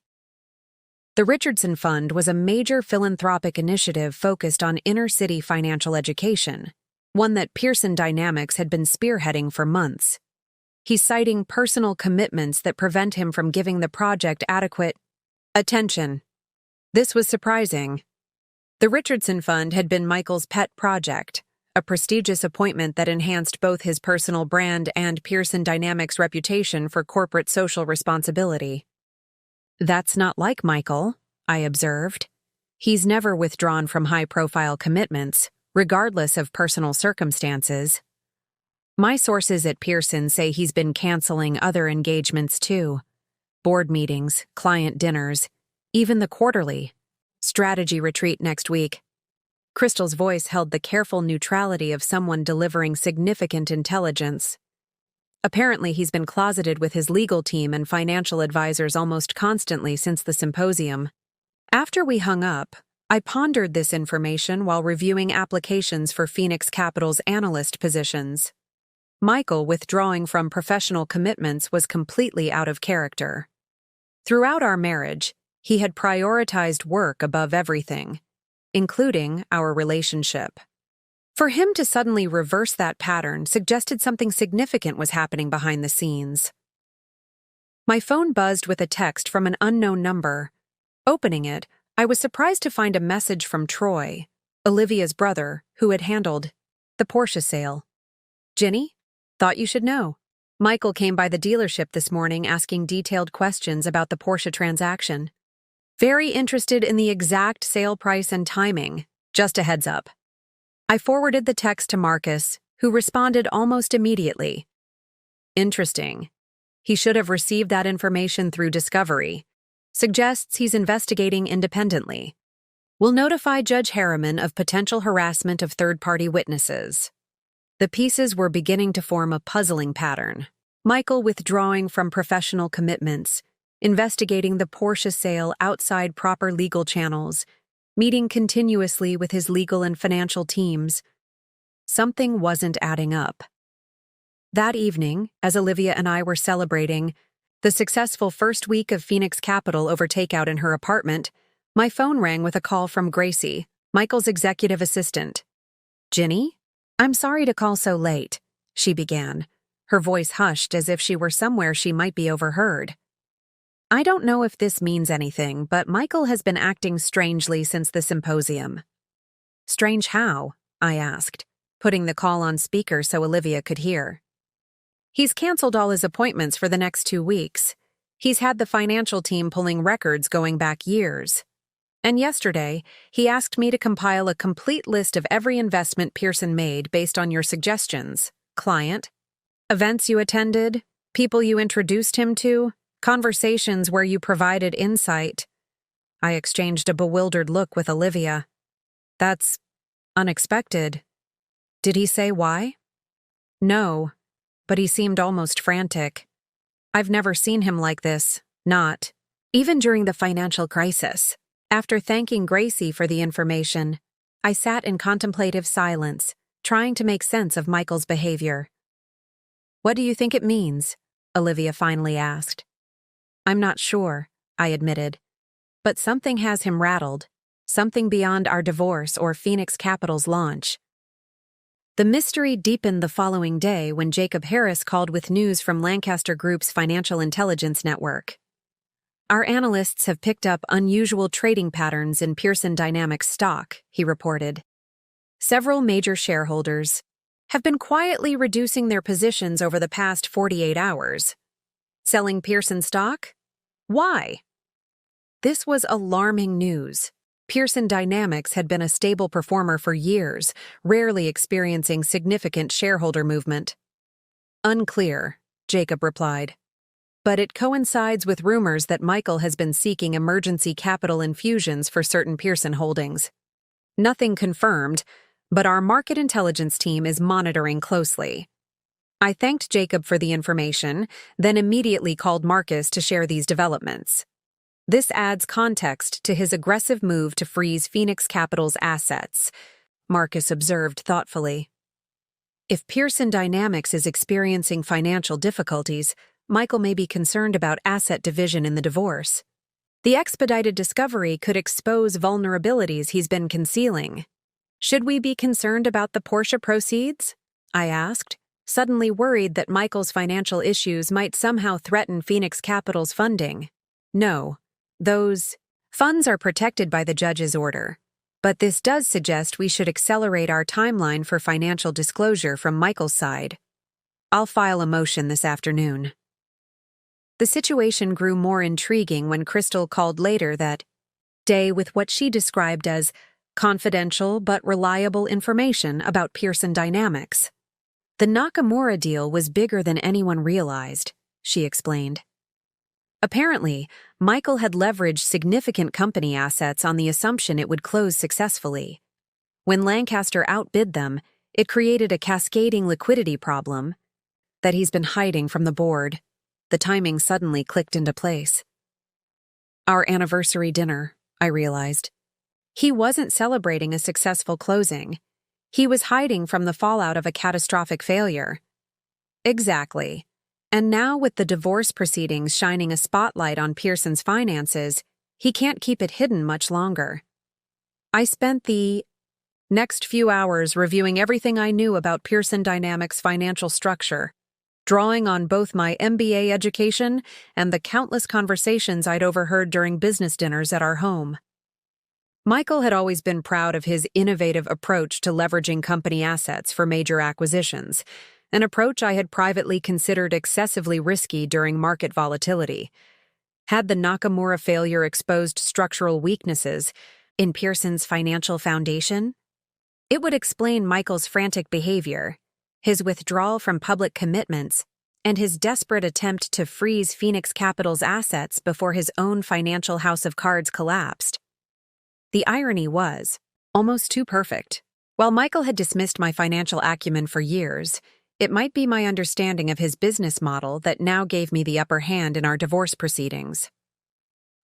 The Richardson Fund was a major philanthropic initiative focused on inner-city financial education, one that Pearson Dynamics had been spearheading for months. He's citing personal commitments that prevent him from giving the project adequate attention. This was surprising. The Richardson Fund had been Michael's pet project, a prestigious appointment that enhanced both his personal brand and Pearson Dynamics' reputation for corporate social responsibility. "That's not like Michael," I observed. "He's never withdrawn from high-profile commitments, regardless of personal circumstances." My sources at Pearson say he's been canceling other engagements too. Board meetings, client dinners, even the quarterly strategy retreat next week. Crystal's voice held the careful neutrality of someone delivering significant intelligence. "Apparently he's been closeted with his legal team and financial advisors almost constantly since the symposium." After we hung up, I pondered this information while reviewing applications for Phoenix Capital's analyst positions. Michael withdrawing from professional commitments was completely out of character. Throughout our marriage, he had prioritized work above everything, including our relationship. For him to suddenly reverse that pattern suggested something significant was happening behind the scenes. My phone buzzed with a text from an unknown number. Opening it, I was surprised to find a message from Troy, Olivia's brother, who had handled the Porsche sale. "Ginny? Thought you should know. Michael came by the dealership this morning asking detailed questions about the Porsche transaction." Very interested in the exact sale price and timing. Just a heads up. I forwarded the text to Marcus, who responded almost immediately. Interesting. He should have received that information through Discovery. Suggests he's investigating independently. Will notify Judge Harriman of potential harassment of third-party witnesses. The pieces were beginning to form a puzzling pattern. Michael withdrawing from professional commitments, investigating the Porsche sale outside proper legal channels, meeting continuously with his legal and financial teams. Something wasn't adding up. That evening, as Olivia and I were celebrating the successful first week of Phoenix Capital over takeout in her apartment, my phone rang with a call from Gracie, Michael's executive assistant. "Ginny? I'm sorry to call so late," she began, her voice hushed as if she were somewhere she might be overheard. "I don't know if this means anything, but Michael has been acting strangely since the symposium." "Strange how?" I asked, putting the call on speaker so Olivia could hear. "He's canceled all his appointments for the next 2 weeks. He's had the financial team pulling records going back years. And yesterday, he asked me to compile a complete list of every investment Pearson made based on your suggestions. Client, events you attended, people you introduced him to, conversations where you provided insight." I exchanged a bewildered look with Olivia. "That's unexpected. Did he say why?" "No, but he seemed almost frantic. I've never seen him like this, not even during the financial crisis." After thanking Gracie for the information, I sat in contemplative silence, trying to make sense of Michael's behavior. "What do you think it means?" Olivia finally asked. "I'm not sure," I admitted. "But something has him rattled, something beyond our divorce or Phoenix Capital's launch." The mystery deepened the following day when Jacob Harris called with news from Lancaster Group's Financial Intelligence Network. "Our analysts have picked up unusual trading patterns in Pearson Dynamics stock," he reported. "Several major shareholders have been quietly reducing their positions over the past 48 hours. Selling Pearson stock? Why?" This was alarming news. Pearson Dynamics had been a stable performer for years, rarely experiencing significant shareholder movement. "Unclear," Jacob replied. "But it coincides with rumors that Michael has been seeking emergency capital infusions for certain Pearson holdings. Nothing confirmed, but our market intelligence team is monitoring closely." I thanked Jacob for the information, then immediately called Marcus to share these developments. This adds context to his aggressive move to freeze Phoenix Capital's assets, Marcus observed thoughtfully. "If Pearson Dynamics is experiencing financial difficulties, Michael may be concerned about asset division in the divorce. The expedited discovery could expose vulnerabilities he's been concealing. Should we be concerned about the Porsche proceeds?" I asked, suddenly worried that Michael's financial issues might somehow threaten Phoenix Capital's funding. "No. Those funds are protected by the judge's order. But this does suggest we should accelerate our timeline for financial disclosure from Michael's side. I'll file a motion this afternoon." The situation grew more intriguing when Crystal called later that day with what she described as confidential but reliable information about Pearson Dynamics. "The Nakamura deal was bigger than anyone realized," she explained. Apparently, Michael had leveraged significant company assets on the assumption it would close successfully. When Lancaster outbid them, it created a cascading liquidity problem that he's been hiding from the board. The timing suddenly clicked into place. Our anniversary dinner, I realized. He wasn't celebrating a successful closing. He was hiding from the fallout of a catastrophic failure. Exactly. And now with the divorce proceedings shining a spotlight on Pearson's finances, he can't keep it hidden much longer. I spent the next few hours reviewing everything I knew about Pearson Dynamics' financial structure, drawing on both my MBA education and the countless conversations I'd overheard during business dinners at our home. Michael had always been proud of his innovative approach to leveraging company assets for major acquisitions, an approach I had privately considered excessively risky during market volatility. Had the Nakamura failure exposed structural weaknesses in Pearson's financial foundation? It would explain Michael's frantic behavior, his withdrawal from public commitments, and his desperate attempt to freeze Phoenix Capital's assets before his own financial house of cards collapsed. The irony was almost too perfect. While Michael had dismissed my financial acumen for years, it might be my understanding of his business model that now gave me the upper hand in our divorce proceedings.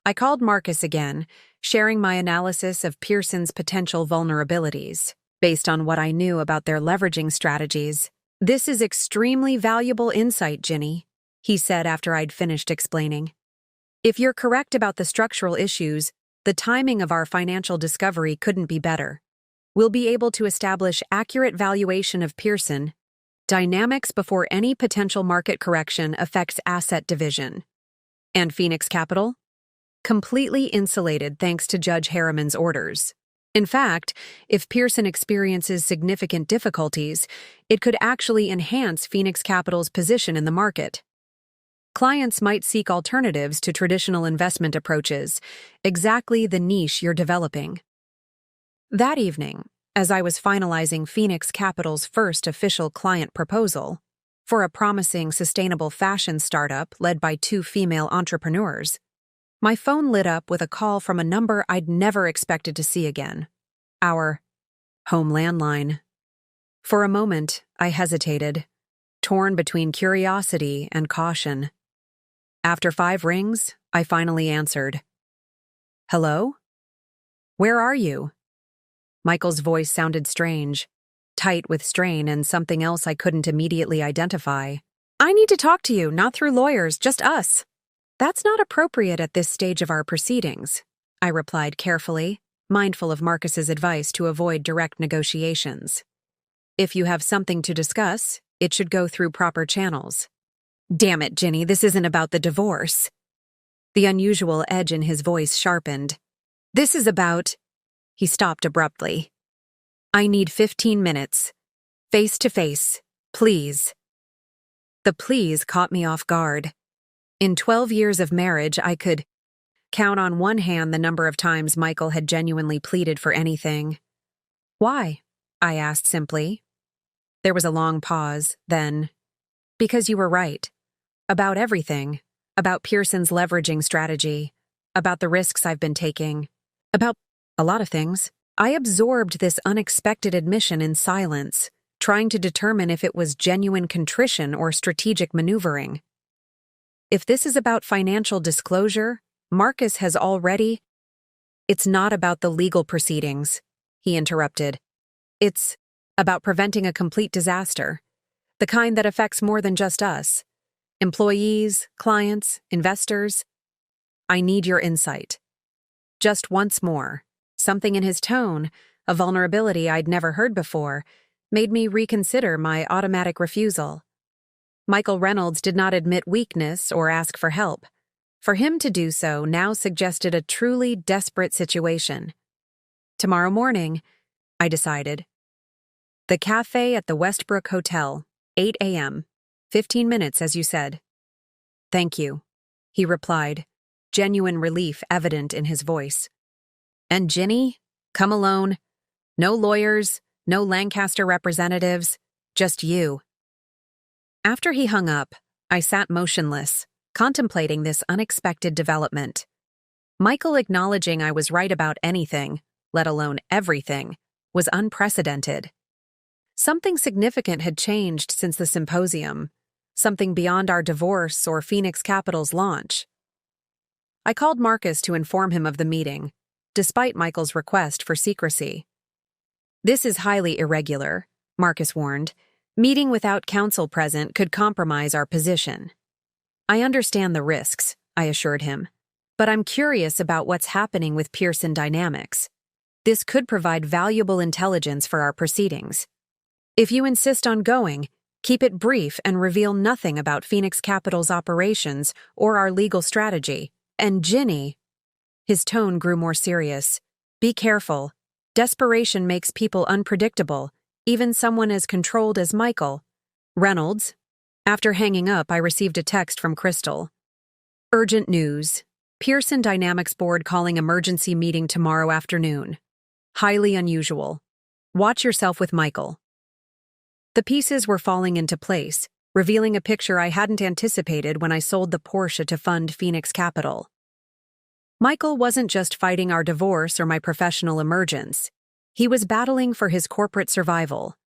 I called Marcus again, sharing my analysis of Pearson's potential vulnerabilities, based on what I knew about their leveraging strategies. "This is extremely valuable insight, Ginny," he said after I'd finished explaining. "If you're correct about the structural issues, the timing of our financial discovery couldn't be better. We'll be able to establish accurate valuation of Pearson dynamics before any potential market correction affects asset division. And Phoenix Capital? Completely insulated thanks to Judge Harriman's orders. In fact, if Pearson experiences significant difficulties, it could actually enhance Phoenix Capital's position in the market. Clients might seek alternatives to traditional investment approaches, exactly the niche you're developing." That evening, as I was finalizing Phoenix Capital's first official client proposal for a promising sustainable fashion startup led by two female entrepreneurs, my phone lit up with a call from a number I'd never expected to see again. Our home landline. For a moment, I hesitated, torn between curiosity and caution. After 5 rings, I finally answered. "Hello? Where are you?" Michael's voice sounded strange, tight with strain and something else I couldn't immediately identify. "I need to talk to you, not through lawyers, just us." "That's not appropriate at this stage of our proceedings," I replied carefully, mindful of Marcus's advice to avoid direct negotiations. "If you have something to discuss, it should go through proper channels." "Damn it, Ginny, this isn't about the divorce." The unusual edge in his voice sharpened. "This is about—" He stopped abruptly. "I need 15 minutes. Face to face, please." The please caught me off guard. In 12 years of marriage, I could count on one hand the number of times Michael had genuinely pleaded for anything. "Why?" I asked simply. There was a long pause, then, "Because you were right. About everything. About Pearson's leveraging strategy. About the risks I've been taking. About a lot of things." I absorbed this unexpected admission in silence, trying to determine if it was genuine contrition or strategic maneuvering. "If this is about financial disclosure, Marcus has already—" "It's not about the legal proceedings," he interrupted. "It's about preventing a complete disaster, the kind that affects more than just us. Employees, clients, investors. I need your insight." Just once more, something in his tone, a vulnerability I'd never heard before, made me reconsider my automatic refusal. Michael Reynolds did not admit weakness or ask for help. For him to do so now suggested a truly desperate situation. "Tomorrow morning," I decided. "The cafe at the Westbrook Hotel, 8 a.m., 15 minutes, as you said." "Thank you," he replied, genuine relief evident in his voice. "And Ginny, come alone. No lawyers, no Lancaster representatives, just you." After he hung up, I sat motionless, contemplating this unexpected development. Michael acknowledging I was right about anything, let alone everything, was unprecedented. Something significant had changed since the symposium, something beyond our divorce or Phoenix Capital's launch. I called Marcus to inform him of the meeting, despite Michael's request for secrecy. "This is highly irregular," Marcus warned. "Meeting without counsel present could compromise our position." "I understand the risks," I assured him, "but I'm curious about what's happening with Pearson Dynamics. This could provide valuable intelligence for our proceedings. If you insist on going, keep it brief and reveal nothing about Phoenix Capital's operations or our legal strategy. And Ginny," his tone grew more serious, "be careful. Desperation makes people unpredictable, even someone as controlled as Michael." Reynolds. After hanging up, I received a text from Crystal. "Urgent news. Pearson Dynamics board calling emergency meeting tomorrow afternoon. Highly unusual. Watch yourself with Michael. The pieces were falling into place, revealing a picture I hadn't anticipated when I sold the Porsche to fund Phoenix Capital. Michael wasn't just fighting our divorce or my professional emergence. He was battling for his corporate survival.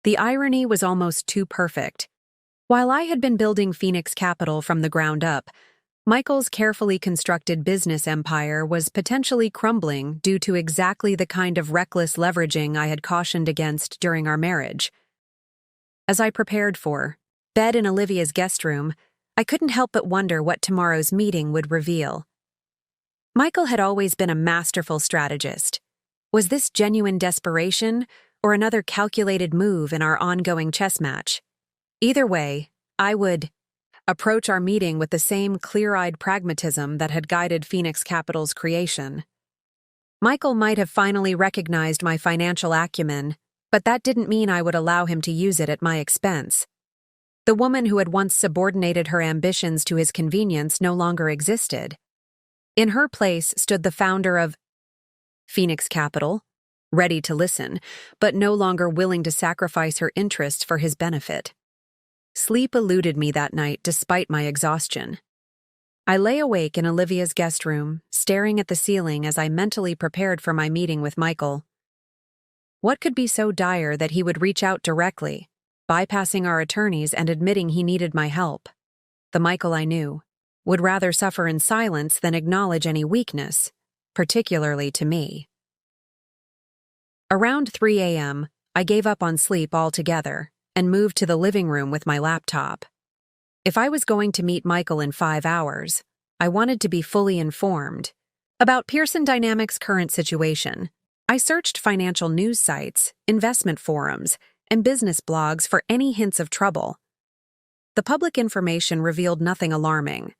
The irony was almost too perfect. While I had been building Phoenix Capital from the ground up, Michael's carefully constructed business empire was potentially crumbling due to exactly the kind of reckless leveraging I had cautioned against during our marriage. As I prepared for bed in Olivia's guest room, I couldn't help but wonder what tomorrow's meeting would reveal. Michael had always been a masterful strategist. Was this genuine desperation or another calculated move in our ongoing chess match? Either way, I would approach our meeting with the same clear-eyed pragmatism that had guided Phoenix Capital's creation. Michael might have finally recognized my financial acumen, but that didn't mean I would allow him to use it at my expense. The woman who had once subordinated her ambitions to his convenience no longer existed. In her place stood the founder of Phoenix Capital, ready to listen, but no longer willing to sacrifice her interests for his benefit. Sleep eluded me that night despite my exhaustion. I lay awake in Olivia's guest room, staring at the ceiling as I mentally prepared for my meeting with Michael. What could be so dire that he would reach out directly, bypassing our attorneys and admitting he needed my help? The Michael I knew would rather suffer in silence than acknowledge any weakness, particularly to me. Around 3 a.m., I gave up on sleep altogether and moved to the living room with my laptop. If I was going to meet Michael in 5 hours, I wanted to be fully informed about Pearson Dynamics' current situation. I searched financial news sites, investment forums, and business blogs for any hints of trouble. The public information revealed nothing alarming.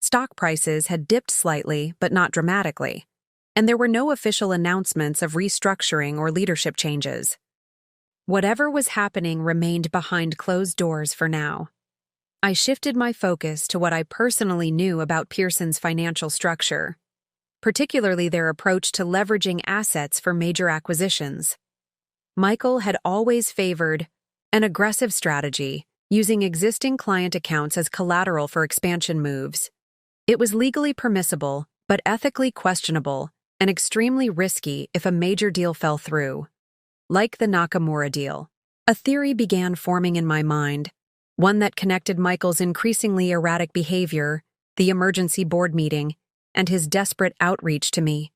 Stock prices had dipped slightly, but not dramatically, and there were no official announcements of restructuring or leadership changes. Whatever was happening remained behind closed doors for now. I shifted my focus to what I personally knew about Pearson's financial structure, particularly their approach to leveraging assets for major acquisitions. Michael had always favored an aggressive strategy, using existing client accounts as collateral for expansion moves. It was legally permissible, but ethically questionable and extremely risky if a major deal fell through. Like the Nakamura deal, a theory began forming in my mind, one that connected Michael's increasingly erratic behavior, the emergency board meeting, and his desperate outreach to me.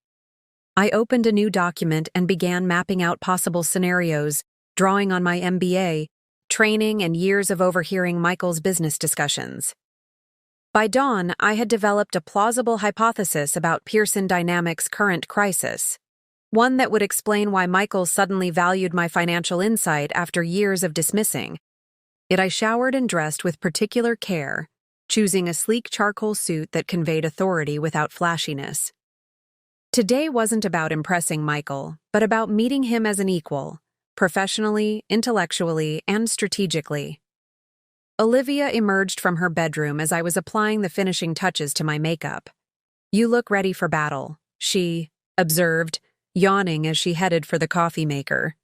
I opened a new document and began mapping out possible scenarios, drawing on my MBA, training, and years of overhearing Michael's business discussions. By dawn, I had developed a plausible hypothesis about Pearson Dynamics' current crisis, one that would explain why Michael suddenly valued my financial insight after years of dismissing it. I showered and dressed with particular care, choosing a sleek charcoal suit that conveyed authority without flashiness. Today wasn't about impressing Michael, but about meeting him as an equal, professionally, intellectually, and strategically. Olivia emerged from her bedroom as I was applying the finishing touches to my makeup. "You look ready for battle," she observed, yawning as she headed for the coffee maker.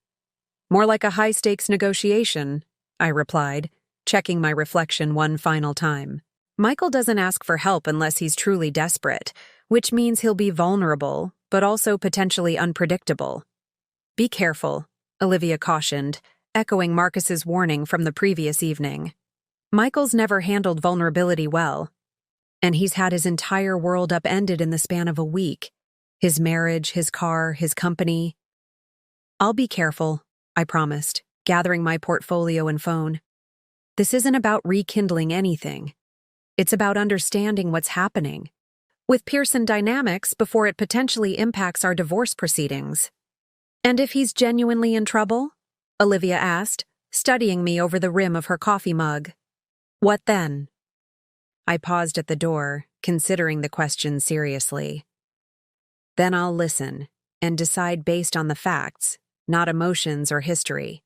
"More like a high-stakes negotiation," I replied, checking my reflection one final time. Michael doesn't ask for help unless he's truly desperate, which means he'll be vulnerable, but also potentially unpredictable. "Be careful," Olivia cautioned, echoing Marcus's warning from the previous evening. Michael's never handled vulnerability well, and he's had his entire world upended in the span of a week. His marriage, his car, his company. "I'll be careful," I promised, gathering my portfolio and phone. "This isn't about rekindling anything. It's about understanding what's happening with Pearson Dynamics before it potentially impacts our divorce proceedings." "And if he's genuinely in trouble?" Olivia asked, studying me over the rim of her coffee mug. "What then?" I paused at the door, considering the question seriously. "Then I'll listen and decide based on the facts, not emotions or history."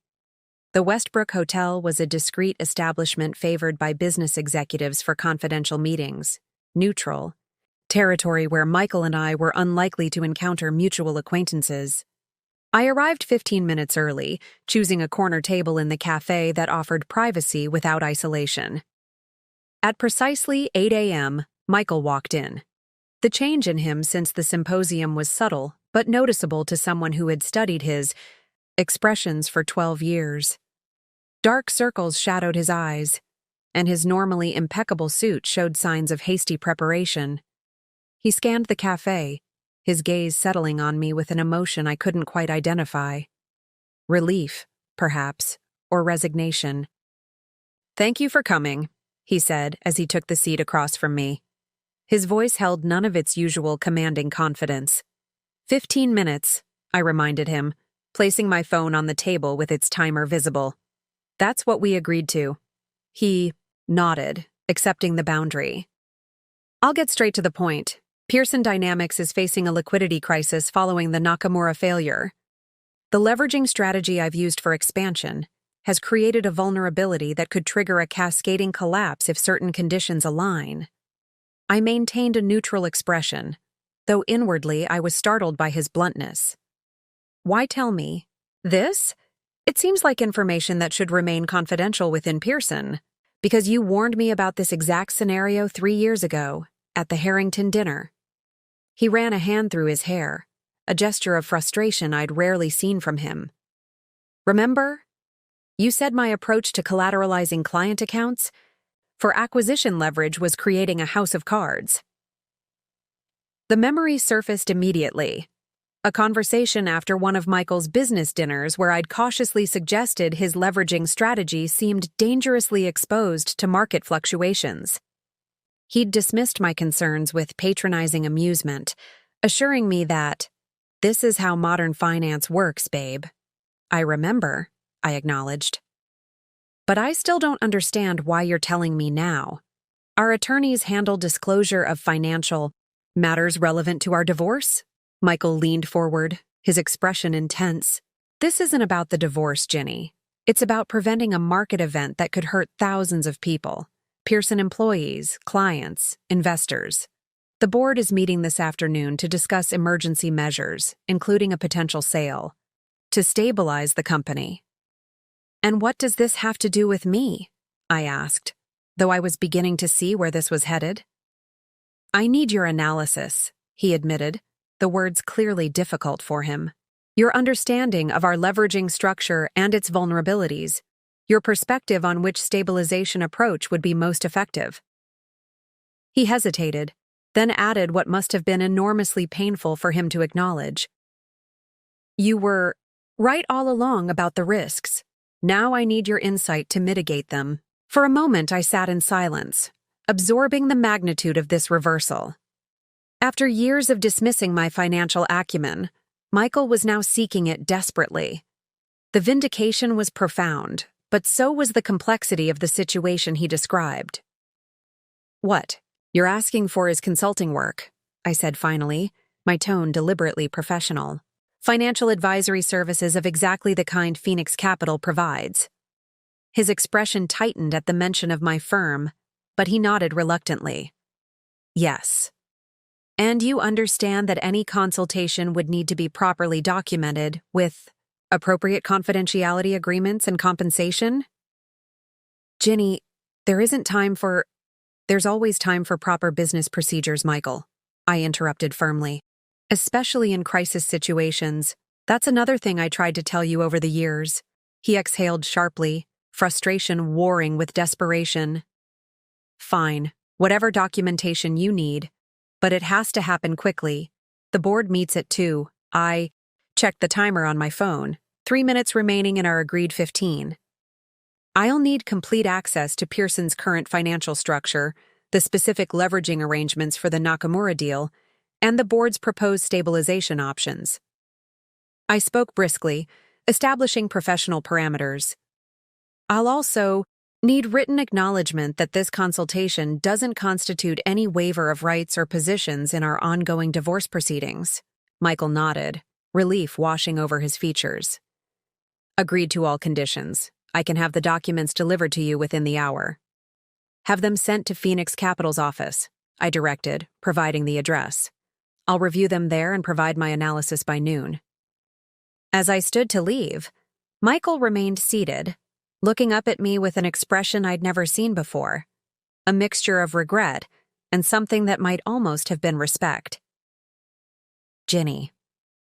The Westbrook Hotel was a discreet establishment favored by business executives for confidential meetings, neutral, territory where Michael and I were unlikely to encounter mutual acquaintances. I arrived 15 minutes early, choosing a corner table in the cafe that offered privacy without isolation. At precisely 8 a.m., Michael walked in. The change in him since the symposium was subtle, but noticeable to someone who had studied his expressions for 12 years. Dark circles shadowed his eyes, and his normally impeccable suit showed signs of hasty preparation. He scanned the cafe, his gaze settling on me with an emotion I couldn't quite identify. Relief, perhaps, or resignation. "Thank you for coming," he said as he took the seat across from me. His voice held none of its usual commanding confidence. 15 minutes, I reminded him, placing my phone on the table with its timer visible. "That's what we agreed to." He nodded, accepting the boundary. "I'll get straight to the point. Pearson Dynamics is facing a liquidity crisis following the Nakamura failure. The leveraging strategy I've used for expansion has created a vulnerability that could trigger a cascading collapse if certain conditions align." I maintained a neutral expression, though inwardly I was startled by his bluntness. "Why tell me this? It seems like information that should remain confidential within Pearson, because you warned me about this exact scenario 3 years ago, at the Harrington dinner." He ran a hand through his hair, a gesture of frustration I'd rarely seen from him. "Remember? You said my approach to collateralizing client accounts for acquisition leverage was creating a house of cards." The memory surfaced immediately. A conversation after one of Michael's business dinners where I'd cautiously suggested his leveraging strategy seemed dangerously exposed to market fluctuations. He'd dismissed my concerns with patronizing amusement, assuring me that, "This is how modern finance works, babe." "I remember," I acknowledged. "But I still don't understand why you're telling me now. Our attorneys handle disclosure of financial matters relevant to our divorce?" Michael leaned forward, his expression intense. "This isn't about the divorce, Ginny. It's about preventing a market event that could hurt thousands of people. Pearson employees, clients, investors. The board is meeting this afternoon to discuss emergency measures, including a potential sale, to stabilize the company." "And what does this have to do with me?" I asked, though I was beginning to see where this was headed. "I need your analysis," he admitted, the words clearly difficult for him. "Your understanding of our leveraging structure and its vulnerabilities. Your perspective on which stabilization approach would be most effective." He hesitated, then added what must have been enormously painful for him to acknowledge. "You were right all along about the risks. Now I need your insight to mitigate them." For a moment I sat in silence, absorbing the magnitude of this reversal. After years of dismissing my financial acumen, Michael was now seeking it desperately. The vindication was profound, but so was the complexity of the situation he described. "What you're asking for is consulting work," I said finally, my tone deliberately professional. "Financial advisory services of exactly the kind Phoenix Capital provides." His expression tightened at the mention of my firm, but he nodded reluctantly. "Yes. And you understand that any consultation would need to be properly documented with appropriate confidentiality agreements and compensation?" "Ginny, there's always time for proper business procedures, Michael," I interrupted firmly. "Especially in crisis situations. That's another thing I tried to tell you over the years." He exhaled sharply, frustration warring with desperation. "Fine, whatever documentation you need, but it has to happen quickly. The board meets at 2. I checked the timer on my phone. 3 minutes remaining in our agreed 15. I'll need complete access to Pearson's current financial structure, the specific leveraging arrangements for the Nakamura deal, and the board's proposed stabilization options." I spoke briskly, establishing professional parameters. "I'll also need written acknowledgement that this consultation doesn't constitute any waiver of rights or positions in our ongoing divorce proceedings." Michael nodded, relief washing over his features. "Agreed to all conditions. I can have the documents delivered to you within the hour. Have them sent to Phoenix Capital's office. I directed, providing the address. I'll review them there and provide my analysis by noon. As I stood to leave, Michael remained seated, looking up at me with an expression I'd never seen before, a mixture of regret and something that might almost have been respect. "Ginny,"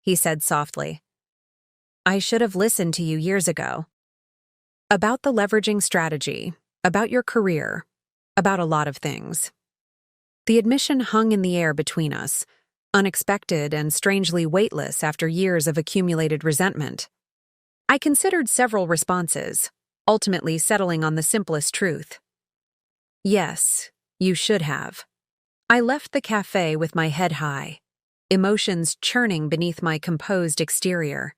he said softly, "I should have listened to you years ago. About the leveraging strategy, about your career, about a lot of things." The admission hung in the air between us, unexpected and strangely weightless after years of accumulated resentment. I considered several responses, ultimately settling on the simplest truth. Yes, you should have. I left the cafe with my head high, emotions churning beneath my composed exterior.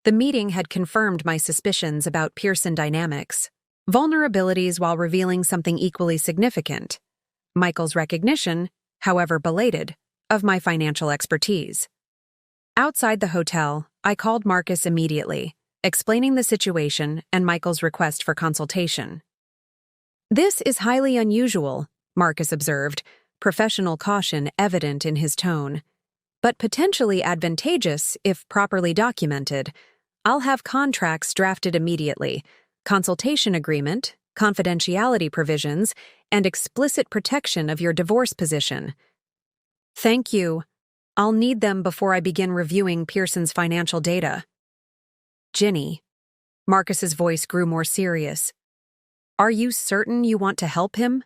The meeting had confirmed my suspicions about Pearson dynamics, vulnerabilities while revealing something equally significant: Michael's recognition, however belated, of my financial expertise. Outside the hotel, I called Marcus immediately, explaining the situation and Michael's request for consultation. "This is highly unusual," Marcus observed, professional caution evident in his tone, "but potentially advantageous if properly documented. I'll have contracts drafted immediately, consultation agreement, confidentiality provisions, and explicit protection of your divorce position." "Thank you. I'll need them before I begin reviewing Pearson's financial data." "Ginny," Marcus's voice grew more serious, "are you certain you want to help him?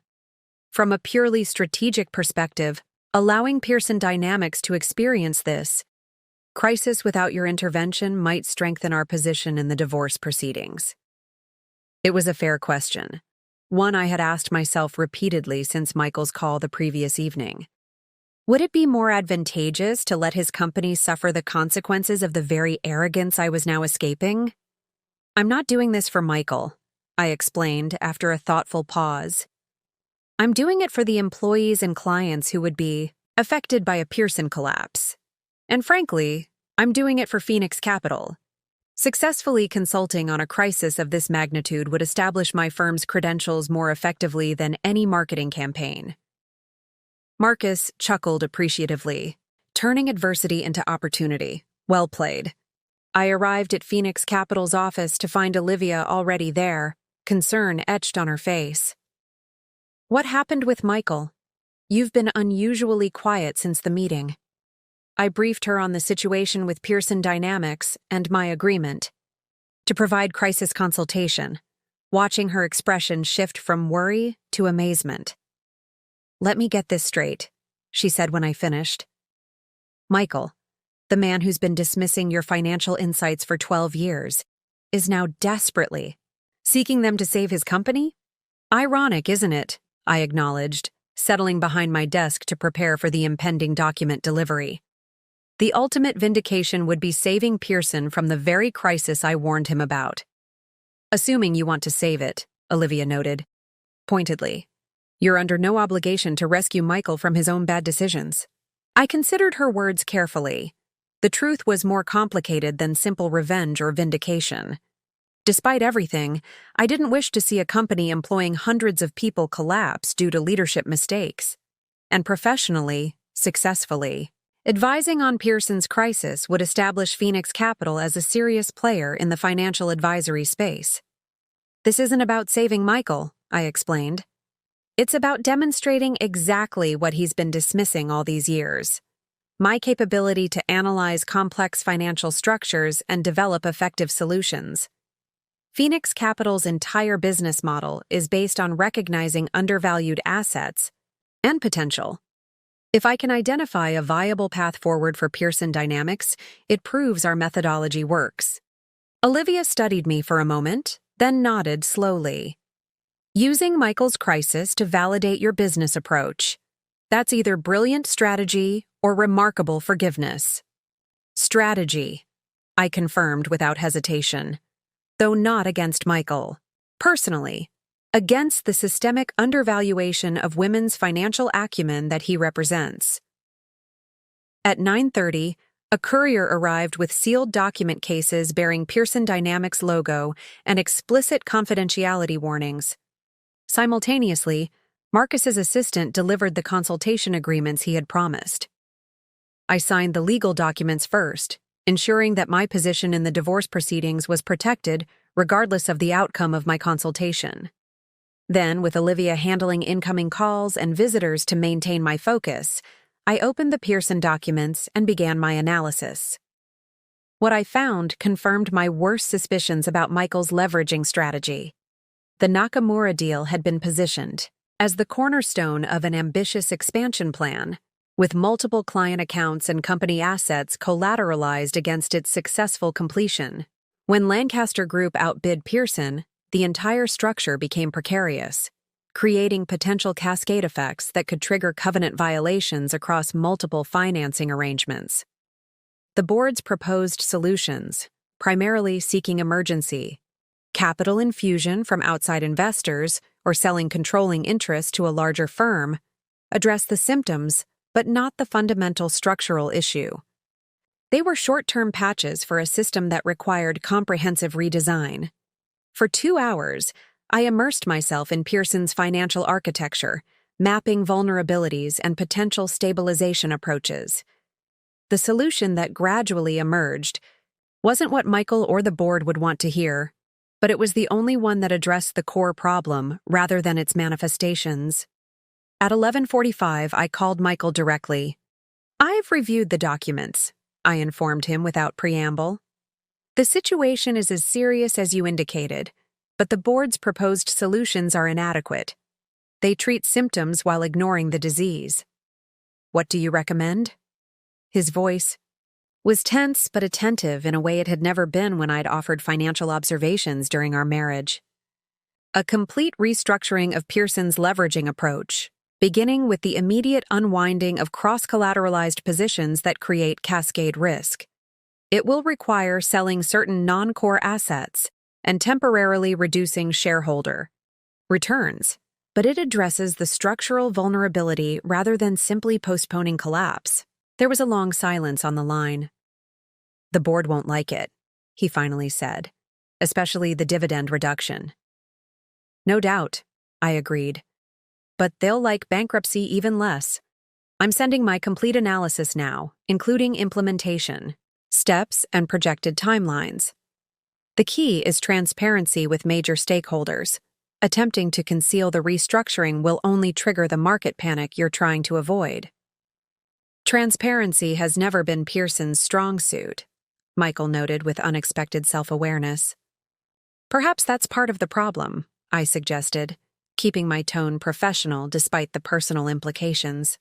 From a purely strategic perspective, allowing Pearson Dynamics to experience this crisis without your intervention might strengthen our position in the divorce proceedings." It was a fair question, one I had asked myself repeatedly since Michael's call the previous evening. Would it be more advantageous to let his company suffer the consequences of the very arrogance I was now escaping? "I'm not doing this for Michael," I explained after a thoughtful pause. "I'm doing it for the employees and clients who would be affected by a Pearson collapse. And frankly, I'm doing it for Phoenix Capital. Successfully consulting on a crisis of this magnitude would establish my firm's credentials more effectively than any marketing campaign." Marcus chuckled appreciatively, turning adversity into opportunity. "Well played." I arrived at Phoenix Capital's office to find Olivia already there, concern etched on her face. "What happened with Michael? You've been unusually quiet since the meeting." I briefed her on the situation with Pearson Dynamics and my agreement to provide crisis consultation, watching her expression shift from worry to amazement. "Let me get this straight," she said when I finished. "Michael, the man who's been dismissing your financial insights for 12 years, is now desperately seeking them to save his company? Ironic, isn't it?" I acknowledged, settling behind my desk to prepare for the impending document delivery. The ultimate vindication would be saving Pearson from the very crisis I warned him about. "Assuming you want to save it," Olivia noted, pointedly. "You're under no obligation to rescue Michael from his own bad decisions." I considered her words carefully. The truth was more complicated than simple revenge or vindication. Despite everything, I didn't wish to see a company employing hundreds of people collapse due to leadership mistakes. And professionally, successfully, advising on Pearson's crisis would establish Phoenix Capital as a serious player in the financial advisory space. "This isn't about saving Michael," I explained. "It's about demonstrating exactly what he's been dismissing all these years: my capability to analyze complex financial structures and develop effective solutions. Phoenix Capital's entire business model is based on recognizing undervalued assets and potential. If I can identify a viable path forward for Pearson Dynamics, it proves our methodology works." Olivia studied me for a moment, then nodded slowly. "Using Michael's crisis to validate your business approach. That's either brilliant strategy or remarkable forgiveness." "Strategy," I confirmed without hesitation, though not against Michael. Personally, against the systemic undervaluation of women's financial acumen that he represents. At 9:30, a courier arrived with sealed document cases bearing Pearson Dynamics logo and explicit confidentiality warnings. Simultaneously, Marcus's assistant delivered the consultation agreements he had promised. I signed the legal documents first, ensuring that my position in the divorce proceedings was protected regardless of the outcome of my consultation. Then, with Olivia handling incoming calls and visitors to maintain my focus, I opened the Pearson documents and began my analysis. What I found confirmed my worst suspicions about Michael's leveraging strategy. The Nakamura deal had been positioned as the cornerstone of an ambitious expansion plan, with multiple client accounts and company assets collateralized against its successful completion. When Lancaster Group outbid Pearson, the entire structure became precarious, creating potential cascade effects that could trigger covenant violations across multiple financing arrangements. The board's proposed solutions, primarily seeking emergency, capital infusion from outside investors, or selling controlling interest to a larger firm, address the symptoms but not the fundamental structural issue. They were short-term patches for a system that required comprehensive redesign. For 2 hours, I immersed myself in Pearson's financial architecture, mapping vulnerabilities and potential stabilization approaches. The solution that gradually emerged wasn't what Michael or the board would want to hear, but it was the only one that addressed the core problem rather than its manifestations. At 11:45, I called Michael directly. "I've reviewed the documents," I informed him without preamble. "The situation is as serious as you indicated, but the board's proposed solutions are inadequate. They treat symptoms while ignoring the disease. What do you recommend?" His voice was tense but attentive in a way it had never been when I'd offered financial observations during our marriage. "A complete restructuring of Pearson's leveraging approach, beginning with the immediate unwinding of cross-collateralized positions that create cascade risk. It will require selling certain non-core assets and temporarily reducing shareholder returns, but it addresses the structural vulnerability rather than simply postponing collapse." There was a long silence on the line. "The board won't like it," he finally said, "especially the dividend reduction." "No doubt," I agreed. "But they'll like bankruptcy even less. I'm sending my complete analysis now, including implementation, steps, and projected timelines. The key is transparency with major stakeholders. Attempting to conceal the restructuring will only trigger the market panic you're trying to avoid." "Transparency has never been Pearson's strong suit," Michael noted with unexpected self-awareness. "Perhaps that's part of the problem," I suggested, keeping my tone professional despite the personal implications.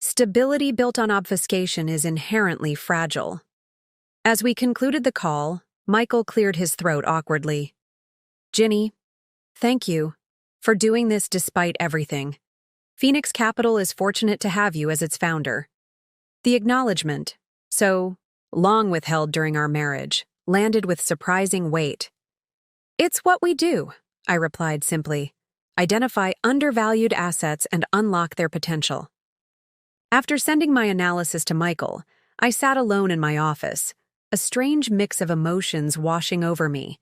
"Stability built on obfuscation is inherently fragile." As we concluded the call, Michael cleared his throat awkwardly. "Ginny, thank you for doing this despite everything. Phoenix Capital is fortunate to have you as its founder." The acknowledgement, so long withheld during our marriage, landed with surprising weight. "It's what we do," I replied simply. "Identify undervalued assets and unlock their potential." After sending my analysis to Michael, I sat alone in my office, a strange mix of emotions washing over me.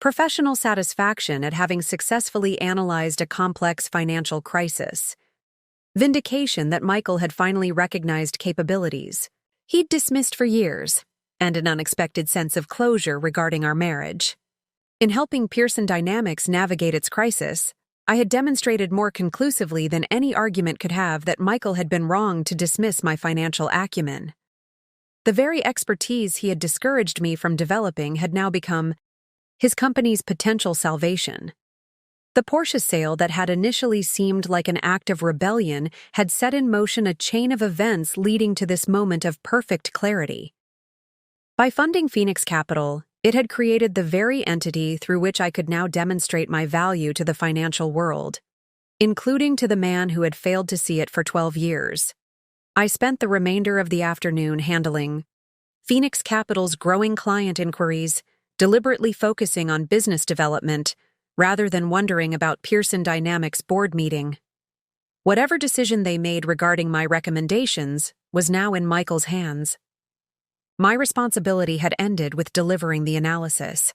Professional satisfaction at having successfully analyzed a complex financial crisis. Vindication that Michael had finally recognized capabilities he'd dismissed for years, and an unexpected sense of closure regarding our marriage. In helping Pearson Dynamics navigate its crisis, I had demonstrated more conclusively than any argument could have that Michael had been wrong to dismiss my financial acumen. The very expertise he had discouraged me from developing had now become his company's potential salvation. The Porsche sale that had initially seemed like an act of rebellion had set in motion a chain of events leading to this moment of perfect clarity. By funding Phoenix Capital, it had created the very entity through which I could now demonstrate my value to the financial world, including to the man who had failed to see it for 12 years. I spent the remainder of the afternoon handling Phoenix Capital's growing client inquiries, deliberately focusing on business development, rather than wondering about Pearson Dynamics' board meeting. Whatever decision they made regarding my recommendations was now in Michael's hands. My responsibility had ended with delivering the analysis.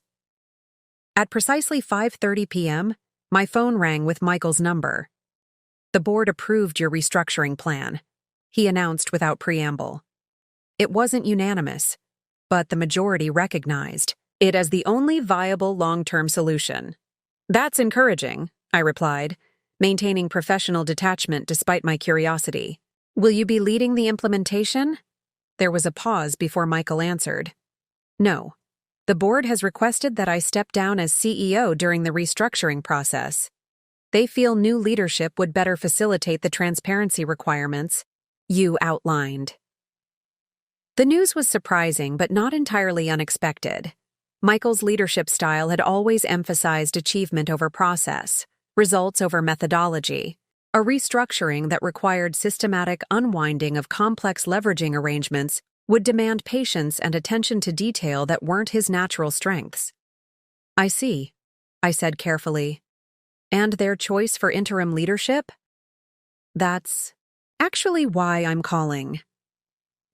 At precisely 5:30 p.m., my phone rang with Michael's number. The board approved your restructuring plan, he announced without preamble. It wasn't unanimous, but the majority recognized it as the only viable long-term solution. That's encouraging, I replied, maintaining professional detachment despite my curiosity. Will you be leading the implementation? There was a pause before Michael answered. No. The board has requested that I step down as CEO during the restructuring process. They feel new leadership would better facilitate the transparency requirements you outlined. The news was surprising but not entirely unexpected. Michael's leadership style had always emphasized achievement over process, results over methodology. A restructuring that required systematic unwinding of complex leveraging arrangements would demand patience and attention to detail that weren't his natural strengths. I see, I said carefully. And their choice for interim leadership? That's actually why I'm calling.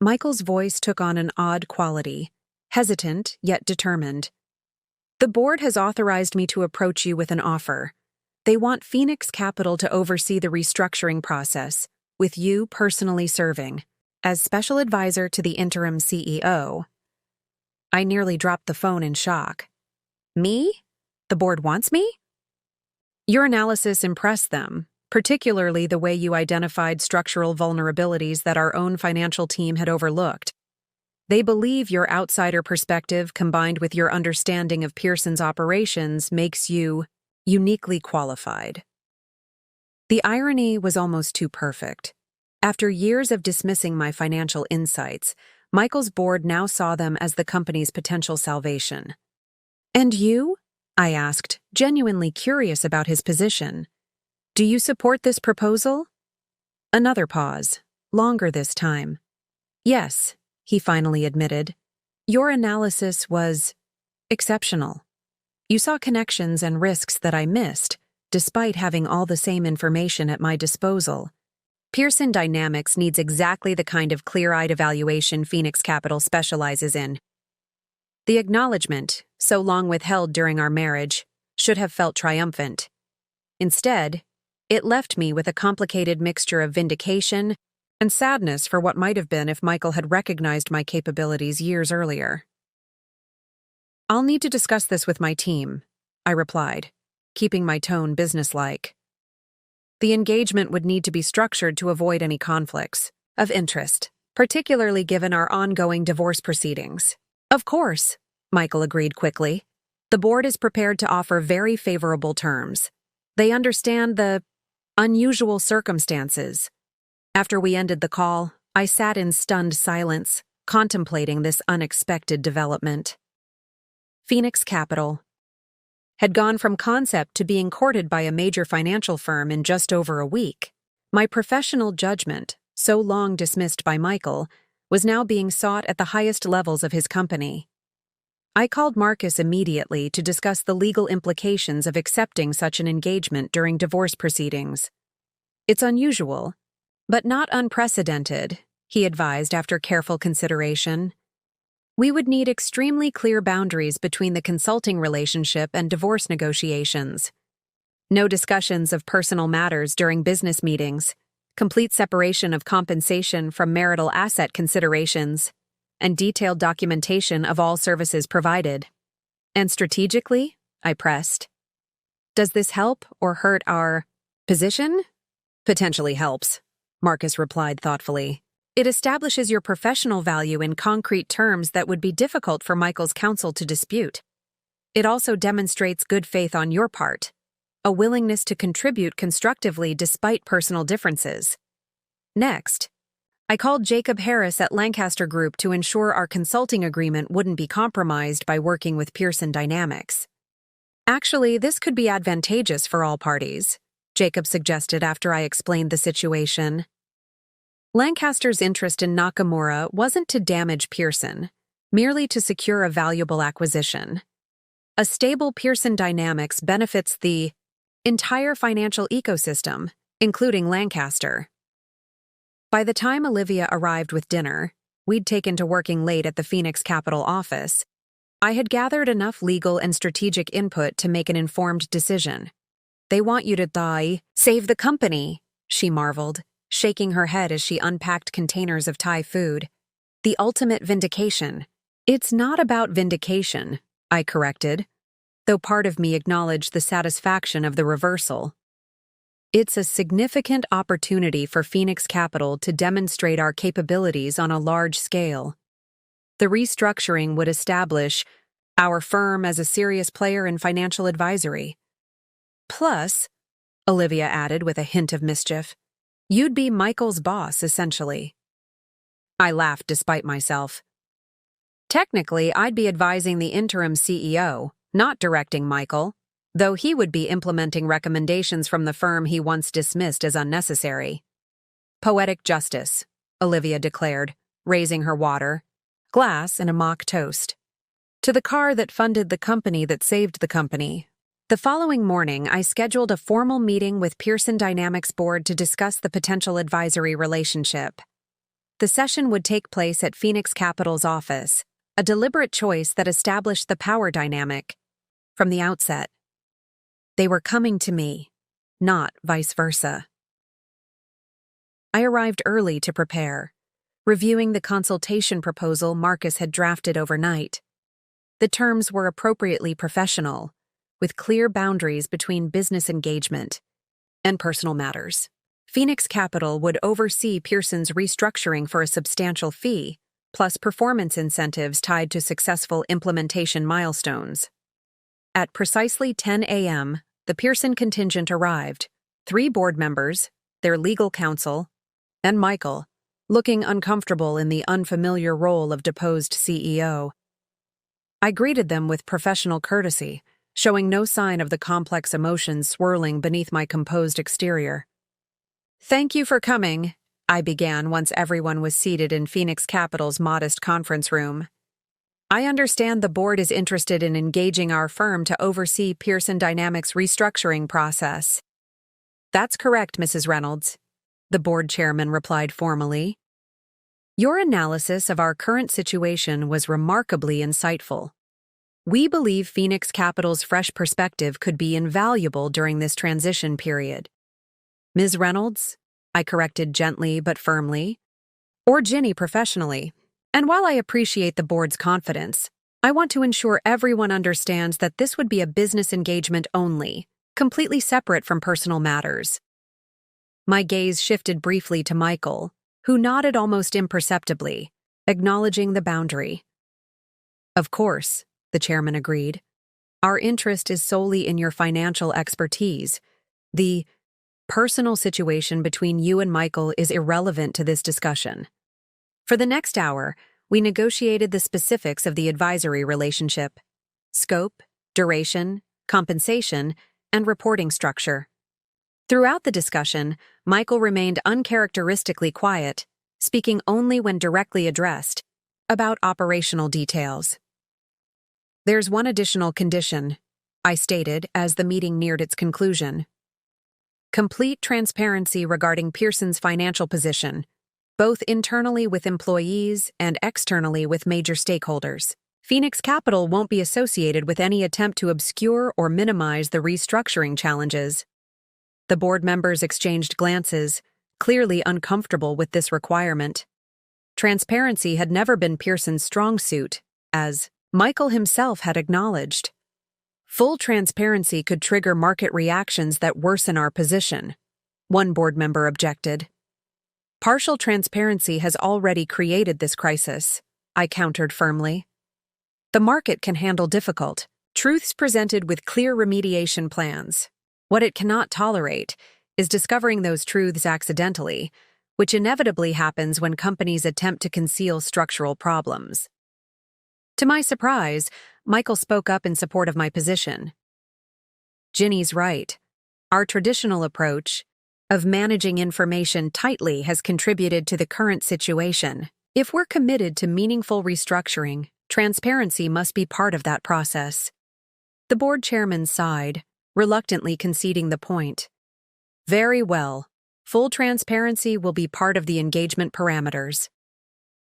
Michael's voice took on an odd quality, hesitant yet determined. The board has authorized me to approach you with an offer. They want Phoenix Capital to oversee the restructuring process, with you personally serving as special advisor to the interim CEO. I nearly dropped the phone in shock. Me? The board wants me? Your analysis impressed them, particularly the way you identified structural vulnerabilities that our own financial team had overlooked. They believe your outsider perspective combined with your understanding of Pearson's operations makes you uniquely qualified. The irony was almost too perfect. After years of dismissing my financial insights, Michael's board now saw them as the company's potential salvation. And you? I asked, genuinely curious about his position. Do you support this proposal? Another pause, longer this time. Yes, he finally admitted. Your analysis was exceptional. You saw connections and risks that I missed, despite having all the same information at my disposal. Pearson Dynamics needs exactly the kind of clear-eyed evaluation Phoenix Capital specializes in. The acknowledgement, so long withheld during our marriage, should have felt triumphant. Instead, it left me with a complicated mixture of vindication and sadness for what might have been if Michael had recognized my capabilities years earlier. I'll need to discuss this with my team, I replied, keeping my tone businesslike. The engagement would need to be structured to avoid any conflicts of interest, particularly given our ongoing divorce proceedings. Of course, Michael agreed quickly. The board is prepared to offer very favorable terms. They understand the unusual circumstances. After we ended the call, I sat in stunned silence, contemplating this unexpected development. Phoenix Capital had gone from concept to being courted by a major financial firm in just over a week. My professional judgment, so long dismissed by Michael, was now being sought at the highest levels of his company. I called Marcus immediately to discuss the legal implications of accepting such an engagement during divorce proceedings. It's unusual, but not unprecedented, he advised after careful consideration. We would need extremely clear boundaries between the consulting relationship and divorce negotiations. No discussions of personal matters during business meetings, complete separation of compensation from marital asset considerations, and detailed documentation of all services provided. And strategically, I pressed, does this help or hurt our position? Potentially helps, Marcus replied thoughtfully. It establishes your professional value in concrete terms that would be difficult for Michael's counsel to dispute. It also demonstrates good faith on your part, a willingness to contribute constructively despite personal differences. Next, I called Jacob Harris at Lancaster Group to ensure our consulting agreement wouldn't be compromised by working with Pearson Dynamics. Actually, this could be advantageous for all parties, Jacob suggested after I explained the situation. Lancaster's interest in Nakamura wasn't to damage Pearson, merely to secure a valuable acquisition. A stable Pearson Dynamics benefits the entire financial ecosystem, including Lancaster. By the time Olivia arrived with dinner, we'd taken to working late at the Phoenix Capital office. I had gathered enough legal and strategic input to make an informed decision. They want you to save the company, she marveled, shaking her head as she unpacked containers of Thai food. The ultimate vindication. It's not about vindication, I corrected, though part of me acknowledged the satisfaction of the reversal. It's a significant opportunity for Phoenix Capital to demonstrate our capabilities on a large scale. The restructuring would establish our firm as a serious player in financial advisory. Plus, Olivia added with a hint of mischief, you'd be Michael's boss, essentially. I laughed despite myself. Technically, I'd be advising the interim CEO, not directing Michael, though he would be implementing recommendations from the firm he once dismissed as unnecessary. Poetic justice, Olivia declared, raising her water glass and a mock toast. To the car that funded the company that saved the company. The following morning, I scheduled a formal meeting with Pearson Dynamics Board to discuss the potential advisory relationship. The session would take place at Phoenix Capital's office, a deliberate choice that established the power dynamic. From the outset, they were coming to me, not vice versa. I arrived early to prepare, reviewing the consultation proposal Marcus had drafted overnight. The terms were appropriately professional, with clear boundaries between business engagement and personal matters. Phoenix Capital would oversee Pearson's restructuring for a substantial fee, plus performance incentives tied to successful implementation milestones. At precisely 10 a.m., the Pearson contingent arrived, 3 board members, their legal counsel, and Michael, looking uncomfortable in the unfamiliar role of deposed CEO. I greeted them with professional courtesy, showing no sign of the complex emotions swirling beneath my composed exterior. Thank you for coming, I began once everyone was seated in Phoenix Capital's modest conference room. I understand the board is interested in engaging our firm to oversee Pearson Dynamics' restructuring process. That's correct, Mrs. Reynolds, the board chairman replied formally. Your analysis of our current situation was remarkably insightful. We believe Phoenix Capital's fresh perspective could be invaluable during this transition period. Ms. Reynolds, I corrected gently but firmly, or Ginny professionally, and while I appreciate the board's confidence, I want to ensure everyone understands that this would be a business engagement only, completely separate from personal matters. My gaze shifted briefly to Michael, who nodded almost imperceptibly, acknowledging the boundary. Of course, the chairman agreed. Our interest is solely in your financial expertise. The personal situation between you and Michael is irrelevant to this discussion. For the next hour, we negotiated the specifics of the advisory relationship: scope, duration, compensation, and reporting structure. Throughout the discussion, Michael remained uncharacteristically quiet, speaking only when directly addressed, about operational details. There's one additional condition, I stated as the meeting neared its conclusion. Complete transparency regarding Pearson's financial position, both internally with employees and externally with major stakeholders. Phoenix Capital won't be associated with any attempt to obscure or minimize the restructuring challenges. The board members exchanged glances, clearly uncomfortable with this requirement. Transparency had never been Pearson's strong suit, as Michael himself had acknowledged. Full transparency could trigger market reactions that worsen our position, one board member objected. Partial transparency has already created this crisis, I countered firmly. The market can handle difficult truths presented with clear remediation plans. What it cannot tolerate is discovering those truths accidentally, which inevitably happens when companies attempt to conceal structural problems. To my surprise, Michael spoke up in support of my position. Ginny's right. Our traditional approach of managing information tightly has contributed to the current situation. If we're committed to meaningful restructuring, transparency must be part of that process. The board chairman sighed, reluctantly conceding the point. Very well. Full transparency will be part of the engagement parameters.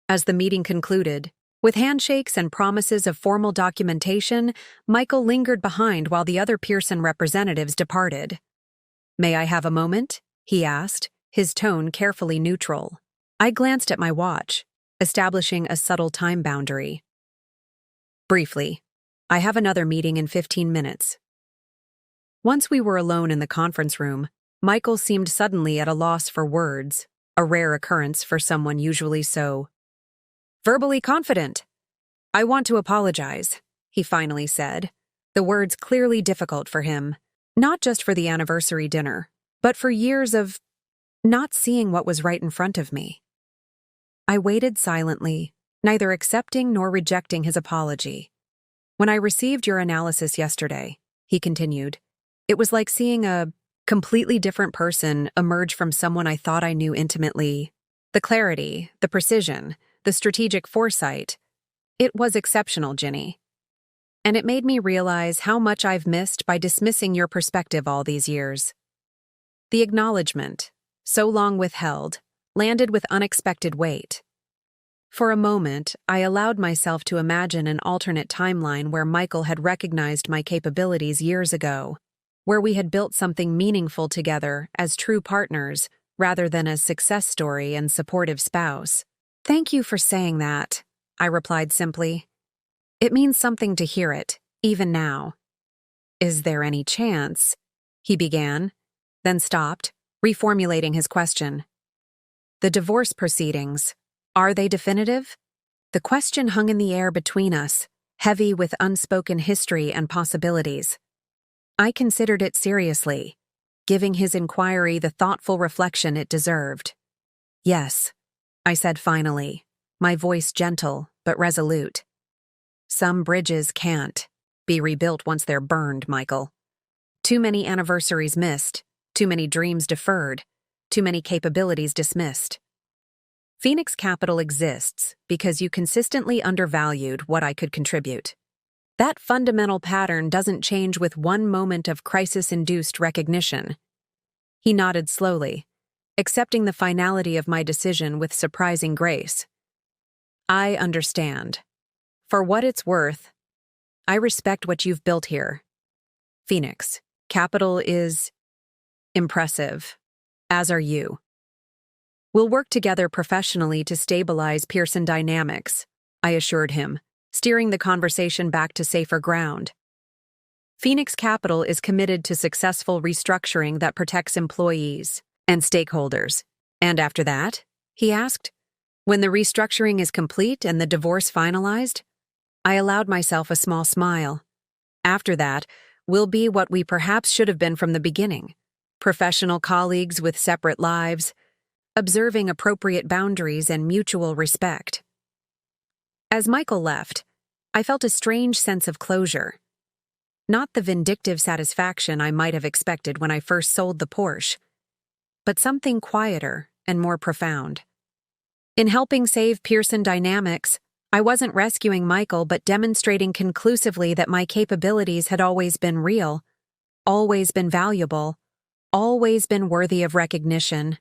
As the meeting concluded, with handshakes and promises of formal documentation, Michael lingered behind while the other Pearson representatives departed. May I have a moment? he asked, his tone carefully neutral. I glanced at my watch, establishing a subtle time boundary. Briefly, I have another meeting in 15 minutes. Once we were alone in the conference room, Michael seemed suddenly at a loss for words, a rare occurrence for someone usually so verbally confident. I want to apologize, he finally said, the words clearly difficult for him, not just for the anniversary dinner, but for years of not seeing what was right in front of me. I waited silently, neither accepting nor rejecting his apology. When I received your analysis yesterday, he continued, it was like seeing a completely different person emerge from someone I thought I knew intimately. The clarity, the precision, the strategic foresight. It was exceptional, Ginny. And it made me realize how much I've missed by dismissing your perspective all these years. The acknowledgement, so long withheld, landed with unexpected weight. For a moment, I allowed myself to imagine an alternate timeline where Michael had recognized my capabilities years ago, where we had built something meaningful together as true partners rather than as success story and supportive spouse. Thank you for saying that, I replied simply. It means something to hear it, even now. Is there any chance? He began, then stopped, reformulating his question. The divorce proceedings, are they definitive? The question hung in the air between us, heavy with unspoken history and possibilities. I considered it seriously, giving his inquiry the thoughtful reflection it deserved. Yes, I said finally, my voice gentle but resolute. Some bridges can't be rebuilt once they're burned, Michael. Too many anniversaries missed, too many dreams deferred, too many capabilities dismissed. Phoenix Capital exists because you consistently undervalued what I could contribute. That fundamental pattern doesn't change with one moment of crisis-induced recognition. He nodded slowly, accepting the finality of my decision with surprising grace. I understand. For what it's worth, I respect what you've built here. Phoenix Capital is impressive, as are you. We'll work together professionally to stabilize Pearson Dynamics, I assured him, steering the conversation back to safer ground. Phoenix Capital is committed to successful restructuring that protects employees and stakeholders. And after that, he asked, when the restructuring is complete and the divorce finalized? I allowed myself a small smile. After that, we'll be what we perhaps should have been from the beginning, professional colleagues with separate lives, observing appropriate boundaries and mutual respect. As Michael left, I felt a strange sense of closure. Not the vindictive satisfaction I might have expected when I first sold the Porsche, but something quieter and more profound. In helping save Pearson Dynamics, I wasn't rescuing Michael but demonstrating conclusively that my capabilities had always been real, always been valuable, always been worthy of recognition.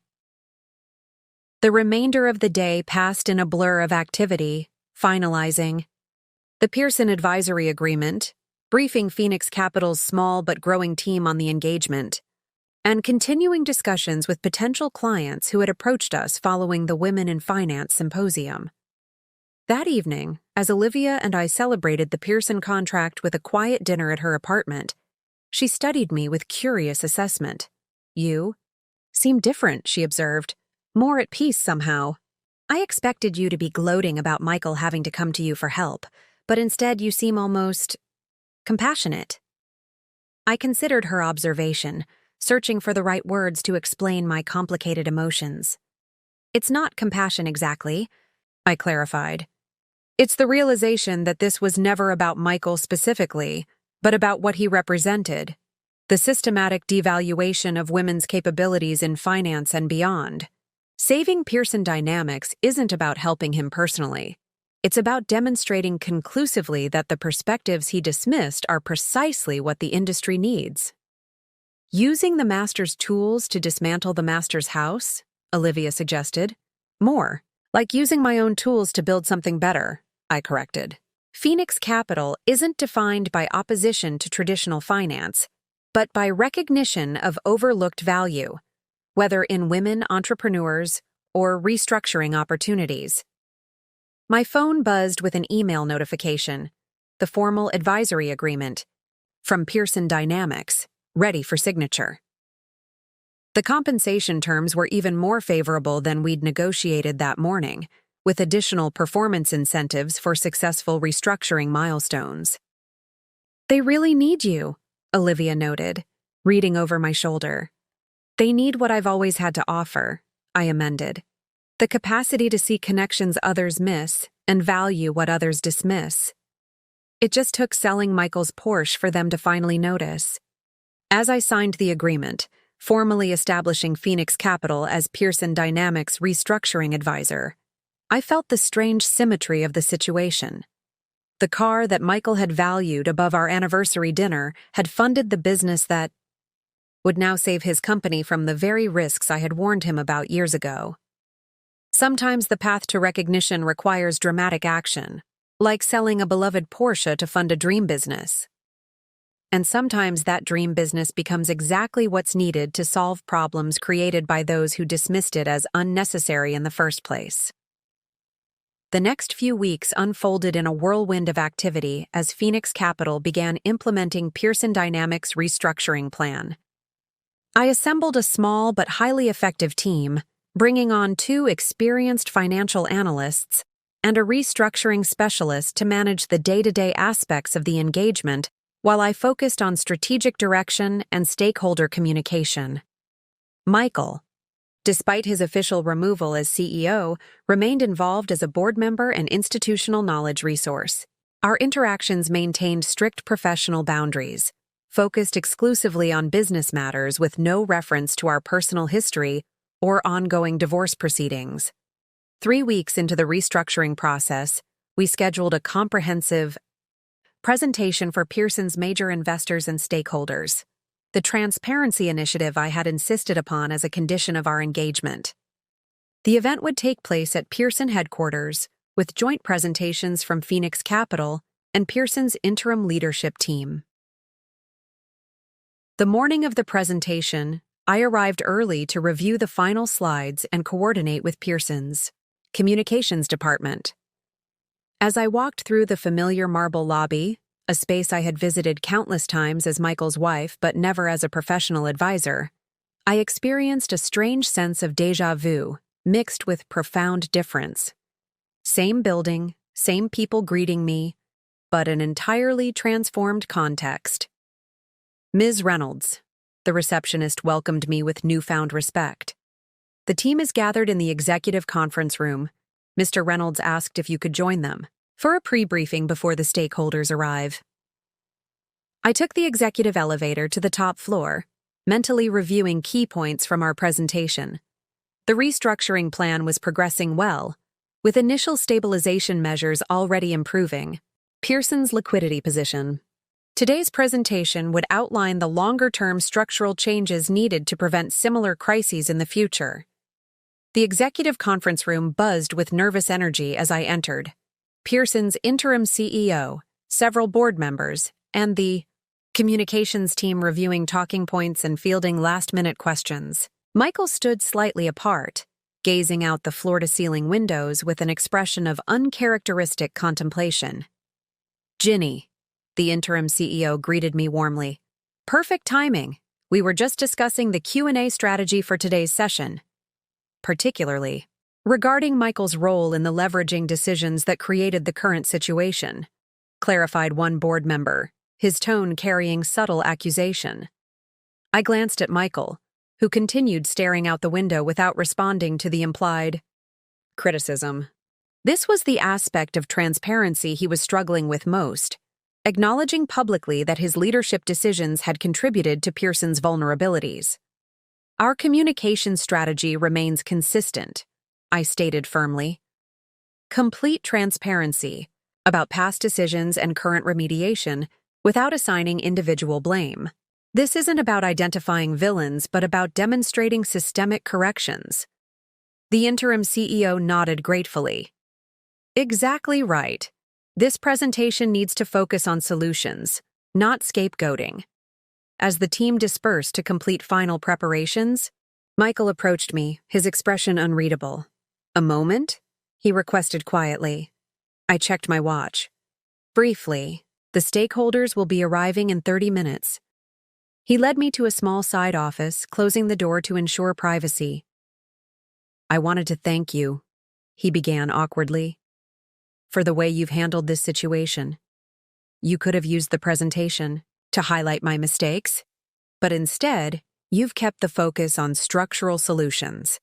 The remainder of the day passed in a blur of activity, finalizing the Pearson Advisory Agreement, briefing Phoenix Capital's small but growing team on the engagement, and continuing discussions with potential clients who had approached us following the Women in Finance Symposium. That evening, as Olivia and I celebrated the Pearson contract with a quiet dinner at her apartment, she studied me with curious assessment. You seem different, she observed, more at peace somehow. I expected you to be gloating about Michael having to come to you for help, but instead you seem almost compassionate. I considered her observation, searching for the right words to explain my complicated emotions. It's not compassion exactly, I clarified. It's the realization that this was never about Michael specifically, but about what he represented, the systematic devaluation of women's capabilities in finance and beyond. Saving Pearson Dynamics isn't about helping him personally. It's about demonstrating conclusively that the perspectives he dismissed are precisely what the industry needs. Using the master's tools to dismantle the master's house, Olivia suggested. More, like using my own tools to build something better, I corrected. Phoenix Capital isn't defined by opposition to traditional finance, but by recognition of overlooked value. whether in women entrepreneurs or restructuring opportunities. My phone buzzed with an email notification, the formal advisory agreement, from Pearson Dynamics, ready for signature. The compensation terms were even more favorable than we'd negotiated that morning, with additional performance incentives for successful restructuring milestones. "They really need you," Olivia noted, reading over my shoulder. "They need what I've always had to offer," I amended. "The capacity to see connections others miss and value what others dismiss." It just took selling Michael's Porsche for them to finally notice. As I signed the agreement, formally establishing Phoenix Capital as Pearson Dynamics' restructuring advisor, I felt the strange symmetry of the situation. The car that Michael had valued above our anniversary dinner had funded the business that would now save his company from the very risks I had warned him about years ago. Sometimes the path to recognition requires dramatic action, like selling a beloved Porsche to fund a dream business. And sometimes that dream business becomes exactly what's needed to solve problems created by those who dismissed it as unnecessary in the first place. The next few weeks unfolded in a whirlwind of activity as Phoenix Capital began implementing Pearson Dynamics' restructuring plan. I assembled a small but highly effective team, bringing on 2 experienced financial analysts and a restructuring specialist to manage the day-to-day aspects of the engagement while I focused on strategic direction and stakeholder communication. Michael, despite his official removal as CEO, remained involved as a board member and institutional knowledge resource. Our interactions maintained strict professional boundaries, focused exclusively on business matters with no reference to our personal history or ongoing divorce proceedings. 3 weeks into the restructuring process, we scheduled a comprehensive presentation for Pearson's major investors and stakeholders, the transparency initiative I had insisted upon as a condition of our engagement. The event would take place at Pearson headquarters, with joint presentations from Phoenix Capital and Pearson's interim leadership team. The morning of the presentation, I arrived early to review the final slides and coordinate with Pearson's communications department. As I walked through the familiar marble lobby, a space I had visited countless times as Michael's wife but never as a professional advisor, I experienced a strange sense of déjà vu, mixed with profound difference. Same building, same people greeting me, but an entirely transformed context. "Ms. Reynolds," the receptionist welcomed me with newfound respect. "The team is gathered in the executive conference room. Mr. Reynolds asked if you could join them for a pre-briefing before the stakeholders arrive." I took the executive elevator to the top floor, mentally reviewing key points from our presentation. The restructuring plan was progressing well, with initial stabilization measures already improving. Pearson's liquidity position. Today's presentation would outline the longer-term structural changes needed to prevent similar crises in the future. The executive conference room buzzed with nervous energy as I entered. Pearson's interim CEO, several board members, and the communications team reviewing talking points and fielding last-minute questions. Michael stood slightly apart, gazing out the floor-to-ceiling windows with an expression of uncharacteristic contemplation. "Ginny," the interim CEO greeted me warmly. "Perfect timing. We were just discussing the Q&A strategy for today's session. Particularly regarding Michael's role in the leveraging decisions that created the current situation," clarified one board member, his tone carrying subtle accusation. I glanced at Michael, who continued staring out the window without responding to the implied criticism. This was the aspect of transparency he was struggling with most, acknowledging publicly that his leadership decisions had contributed to Pearson's vulnerabilities. "Our communication strategy remains consistent," I stated firmly. "Complete transparency about past decisions and current remediation without assigning individual blame. This isn't about identifying villains, but about demonstrating systemic corrections." The interim CEO nodded gratefully. "Exactly right. This presentation needs to focus on solutions, not scapegoating." As the team dispersed to complete final preparations, Michael approached me, his expression unreadable. "A moment?" he requested quietly. I checked my watch. "Briefly, the stakeholders will be arriving in 30 minutes. He led me to a small side office, closing the door to ensure privacy. "I wanted to thank you," he began awkwardly, "for the way you've handled this situation. You could have used the presentation to highlight my mistakes, but instead, you've kept the focus on structural solutions.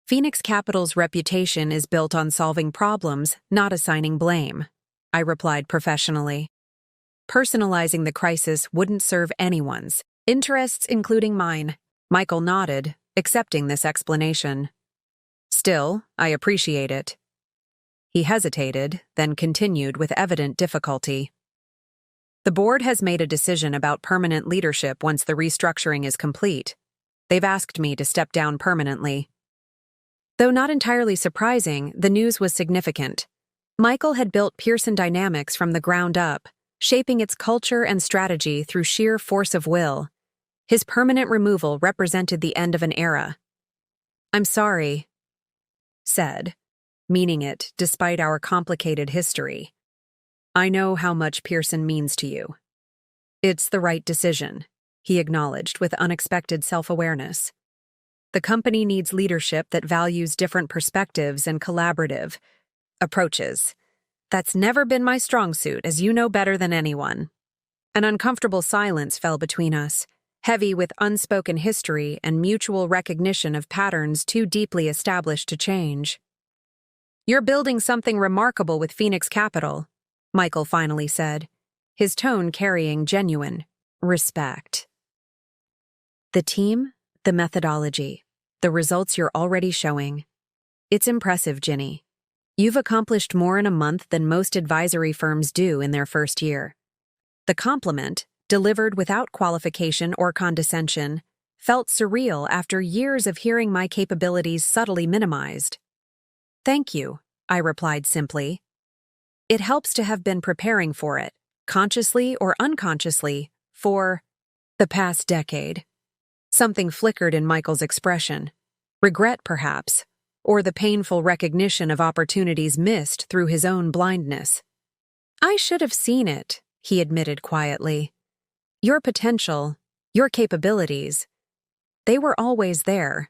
Phoenix Capital's reputation is built on solving problems, not assigning blame," I replied professionally. "Personalizing the crisis wouldn't serve anyone's interests, including mine." Michael nodded, accepting this explanation. "Still, I appreciate it." He hesitated, then continued with evident difficulty. "The board has made a decision about permanent leadership once the restructuring is complete. They've asked me to step down permanently." Though not entirely surprising, the news was significant. Michael had built Pearson Dynamics from the ground up, shaping its culture and strategy through sheer force of will. His permanent removal represented the end of an era. "I'm sorry," said, meaning it despite our complicated history. "I know how much Pearson means to you." "It's the right decision," he acknowledged with unexpected self-awareness. "The company needs leadership that values different perspectives and collaborative approaches. That's never been my strong suit, as you know better than anyone." An uncomfortable silence fell between us, heavy with unspoken history and mutual recognition of patterns too deeply established to change. "You're building something remarkable with Phoenix Capital," Michael finally said, his tone carrying genuine respect. "The team, the methodology, the results you're already showing. It's impressive, Ginny. You've accomplished more in a month than most advisory firms do in their first year." The compliment, delivered without qualification or condescension, felt surreal after years of hearing my capabilities subtly minimized. "Thank you," I replied simply. "It helps to have been preparing for it, consciously or unconsciously, for the past decade." Something flickered in Michael's expression. Regret, perhaps, or the painful recognition of opportunities missed through his own blindness. "I should have seen it," he admitted quietly. "Your potential, your capabilities, they were always there.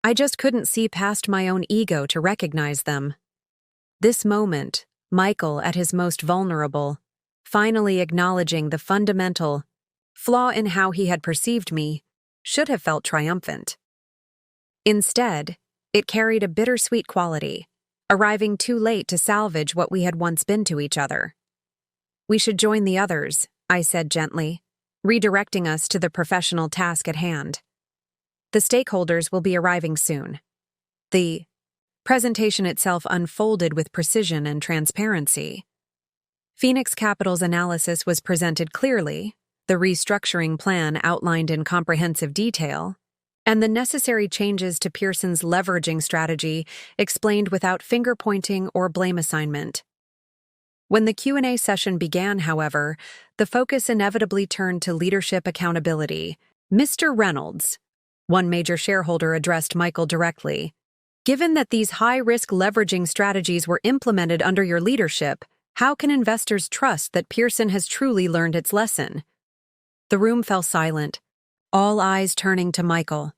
I just couldn't see past my own ego to recognize them." This moment, Michael at his most vulnerable, finally acknowledging the fundamental flaw in how he had perceived me, should have felt triumphant. Instead, it carried a bittersweet quality, arriving too late to salvage what we had once been to each other. "We should join the others," I said gently, redirecting us to the professional task at hand. "The stakeholders will be arriving soon." The presentation itself unfolded with precision and transparency. Phoenix Capital's analysis was presented clearly, the restructuring plan outlined in comprehensive detail, and the necessary changes to Pearson's leveraging strategy explained without finger-pointing or blame assignment. When the Q&A session began, however, the focus inevitably turned to leadership accountability. "Mr. Reynolds," one major shareholder addressed Michael directly, "given that these high-risk leveraging strategies were implemented under your leadership, how can investors trust that Pearson has truly learned its lesson?" The room fell silent, all eyes turning to Michael.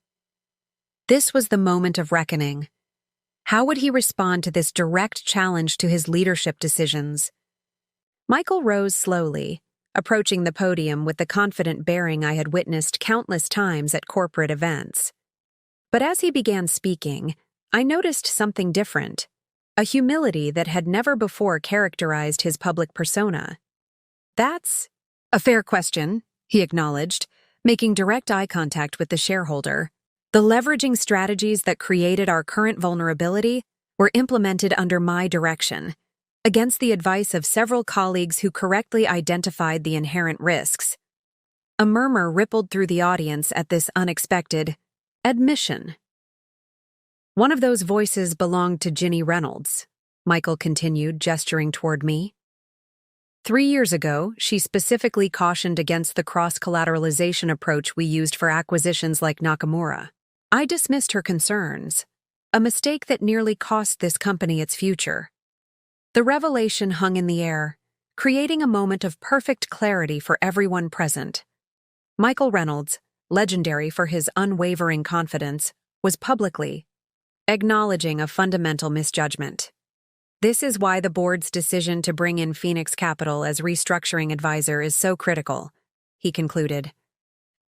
This was the moment of reckoning. How would he respond to this direct challenge to his leadership decisions? Michael rose slowly, approaching the podium with the confident bearing I had witnessed countless times at corporate events. But as he began speaking, I noticed something different, a humility that had never before characterized his public persona. "That's a fair question," he acknowledged, making direct eye contact with the shareholder. "The leveraging strategies that created our current vulnerability were implemented under my direction, against the advice of several colleagues who correctly identified the inherent risks." A murmur rippled through the audience at this unexpected admission. "One of those voices belonged to Ginny Reynolds," Michael continued, gesturing toward me. 3 years ago, she specifically cautioned against the cross-collateralization approach we used for acquisitions like Nakamura. I dismissed her concerns, a mistake that nearly cost this company its future. The revelation hung in the air, creating a moment of perfect clarity for everyone present. Michael Reynolds, legendary for his unwavering confidence, was publicly acknowledging a fundamental misjudgment. This is why the board's decision to bring in Phoenix Capital as restructuring advisor is so critical, he concluded.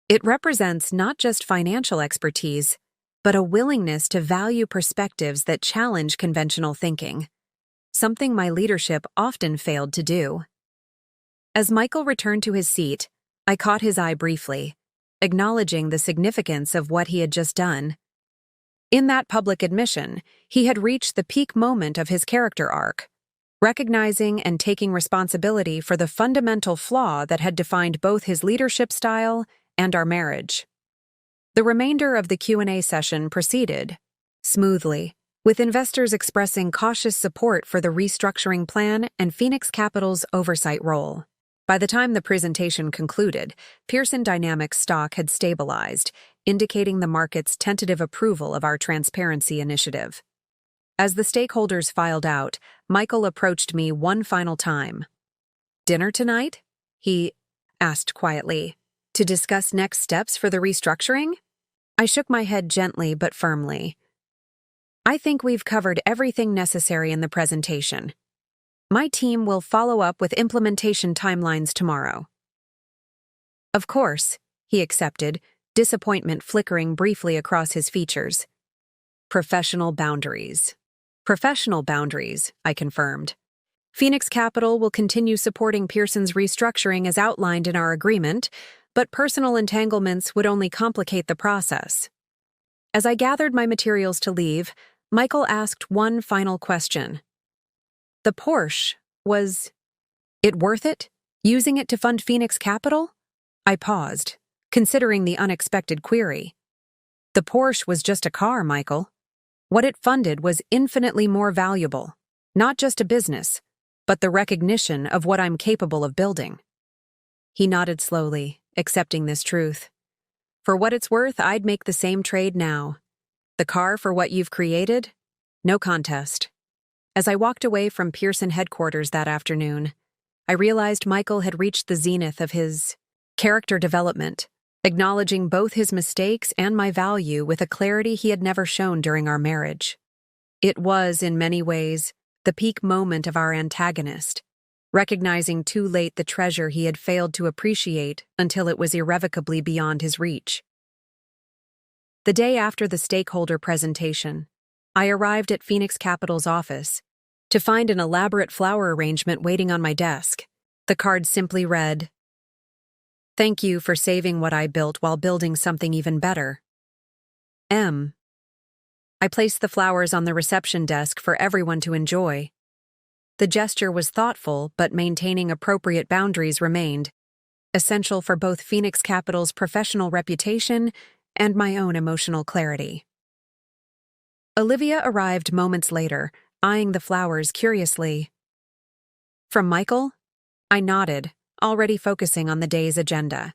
It represents not just financial expertise, but a willingness to value perspectives that challenge conventional thinking, something my leadership often failed to do. As Michael returned to his seat, I caught his eye briefly, acknowledging the significance of what he had just done. In that public admission, he had reached the peak moment of his character arc, recognizing and taking responsibility for the fundamental flaw that had defined both his leadership style and our marriage. The remainder of the Q&A session proceeded smoothly, with investors expressing cautious support for the restructuring plan and Phoenix Capital's oversight role. By the time the presentation concluded, Pearson Dynamics stock had stabilized, indicating the market's tentative approval of our transparency initiative. As the stakeholders filed out, Michael approached me one final time. "Dinner tonight?" he asked quietly. "To discuss next steps for the restructuring?" I shook my head gently but firmly. "I think we've covered everything necessary in the presentation. My team will follow up with implementation timelines tomorrow." "Of course," he accepted, disappointment flickering briefly across his features. "Professional boundaries." "Professional boundaries," I confirmed. "Phoenix Capital will continue supporting Pearson's restructuring as outlined in our agreement, but personal entanglements would only complicate the process." As I gathered my materials to leave, Michael asked one final question. "The Porsche, was it worth it? Using it to fund Phoenix Capital?" I paused, considering the unexpected query. "The Porsche was just a car, Michael. What it funded was infinitely more valuable, not just a business, but the recognition of what I'm capable of building." He nodded slowly, accepting this truth. "For what it's worth, I'd make the same trade now. The car for what you've created? No contest." As I walked away from Pearson headquarters that afternoon, I realized Michael had reached the zenith of his character development, acknowledging both his mistakes and my value with a clarity he had never shown during our marriage. It was, in many ways, the peak moment of our antagonist, recognizing too late the treasure he had failed to appreciate until it was irrevocably beyond his reach. The day after the stakeholder presentation, I arrived at Phoenix Capital's office to find an elaborate flower arrangement waiting on my desk. The card simply read, "Thank you for saving what I built while building something even better. M." I placed the flowers on the reception desk for everyone to enjoy. The gesture was thoughtful, but maintaining appropriate boundaries remained, essential for both Phoenix Capital's professional reputation and my own emotional clarity. Olivia arrived moments later, eyeing the flowers curiously. "From Michael?" I nodded, already focusing on the day's agenda.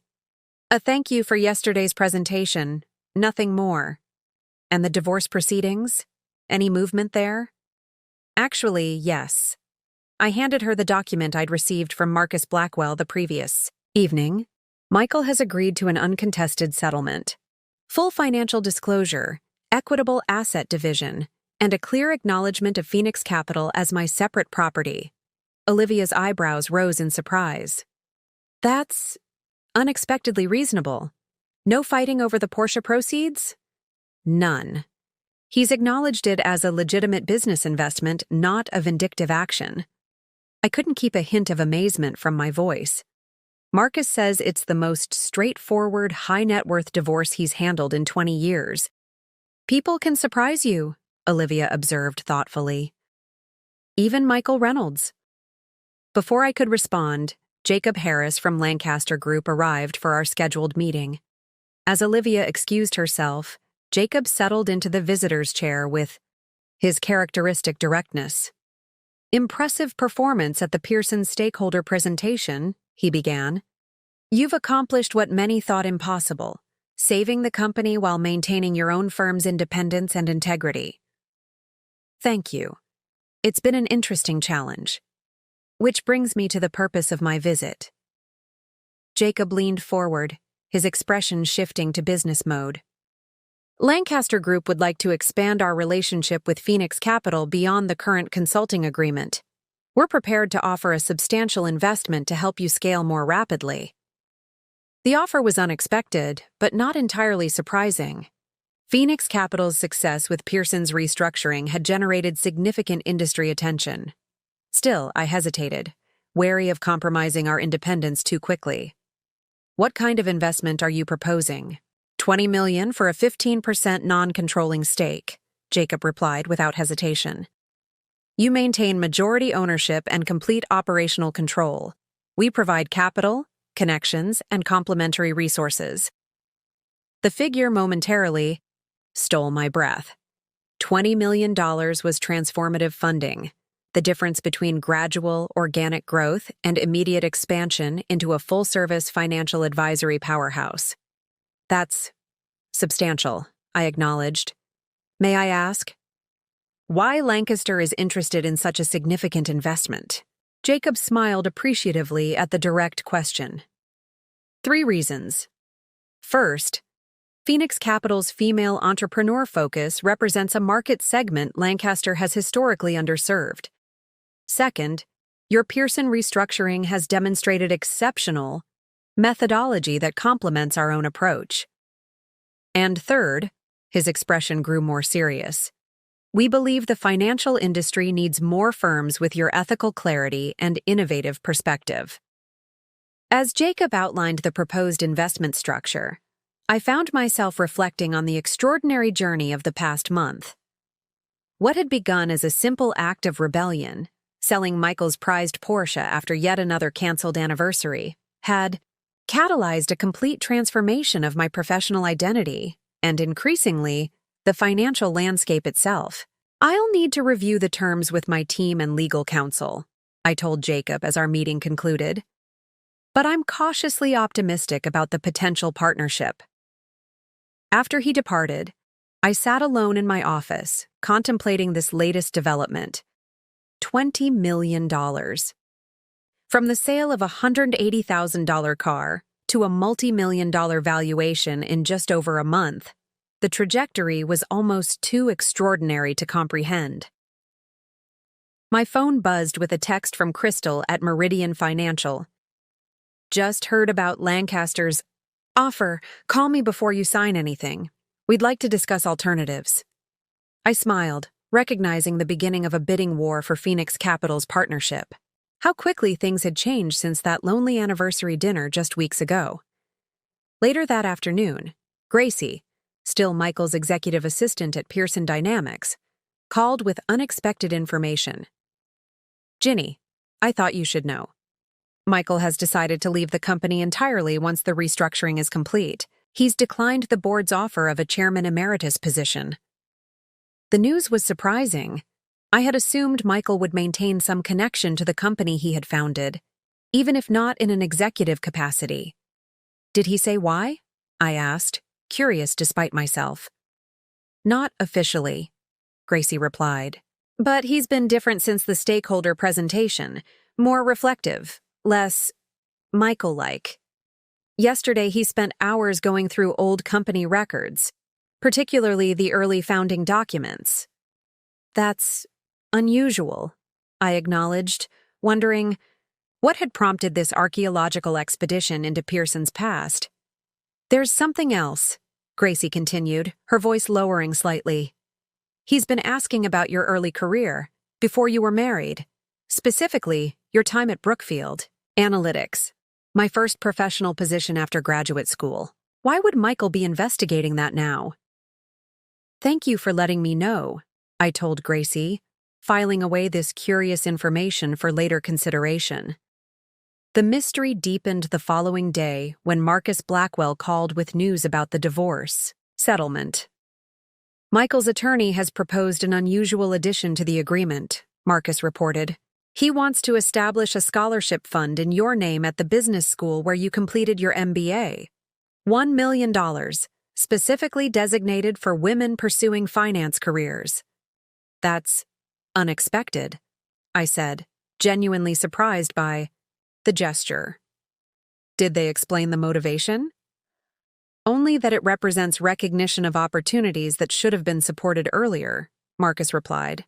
"A thank you for yesterday's presentation, nothing more. And the divorce proceedings? Any movement there?" "Actually, yes." I handed her the document I'd received from Marcus Blackwell the previous evening. "Michael has agreed to an uncontested settlement. Full financial disclosure, equitable asset division, and a clear acknowledgement of Phoenix Capital as my separate property." Olivia's eyebrows rose in surprise. "That's unexpectedly reasonable. No fighting over the Porsche proceeds?" "None. He's acknowledged it as a legitimate business investment, not a vindictive action." I couldn't keep a hint of amazement from my voice. "Marcus says it's the most straightforward, high-net-worth divorce he's handled in 20 years. People can surprise you," Olivia observed thoughtfully. "Even Michael Reynolds." Before I could respond, Jacob Harris from Lancaster Group arrived for our scheduled meeting. As Olivia excused herself, Jacob settled into the visitor's chair with his characteristic directness. "Impressive performance at the Pearson stakeholder presentation," he began. "You've accomplished what many thought impossible, saving the company while maintaining your own firm's independence and integrity. Thank you. It's been an interesting challenge. Which brings me to the purpose of my visit. Jacob leaned forward, his expression shifting to business mode. Lancaster Group would like to expand our relationship with Phoenix Capital beyond the current consulting agreement. We're prepared to offer a substantial investment to help you scale more rapidly. The offer was unexpected, but not entirely surprising. Phoenix Capital's success with Pearson's restructuring had generated significant industry attention. Still, I hesitated, wary of compromising our independence too quickly. What kind of investment are you proposing? $20 million for a 15% non-controlling stake, Jacob replied without hesitation. You maintain majority ownership and complete operational control. We provide capital, connections, and complementary resources. The figure momentarily stole my breath. $20 million was transformative funding, the difference between gradual, organic growth and immediate expansion into a full-service financial advisory powerhouse. That's substantial, I acknowledged. May I ask why Lancaster is interested in such a significant investment? Jacob smiled appreciatively at the direct question. 3 reasons. First, Phoenix Capital's female entrepreneur focus represents a market segment Lancaster has historically underserved. Second, your Pearson restructuring has demonstrated exceptional methodology that complements our own approach. And third, his expression grew more serious. We believe the financial industry needs more firms with your ethical clarity and innovative perspective. As Jacob outlined the proposed investment structure, I found myself reflecting on the extraordinary journey of the past month. What had begun as a simple act of rebellion, selling Michael's prized Porsche after yet another canceled anniversary, had catalyzed a complete transformation of my professional identity and, increasingly, the financial landscape itself. I'll need to review the terms with my team and legal counsel, I told Jacob as our meeting concluded. But I'm cautiously optimistic about the potential partnership. After he departed, I sat alone in my office, contemplating this latest development. $20 million. From the sale of a $180,000 car to a multi-million-dollar valuation in just over a month, the trajectory was almost too extraordinary to comprehend. My phone buzzed with a text from Crystal at Meridian Financial. Just heard about Lancaster's offer. Call me before you sign anything. We'd like to discuss alternatives. I smiled, recognizing the beginning of a bidding war for Phoenix Capital's partnership. How quickly things had changed since that lonely anniversary dinner just weeks ago. Later that afternoon, Gracie, still Michael's executive assistant at Pearson Dynamics, called with unexpected information. Ginny, I thought you should know. Michael has decided to leave the company entirely once the restructuring is complete. He's declined the board's offer of a chairman emeritus position. The news was surprising. I had assumed Michael would maintain some connection to the company he had founded, even if not in an executive capacity. Did he say why? I asked, curious despite myself. Not officially, Gracie replied. But he's been different since the stakeholder presentation, more reflective, less Michael-like. Yesterday he spent hours going through old company records, particularly the early founding documents. That's unusual, I acknowledged, wondering what had prompted this archaeological expedition into Pearson's past. There's something else, Gracie continued, her voice lowering slightly. He's been asking about your early career, before you were married, specifically your time at Brookfield. Analytics, my first professional position after graduate school. Why would Michael be investigating that now? Thank you for letting me know, I told Gracie, filing away this curious information for later consideration. The mystery deepened the following day when Marcus Blackwell called with news about the divorce settlement. Michael's attorney has proposed an unusual addition to the agreement, Marcus reported. He wants to establish a scholarship fund in your name at the business school where you completed your MBA. $1 million, specifically designated for women pursuing finance careers. That's unexpected, I said, genuinely surprised by the gesture. Did they explain the motivation? Only that it represents recognition of opportunities that should have been supported earlier, Marcus replied.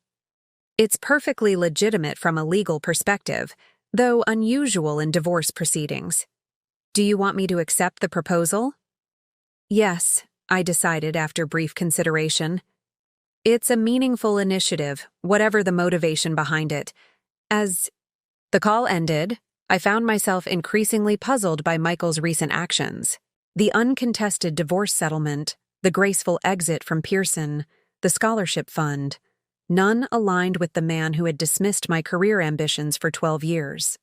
It's perfectly legitimate from a legal perspective, though unusual in divorce proceedings. Do you want me to accept the proposal? Yes, I decided after brief consideration. It's a meaningful initiative, whatever the motivation behind it. As the call ended, I found myself increasingly puzzled by Michael's recent actions. The uncontested divorce settlement, the graceful exit from Pearson, the scholarship fund, none aligned with the man who had dismissed my career ambitions for 12 years.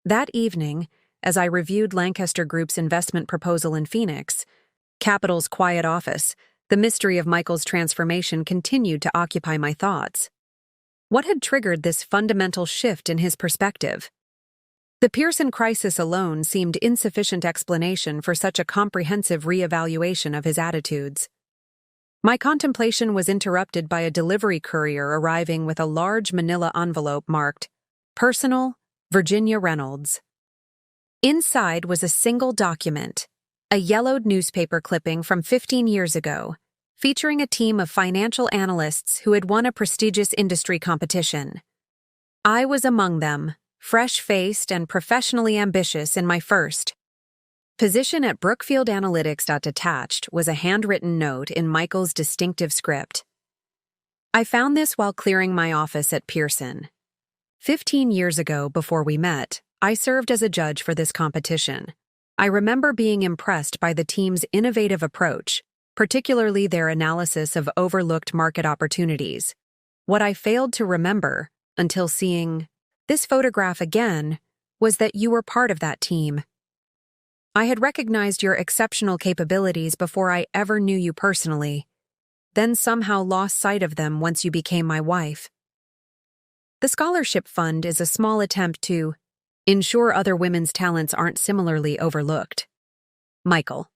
That evening, as I reviewed Lancaster Group's investment proposal in Phoenix, Capital's quiet office, the mystery of Michael's transformation continued to occupy my thoughts. What had triggered this fundamental shift in his perspective? The Pearson crisis alone seemed insufficient explanation for such a comprehensive reevaluation of his attitudes. My contemplation was interrupted by a delivery courier arriving with a large manila envelope marked, Personal, Virginia Reynolds. Inside was a single document, a yellowed newspaper clipping from 15 years ago, featuring a team of financial analysts who had won a prestigious industry competition. I was among them, fresh-faced and professionally ambitious in my first position at Brookfield Analytics. Attached was a handwritten note in Michael's distinctive script. I found this while clearing my office at Pearson. 15 years ago, before we met, I served as a judge for this competition. I remember being impressed by the team's innovative approach, particularly their analysis of overlooked market opportunities. What I failed to remember, until seeing this photograph again, was that you were part of that team. I had recognized your exceptional capabilities before I ever knew you personally, then somehow lost sight of them once you became my wife. The scholarship fund is a small attempt to ensure other women's talents aren't similarly overlooked. Michael.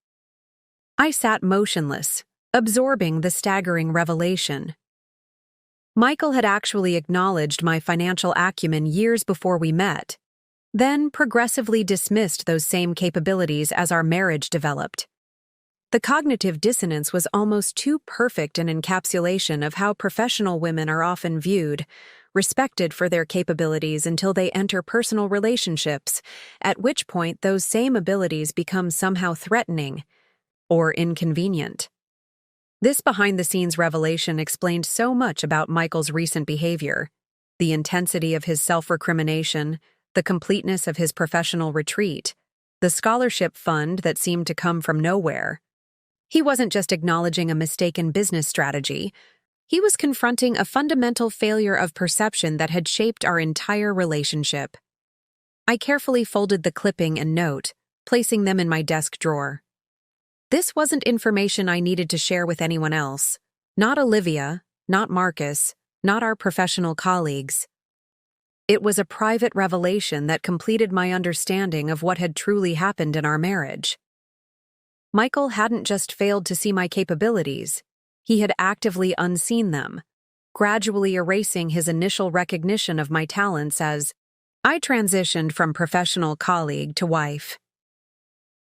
I sat motionless, absorbing the staggering revelation. Michael had actually acknowledged my financial acumen years before we met, then progressively dismissed those same capabilities as our marriage developed. The cognitive dissonance was almost too perfect an encapsulation of how professional women are often viewed, respected for their capabilities until they enter personal relationships, at which point those same abilities become somehow threatening or inconvenient. This behind-the-scenes revelation explained so much about Michael's recent behavior, the intensity of his self-recrimination, the completeness of his professional retreat, the scholarship fund that seemed to come from nowhere. He wasn't just acknowledging a mistaken business strategy. He was confronting a fundamental failure of perception that had shaped our entire relationship. I carefully folded the clipping and note, placing them in my desk drawer. This wasn't information I needed to share with anyone else. Not Olivia, not Marcus, not our professional colleagues. It was a private revelation that completed my understanding of what had truly happened in our marriage. Michael hadn't just failed to see my capabilities, he had actively unseen them, gradually erasing his initial recognition of my talents as I transitioned from professional colleague to wife.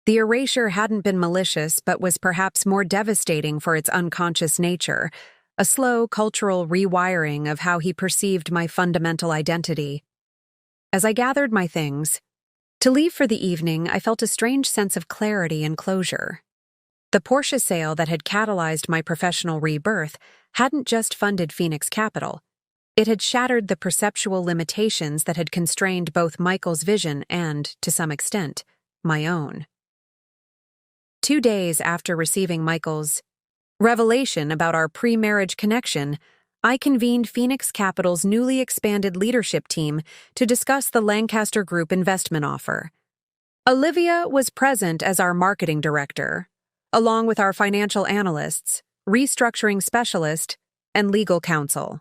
The erasure hadn't been malicious but was perhaps more devastating for its unconscious nature, a slow cultural rewiring of how he perceived my fundamental identity. As I gathered my things to leave for the evening, I felt a strange sense of clarity and closure. The Porsche sale that had catalyzed my professional rebirth hadn't just funded Phoenix Capital. It had shattered the perceptual limitations that had constrained both Michael's vision and, to some extent, my own. 2 days after receiving Michael's revelation about our pre-marriage connection, I convened Phoenix Capital's newly expanded leadership team to discuss the Lancaster Group investment offer. Olivia was present as our marketing director, along with our financial analysts, restructuring specialist, and legal counsel.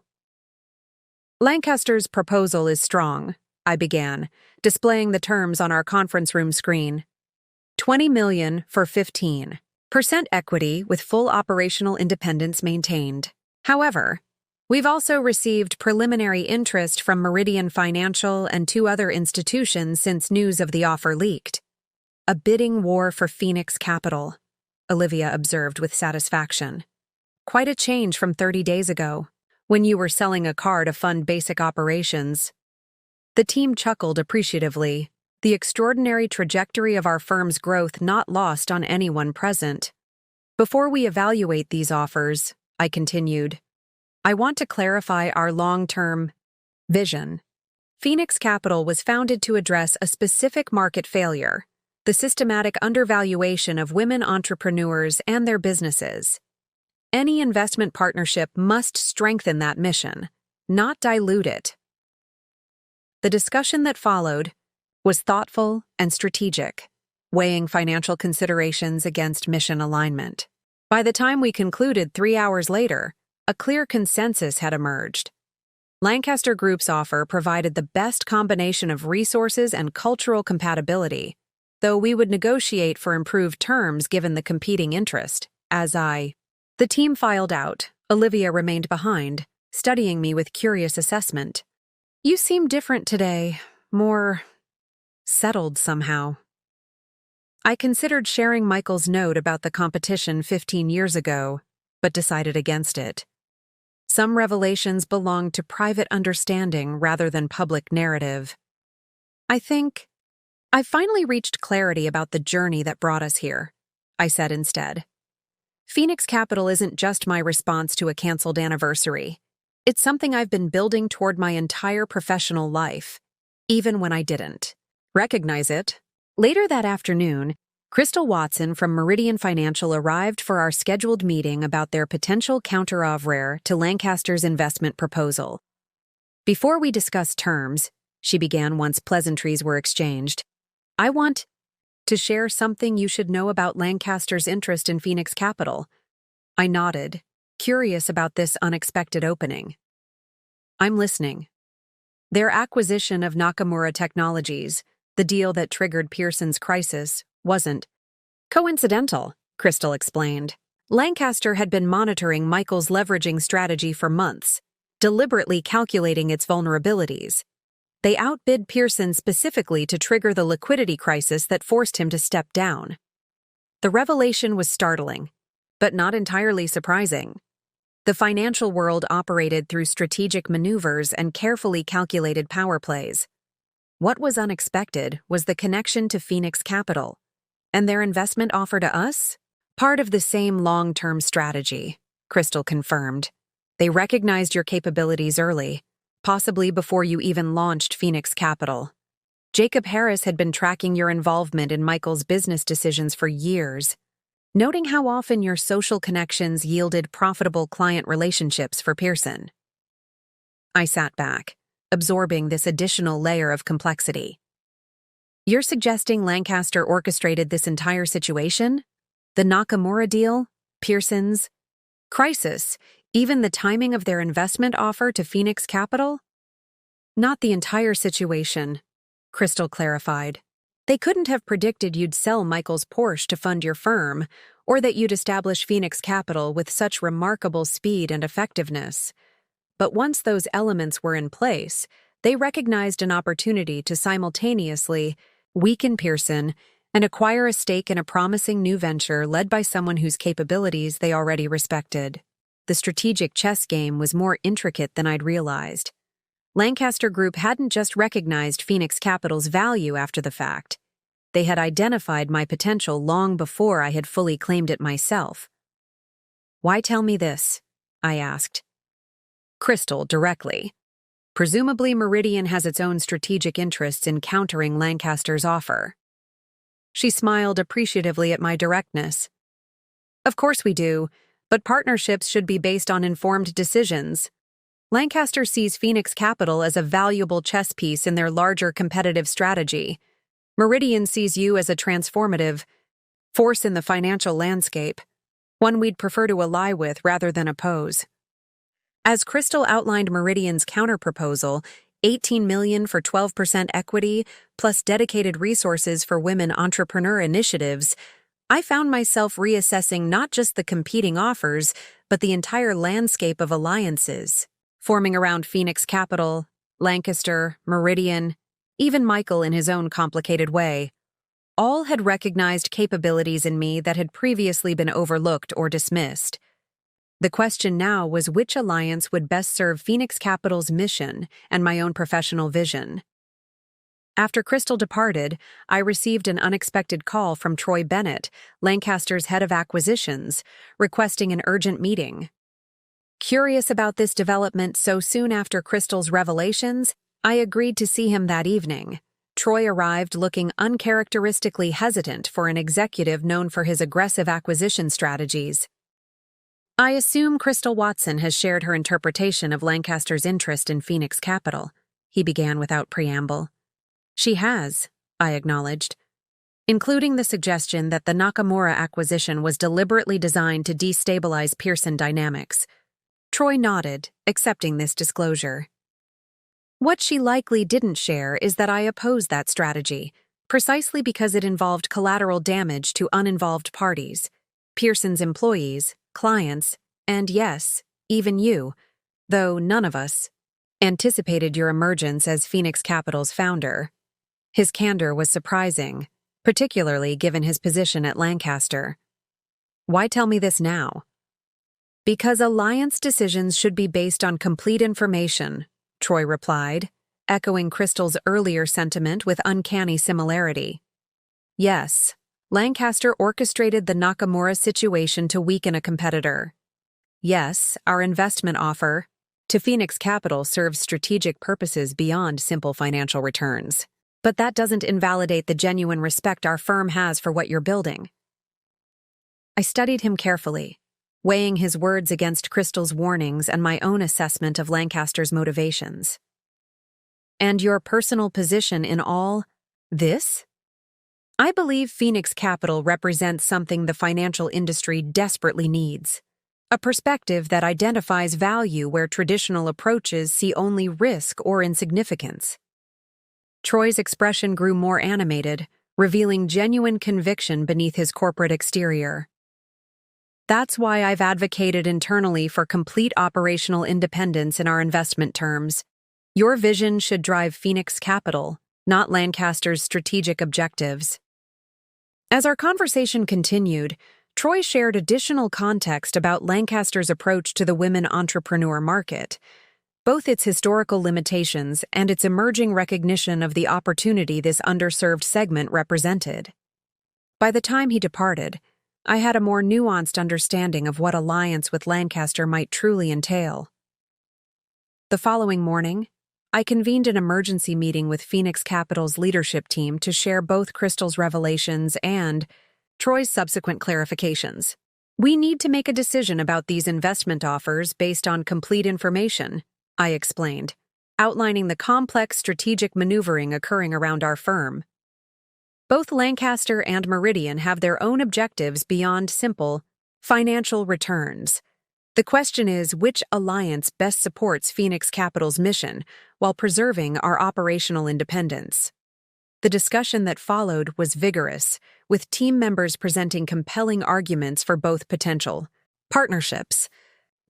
Lancaster's proposal is strong, I began, displaying the terms on our conference room screen. $20 million for 15% equity with full operational independence maintained. However, we've also received preliminary interest from Meridian Financial and 2 other institutions since news of the offer leaked. A bidding war for Phoenix Capital, Olivia observed with satisfaction. Quite a change from 30 days ago, when you were selling a car to fund basic operations. The team chuckled appreciatively, the extraordinary trajectory of our firm's growth not lost on anyone present. Before we evaluate these offers, I continued, I want to clarify our long-term vision. Phoenix Capital was founded to address a specific market failure, the systematic undervaluation of women entrepreneurs and their businesses. Any investment partnership must strengthen that mission, not dilute it. The discussion that followed was thoughtful and strategic, weighing financial considerations against mission alignment. By the time we concluded 3 hours later, a clear consensus had emerged. Lancaster Group's offer provided the best combination of resources and cultural compatibility, though we would negotiate for improved terms given the competing interest. The team filed out. Olivia remained behind, studying me with curious assessment. You seem different today, more settled somehow. I considered sharing Michael's note about the competition 15 years ago, but decided against it. Some revelations belong to private understanding rather than public narrative. I think I've finally reached clarity about the journey that brought us here, I said instead. Phoenix Capital isn't just my response to a canceled anniversary. It's something I've been building toward my entire professional life, even when I didn't recognize it. Later that afternoon, Crystal Watson from Meridian Financial arrived for our scheduled meeting about their potential counter-offre to Lancaster's investment proposal. Before we discuss terms, she began once pleasantries were exchanged, I want to share something you should know about Lancaster's interest in Phoenix Capital. I nodded, curious about this unexpected opening. I'm listening. Their acquisition of Nakamura Technologies, the deal that triggered Pearson's crisis, wasn't coincidental, Crystal explained. Lancaster had been monitoring Michael's leveraging strategy for months, deliberately calculating its vulnerabilities. They outbid Pearson specifically to trigger the liquidity crisis that forced him to step down. The revelation was startling, but not entirely surprising. The financial world operated through strategic maneuvers and carefully calculated power plays. What was unexpected was the connection to Phoenix Capital, and their investment offer to us? Part of the same long-term strategy, Crystal confirmed. They recognized your capabilities early, possibly before you even launched Phoenix Capital. Jacob Harris had been tracking your involvement in Michael's business decisions for years, noting how often your social connections yielded profitable client relationships for Pearson. I sat back, absorbing this additional layer of complexity. You're suggesting Lancaster orchestrated this entire situation? The Nakamura deal? Pearson's crisis? Even the timing of their investment offer to Phoenix Capital? Not the entire situation, Crystal clarified. They couldn't have predicted you'd sell Michael's Porsche to fund your firm, or that you'd establish Phoenix Capital with such remarkable speed and effectiveness. But once those elements were in place, they recognized an opportunity to simultaneously weaken Pearson and acquire a stake in a promising new venture led by someone whose capabilities they already respected. The strategic chess game was more intricate than I'd realized. Lancaster Group hadn't just recognized Phoenix Capital's value after the fact. They had identified my potential long before I had fully claimed it myself. Why tell me this? I asked. Crystal directly. Presumably Meridian has its own strategic interests in countering Lancaster's offer. She smiled appreciatively at my directness. Of course we do, but partnerships should be based on informed decisions. Lancaster sees Phoenix Capital as a valuable chess piece in their larger competitive strategy. Meridian sees you as a transformative force in the financial landscape, one we'd prefer to ally with rather than oppose. As Crystal outlined Meridian's counterproposal, $18 million for 12% equity, plus dedicated resources for women entrepreneur initiatives, I found myself reassessing not just the competing offers, but the entire landscape of alliances, forming around Phoenix Capital, Lancaster, Meridian, even Michael in his own complicated way. All had recognized capabilities in me that had previously been overlooked or dismissed. The question now was which alliance would best serve Phoenix Capital's mission and my own professional vision. After Crystal departed, I received an unexpected call from Troy Bennett, Lancaster's head of acquisitions, requesting an urgent meeting. Curious about this development so soon after Crystal's revelations, I agreed to see him that evening. Troy arrived looking uncharacteristically hesitant for an executive known for his aggressive acquisition strategies. I assume Crystal Watson has shared her interpretation of Lancaster's interest in Phoenix Capital, he began without preamble. She has, I acknowledged, including the suggestion that the Nakamura acquisition was deliberately designed to destabilize Pearson Dynamics. Troy nodded, accepting this disclosure. What she likely didn't share is that I oppose that strategy, precisely because it involved collateral damage to uninvolved parties, Pearson's employees, clients, and yes, even you, though none of us, anticipated your emergence as Phoenix Capital's founder. His candor was surprising, particularly given his position at Lancaster. Why tell me this now? Because alliance decisions should be based on complete information, Troy replied, echoing Crystal's earlier sentiment with uncanny similarity. Yes, Lancaster orchestrated the Nakamura situation to weaken a competitor. Yes, our investment offer to Phoenix Capital serves strategic purposes beyond simple financial returns. But that doesn't invalidate the genuine respect our firm has for what you're building. I studied him carefully, weighing his words against Crystal's warnings and my own assessment of Lancaster's motivations. And your personal position in all this? I believe Phoenix Capital represents something the financial industry desperately needs. A perspective that identifies value where traditional approaches see only risk or insignificance. Troy's expression grew more animated, revealing genuine conviction beneath his corporate exterior. That's why I've advocated internally for complete operational independence in our investment terms. Your vision should drive Phoenix Capital, not Lancaster's strategic objectives. As our conversation continued, Troy shared additional context about Lancaster's approach to the women entrepreneur market, both its historical limitations and its emerging recognition of the opportunity this underserved segment represented. By the time he departed, I had a more nuanced understanding of what alliance with Lancaster might truly entail. The following morning, I convened an emergency meeting with Phoenix Capital's leadership team to share both Crystal's revelations and Troy's subsequent clarifications. We need to make a decision about these investment offers based on complete information, I explained, outlining the complex strategic maneuvering occurring around our firm. Both Lancaster and Meridian have their own objectives beyond simple financial returns. The question is which alliance best supports Phoenix Capital's mission while preserving our operational independence. The discussion that followed was vigorous, with team members presenting compelling arguments for both potential partnerships.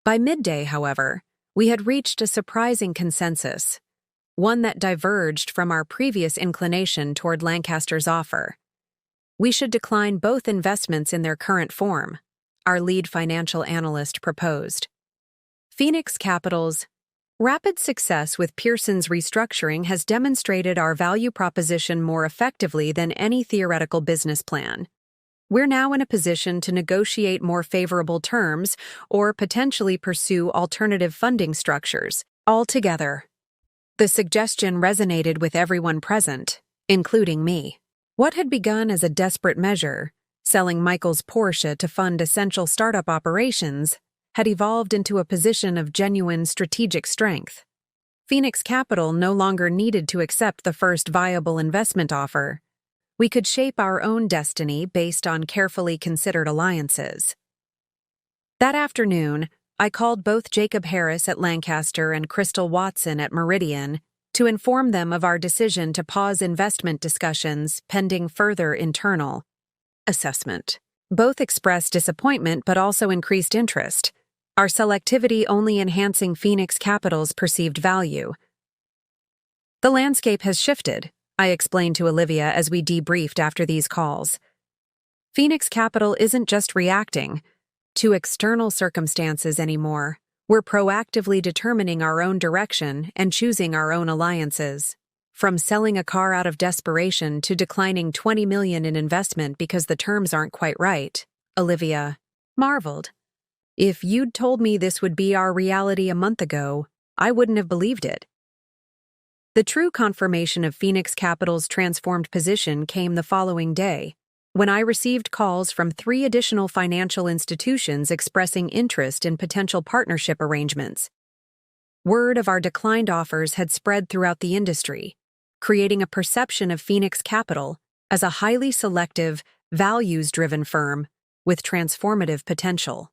By midday, however, we had reached a surprising consensus, one that diverged from our previous inclination toward Lancaster's offer. We should decline both investments in their current form, our lead financial analyst proposed. Phoenix Capital's rapid success with Pearson's restructuring has demonstrated our value proposition more effectively than any theoretical business plan. We're now in a position to negotiate more favorable terms or potentially pursue alternative funding structures altogether. The suggestion resonated with everyone present, including me. What had begun as a desperate measure, selling Michael's Porsche to fund essential startup operations, had evolved into a position of genuine strategic strength. Phoenix Capital no longer needed to accept the first viable investment offer. We could shape our own destiny based on carefully considered alliances. That afternoon, I called both Jacob Harris at Lancaster and Crystal Watson at Meridian to inform them of our decision to pause investment discussions pending further internal assessment. Both expressed disappointment but also increased interest, our selectivity only enhancing Phoenix Capital's perceived value. The landscape has shifted, I explained to Olivia as we debriefed after these calls. Phoenix Capital isn't just reacting to external circumstances anymore. We're proactively determining our own direction and choosing our own alliances. From selling a car out of desperation to declining $20 million in investment because the terms aren't quite right, Olivia marveled. If you'd told me this would be our reality a month ago, I wouldn't have believed it. The true confirmation of Phoenix Capital's transformed position came the following day, when I received calls from 3 additional financial institutions expressing interest in potential partnership arrangements. Word of our declined offers had spread throughout the industry, creating a perception of Phoenix Capital as a highly selective, values-driven firm with transformative potential.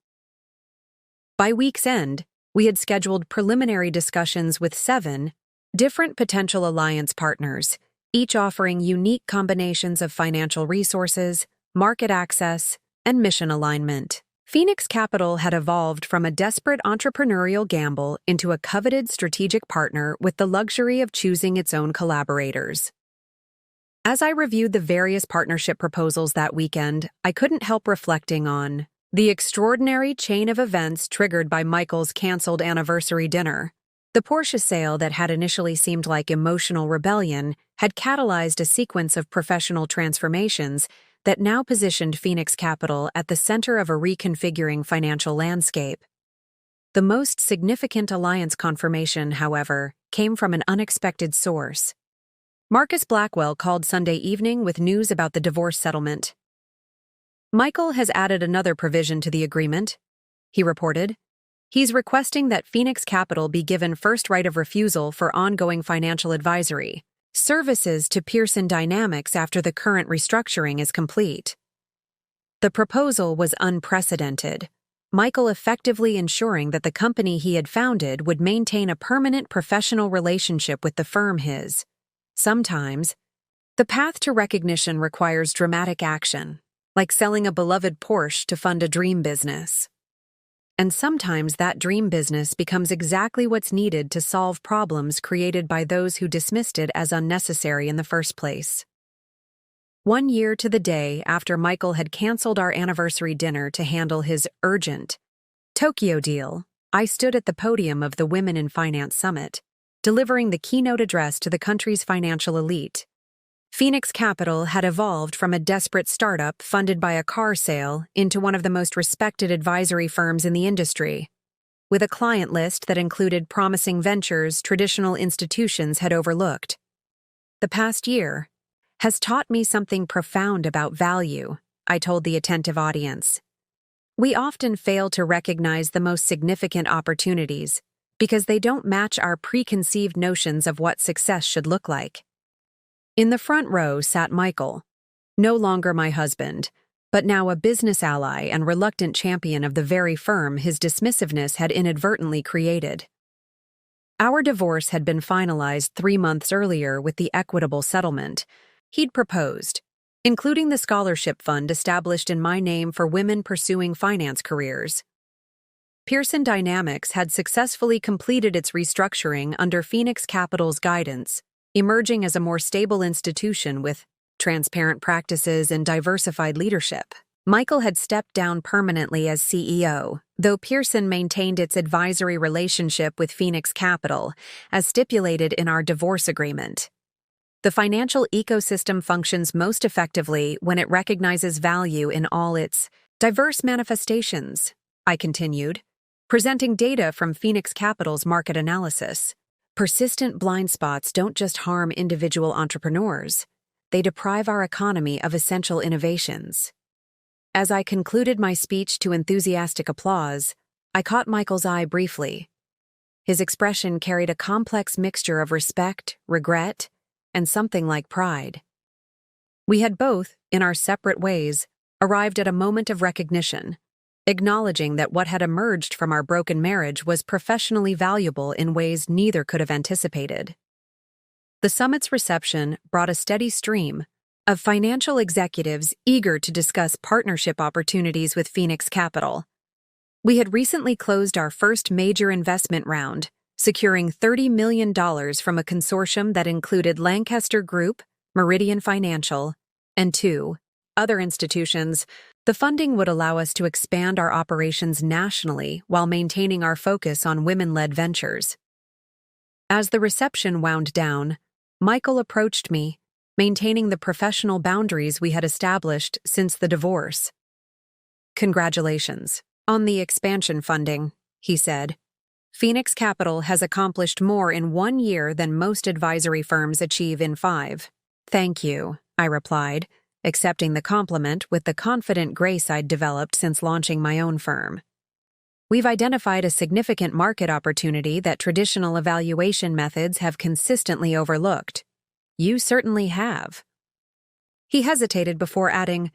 By week's end, we had scheduled preliminary discussions with 7 different potential alliance partners, each offering unique combinations of financial resources, market access, and mission alignment. Phoenix Capital had evolved from a desperate entrepreneurial gamble into a coveted strategic partner with the luxury of choosing its own collaborators. As I reviewed the various partnership proposals that weekend, I couldn't help reflecting on the extraordinary chain of events triggered by Michael's canceled anniversary dinner. The Porsche sale that had initially seemed like emotional rebellion had catalyzed a sequence of professional transformations that now positioned Phoenix Capital at the center of a reconfiguring financial landscape. The most significant alliance confirmation, however, came from an unexpected source. Marcus Blackwell called Sunday evening with news about the divorce settlement. Michael has added another provision to the agreement, he reported. He's requesting that Phoenix Capital be given first right of refusal for ongoing financial advisory services to Pearson Dynamics after the current restructuring is complete. The proposal was unprecedented, Michael effectively ensuring that the company he had founded would maintain a permanent professional relationship with the firm his. Sometimes, the path to recognition requires dramatic action, like selling a beloved Porsche to fund a dream business. And sometimes that dream business becomes exactly what's needed to solve problems created by those who dismissed it as unnecessary in the first place. 1 year to the day after Michael had canceled our anniversary dinner to handle his urgent Tokyo deal, I stood at the podium of the Women in Finance Summit, delivering the keynote address to the country's financial elite. Phoenix Capital had evolved from a desperate startup funded by a car sale into one of the most respected advisory firms in the industry, with a client list that included promising ventures traditional institutions had overlooked. The past year has taught me something profound about value, I told the attentive audience. We often fail to recognize the most significant opportunities because they don't match our preconceived notions of what success should look like. In the front row sat Michael, no longer my husband, but now a business ally and reluctant champion of the very firm his dismissiveness had inadvertently created. Our divorce had been finalized 3 months earlier with the equitable settlement he'd proposed, including the scholarship fund established in my name for women pursuing finance careers. Pearson Dynamics had successfully completed its restructuring under Phoenix Capital's guidance, emerging as a more stable institution with transparent practices and diversified leadership. Michael had stepped down permanently as CEO, though Pearson maintained its advisory relationship with Phoenix Capital, as stipulated in our divorce agreement. The financial ecosystem functions most effectively when it recognizes value in all its diverse manifestations, I continued, presenting data from Phoenix Capital's market analysis. Persistent blind spots don't just harm individual entrepreneurs, they deprive our economy of essential innovations. As I concluded my speech to enthusiastic applause, I caught Michael's eye briefly. His expression carried a complex mixture of respect, regret, and something like pride. We had both, in our separate ways, arrived at a moment of recognition, acknowledging that what had emerged from our broken marriage was professionally valuable in ways neither could have anticipated. The summit's reception brought a steady stream of financial executives eager to discuss partnership opportunities with Phoenix Capital. We had recently closed our first major investment round, securing $30 million from a consortium that included Lancaster Group, Meridian Financial, and two other institutions. The funding would allow us to expand our operations nationally while maintaining our focus on women-led ventures. As the reception wound down, Michael approached me, maintaining the professional boundaries we had established since the divorce. "Congratulations on the expansion funding," he said. "Phoenix Capital has accomplished more in 1 year than most advisory firms achieve in 5. "Thank you," I replied, accepting the compliment with the confident grace I'd developed since launching my own firm. "We've identified a significant market opportunity that traditional evaluation methods have consistently overlooked. You certainly have." He hesitated before adding,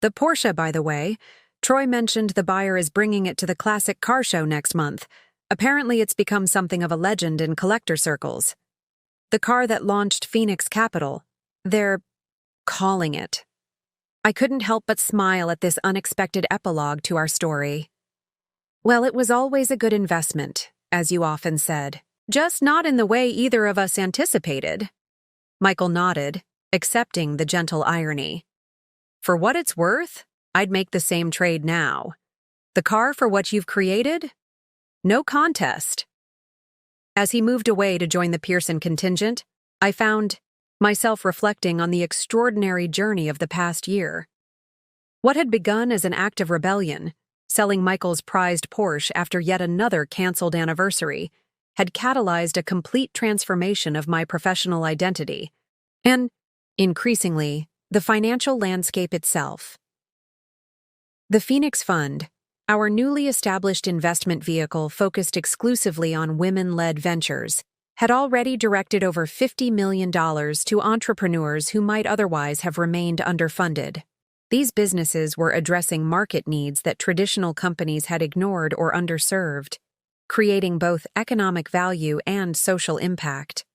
"The Porsche, by the way. Troy mentioned the buyer is bringing it to the classic car show next month. Apparently it's become something of a legend in collector circles. The car that launched Phoenix Capital. They're calling it." I couldn't help but smile at this unexpected epilogue to our story. "Well, it was always a good investment, as you often said. Just not in the way either of us anticipated." Michael nodded, accepting the gentle irony. "For what it's worth, I'd make the same trade now. The car for what you've created? No contest." As he moved away to join the Pearson contingent, I found myself reflecting on the extraordinary journey of the past year. What had begun as an act of rebellion, selling Michael's prized Porsche after yet another canceled anniversary, had catalyzed a complete transformation of my professional identity, and, increasingly, the financial landscape itself. The Phoenix Fund, our newly established investment vehicle focused exclusively on women-led ventures, had already directed over $50 million to entrepreneurs who might otherwise have remained underfunded. These businesses were addressing market needs that traditional companies had ignored or underserved, creating both economic value and social impact.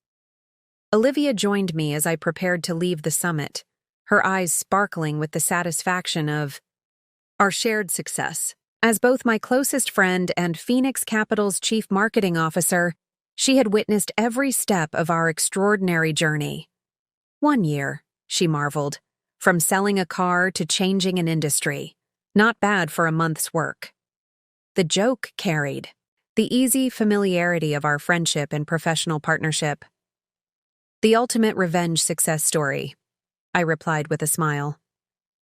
Olivia joined me as I prepared to leave the summit, her eyes sparkling with the satisfaction of our shared success. As both my closest friend and Phoenix Capital's chief marketing officer, she had witnessed every step of our extraordinary journey. 1 year, she marveled, from selling a car to changing an industry. Not bad for a month's work. The joke carried. The easy familiarity of our friendship and professional partnership. The ultimate revenge success story, I replied with a smile.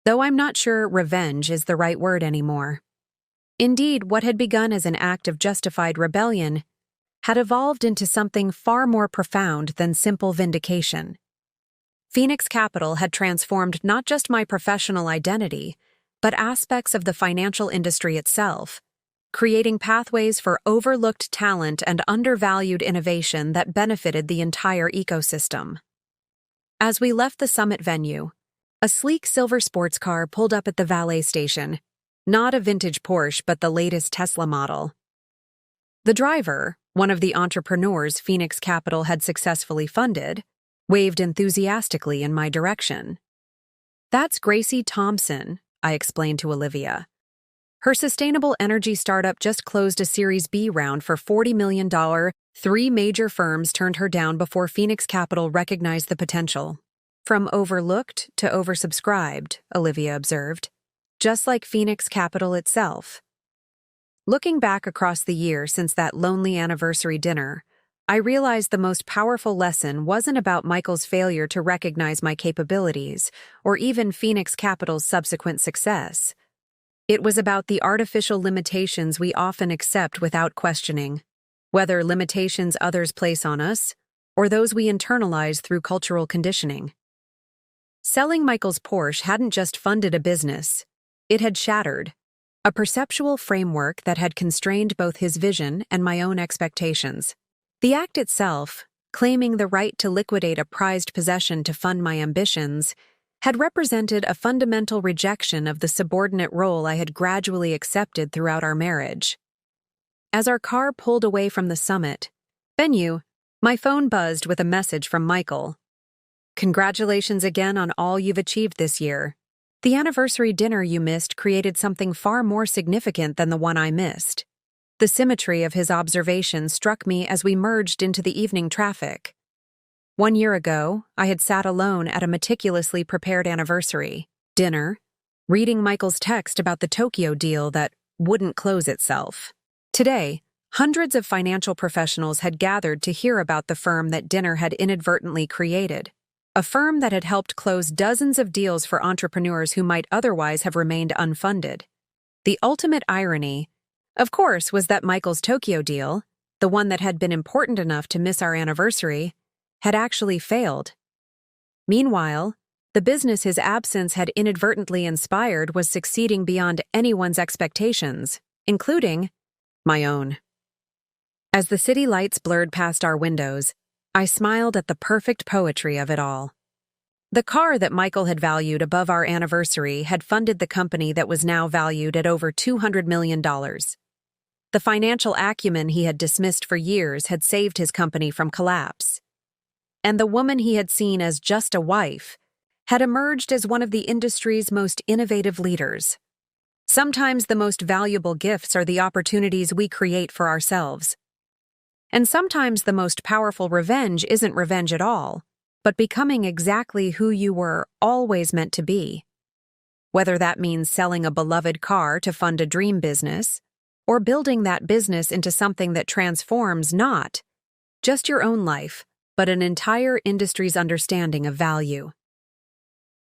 Though I'm not sure revenge is the right word anymore. Indeed, what had begun as an act of justified rebellion had evolved into something far more profound than simple vindication. Phoenix Capital had transformed not just my professional identity, but aspects of the financial industry itself, creating pathways for overlooked talent and undervalued innovation that benefited the entire ecosystem. As we left the summit venue, a sleek silver sports car pulled up at the valet station, not a vintage Porsche but the latest Tesla model. The driver, one of the entrepreneurs Phoenix Capital had successfully funded, waved enthusiastically in my direction. "That's Gracie Thompson," I explained to Olivia. "Her sustainable energy startup just closed a Series B round for $40 million. 3 major firms turned her down before Phoenix Capital recognized the potential." "From overlooked to oversubscribed," Olivia observed, "just like Phoenix Capital itself." Looking back across the year since that lonely anniversary dinner, I realized the most powerful lesson wasn't about Michael's failure to recognize my capabilities, or even Phoenix Capital's subsequent success. It was about the artificial limitations we often accept without questioning, whether limitations others place on us, or those we internalize through cultural conditioning. Selling Michael's Porsche hadn't just funded a business, it had shattered a perceptual framework that had constrained both his vision and my own expectations. The act itself, claiming the right to liquidate a prized possession to fund my ambitions, had represented a fundamental rejection of the subordinate role I had gradually accepted throughout our marriage. As our car pulled away from the summit venue, My phone buzzed with a message from Michael. Congratulations again on all you've achieved this year. The anniversary dinner you missed created something far more significant than the one I missed. The symmetry of his observation struck me as we merged into the evening traffic. 1 year ago, I had sat alone at a meticulously prepared anniversary dinner, reading Michael's text about the Tokyo deal that wouldn't close itself. Today, hundreds of financial professionals had gathered to hear about the firm that dinner had inadvertently created, a firm that had helped close dozens of deals for entrepreneurs who might otherwise have remained unfunded. The ultimate irony, of course, was that Michael's Tokyo deal, the one that had been important enough to miss our anniversary, had actually failed. Meanwhile, the business his absence had inadvertently inspired was succeeding beyond anyone's expectations, including my own. As the city lights blurred past our windows, I smiled at the perfect poetry of it all. The car that Michael had valued above our anniversary had funded the company that was now valued at over $200 million. The financial acumen he had dismissed for years had saved his company from collapse. And the woman he had seen as just a wife had emerged as one of the industry's most innovative leaders. Sometimes the most valuable gifts are the opportunities we create for ourselves. And sometimes the most powerful revenge isn't revenge at all, but becoming exactly who you were always meant to be. Whether that means selling a beloved car to fund a dream business, or building that business into something that transforms not just your own life, but an entire industry's understanding of value.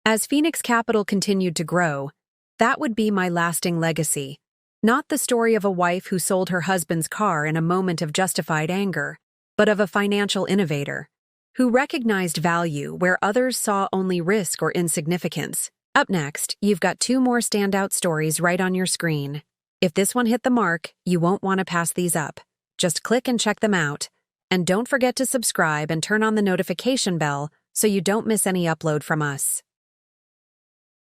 As Phoenix Capital continued to grow, that would be my lasting legacy, not the story of a wife who sold her husband's car in a moment of justified anger, but of a financial innovator who recognized value where others saw only risk or insignificance. Up next, you've got 2 more standout stories right on your screen. If this one hit the mark, you won't want to pass these up. Just click and check them out. And don't forget to subscribe and turn on the notification bell so you don't miss any upload from us.